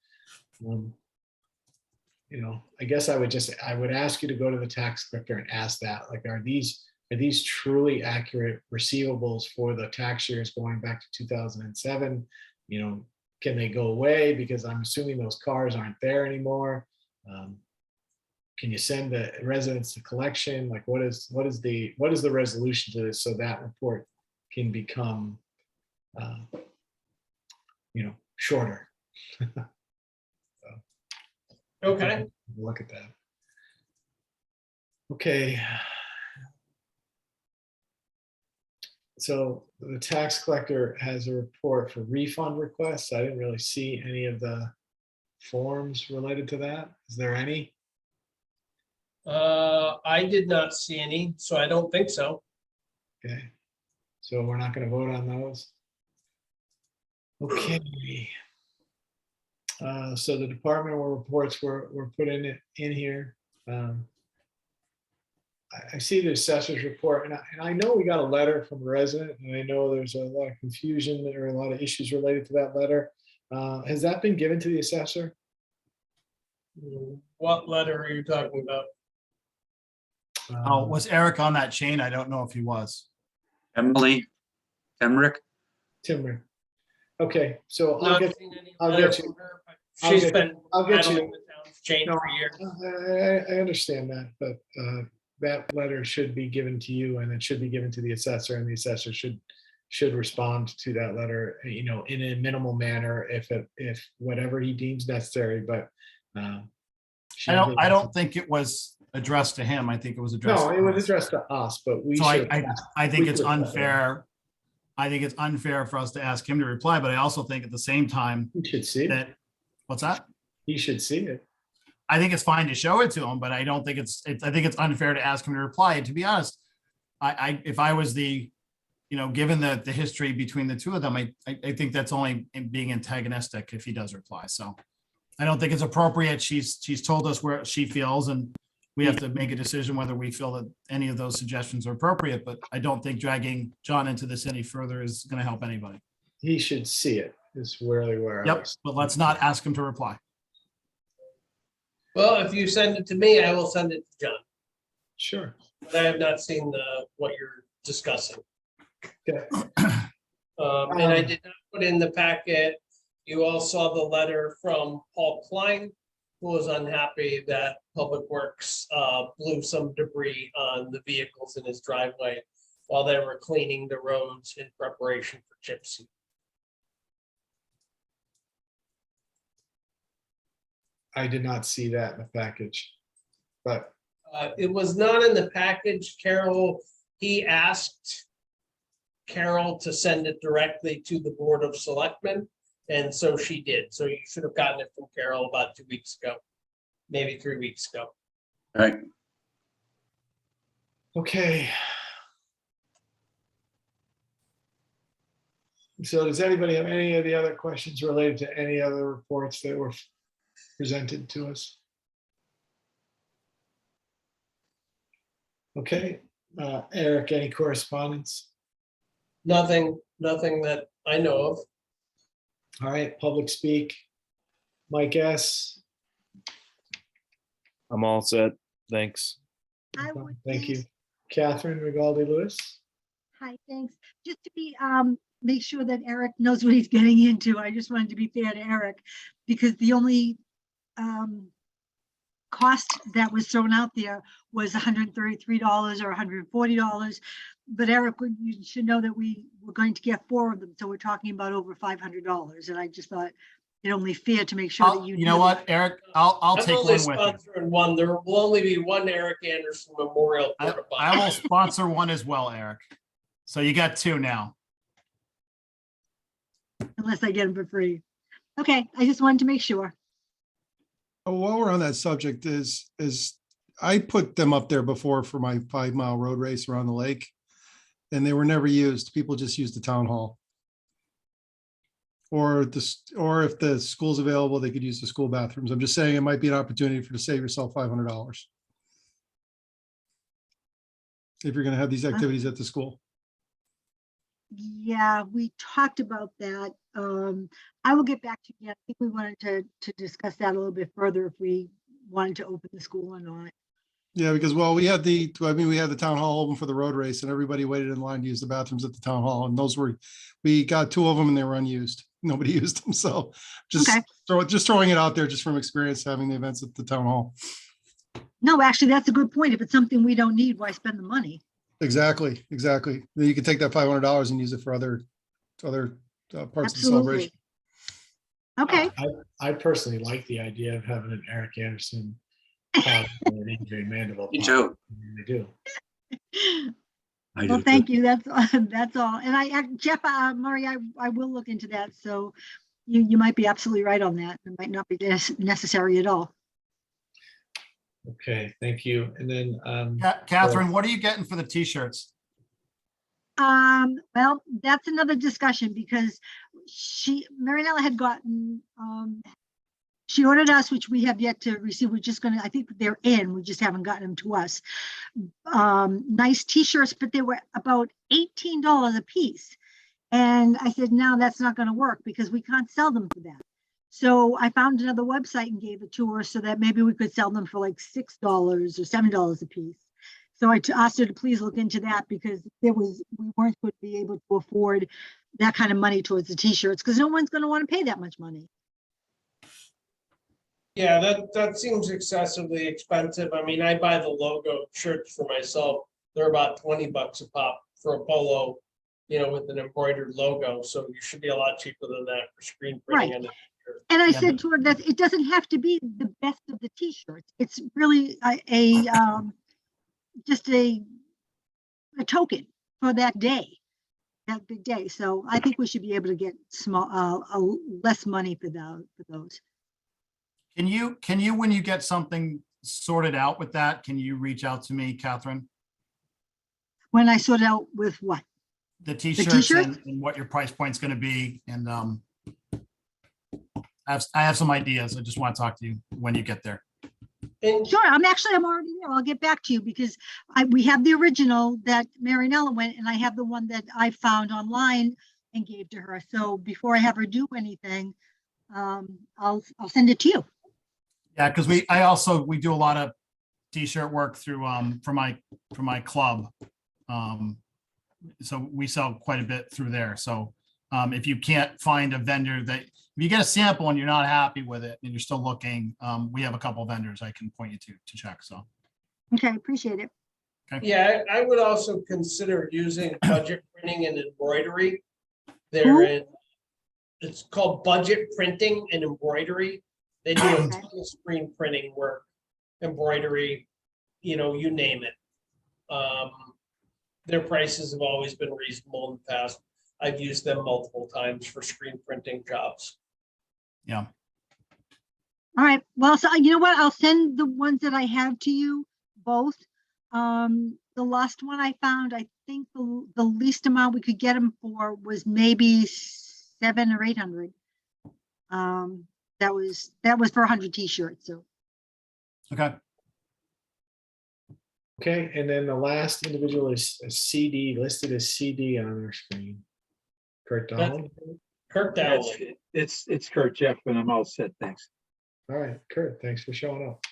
I guess I would ask you to go to the tax collector and ask that, like, are these truly accurate receivables for the tax years going back to 2007? Can they go away? Because I'm assuming those cars aren't there anymore. Can you send the residents to collection? Like, what is the resolution to this, so that report can become, shorter? Okay, Look at that. Okay. So the tax collector has a report for refund requests. I didn't really see any of the forms related to that. Is there any? I did not see any, so I don't think so. Okay. So we're not going to vote on those. Okay. So the departmental reports were put in here. I see the assessor's report, and I know we got a letter from a resident, and I know there's a lot of confusion or a lot of issues related to that letter. Has that been given to the assessor? What letter are you talking about? Oh, was Eric on that chain? I don't know if he was. Emily, Emmerich, Timber. Okay, so I'll Not get seen any I'll letter get you- from her, but I'll she's get- been I'll get you- rattling the town's chain No, for years. I understand that, but that letter should be given to you, and it should be given to the assessor, and the assessor should respond to that letter, in a minimal manner if whatever he deems necessary. But I don't think it was addressed to him. I think it was addressed. No, to it was us. addressed to us, but we So should. I think we it's should- unfair. I think it's unfair for us to ask him to reply, but I also think at the same time He should see it. that, what's that? He should see it. I think it's fine to show it to him, but I don't think I think it's unfair to ask him to reply. And to be honest, if I was given the history between the two of them, I think that's only being antagonistic if he does reply. So I don't think it's appropriate. She's told us where she feels, and we have to make a decision whether we feel that any of those suggestions are appropriate, but I don't think dragging John into this any further is going to help anybody. He should see it, is really where I Yep, was. but let's not ask him to reply. Well, if you send it to me, I will send it to John. Sure. But I have not seen what you're discussing. Okay. And I did not put in the packet. You all saw the letter from Paul Klein, who was unhappy that Public Works blew some debris on the vehicles in his driveway while they were cleaning the roads in preparation for chip seal. I did not see that in the package, but It was not in the package, Carol. He asked Carol to send it directly to the Board of Selectmen, and so she did. So you should have gotten it from Carol about 2 weeks ago, maybe 3 weeks ago. all right. okay. So does anybody have any of the other questions related to any other reports that were presented to us? Okay, Eric, any correspondence? Nothing that I know of. All right, public speak. Mike S. I'm all set. Thanks. I would Thank you. please- Catherine Regaldi Lewis. Hi, thanks. Just to be, make sure that Eric knows what he's getting into. I just wanted to be fair to Eric, because the only cost that was thrown out there was $133 or $140. But Eric, you should know that we were going to get 4 of them, so we're talking about over $500. And I just thought it only fair to make sure that you. You know knew what, that. Eric, I'll I'm take only one with you. sponsoring one. There will only be one Eric Anderson Memorial. Porta Potty. I will sponsor one as well, Eric. So you got 2 now. Unless I get them for free. Okay, I just wanted to make sure. Oh, while we're on that subject, is I put them up there before for my 5-mile road race around the lake, and they were never used. People just used the town hall. Or if the school's available, they could use the school bathrooms. I'm just saying it might be an opportunity to save yourself $500 if you're going to have these activities at the school. Yeah, we talked about that. I will get back to you. I think we wanted to discuss that a little bit further if we wanted to open the school or not. Yeah, because, well, we had the town hall open for the road race and everybody waited in line to use the bathrooms at the town hall. And we got 2 of them and they were unused. Nobody used them. So Okay. just throwing it out there just from experience, having the events at the town hall. No, actually, that's a good point. If it's something we don't need, why spend the money? Exactly. Then you can take that $500 and use it for other parts of the celebration. Absolutely. Okay, I personally like the idea of having an Eric Anderson. Mandible. Me too. I do. I well, do too. thank you. That's all. And Jeff, Murray, I will look into that. So you might be absolutely right on that. It might not be necessary at all. Okay, thank you. And then Catherine, what are you getting for the t-shirts? Well, that's another discussion because Marinella had gotten, she ordered us, which we have yet to receive. We're just gonna, I think they're in, we just haven't gotten them to us. Nice t-shirts, but they were about $18 a piece. And I said, no, that's not gonna work because we can't sell them for that. So I found another website and gave it to her so that maybe we could sell them for like $6 or $7 a piece. So I asked her to please look into that because we weren't going to be able to afford that kind of money towards the t-shirts because no one's going to want to pay that much money. Yeah, that seems excessively expensive. I mean, I buy the logo shirts for myself. They're about $20 a pop for a polo, with an embroidered logo. So you should be a lot cheaper than that for screen printing. Right. And I said to her that it doesn't have to be the best of the t-shirts. It's really just a token for that day, that big day. So I think we should be able to get less money for those. Can you, when you get something sorted out with that, can you reach out to me, Catherine? When I sort out with what? The t-shirts and what your price point's going to be. And I have some ideas. I just want to talk to you when you get there. Sure, I'm already there. I'll get back to you because we have the original that Marinella went and I have the one that I found online and gave to her. So before I have her do anything, I'll send it to you. Yeah, because we do a lot of t-shirt work through for my club. So we sell quite a bit through there. So if you can't find a vendor if you get a sample and you're not happy with it and you're still looking, we have a couple of vendors I can point you to check. So. Okay, appreciate it. Okay. Yeah, I would also consider using budget printing and embroidery. It's called Budget Printing and Embroidery. They do a ton of screen printing work, embroidery, you name it. Their prices have always been reasonable in the past. I've used them multiple times for screen printing jobs. Yeah. All right. Well, so you know what? I'll send the ones that I have to you both. The last one I found, I think the least amount we could get them for was maybe $700 or $800. That was for 100 t-shirts. So. Okay. Okay, and then the last individual is a CD, listed as CD on our screen. Kurt Dahl. Kurt Yes, Dowling. it's Kurt Jeff, and I'm all set. Thanks. All right, Kurt, thanks for showing up.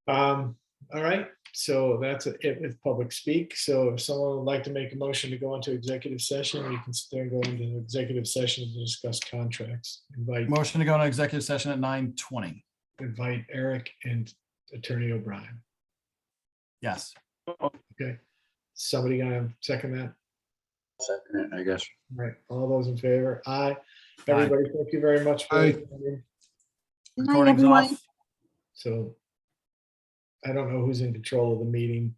All right, so that's it with public speak. So if someone would like to make a motion to go into executive session, you can then go into executive session to discuss contracts. Motion to go into executive session at 9:20. Invite Eric and Attorney O'Brien. Yes. Okay, somebody gonna second that? Second, I guess. All right, all those in favor? Aye. Everybody, thank you very much. Aye. Good night, Recording's everyone. off. So I don't know who's in control of the meeting.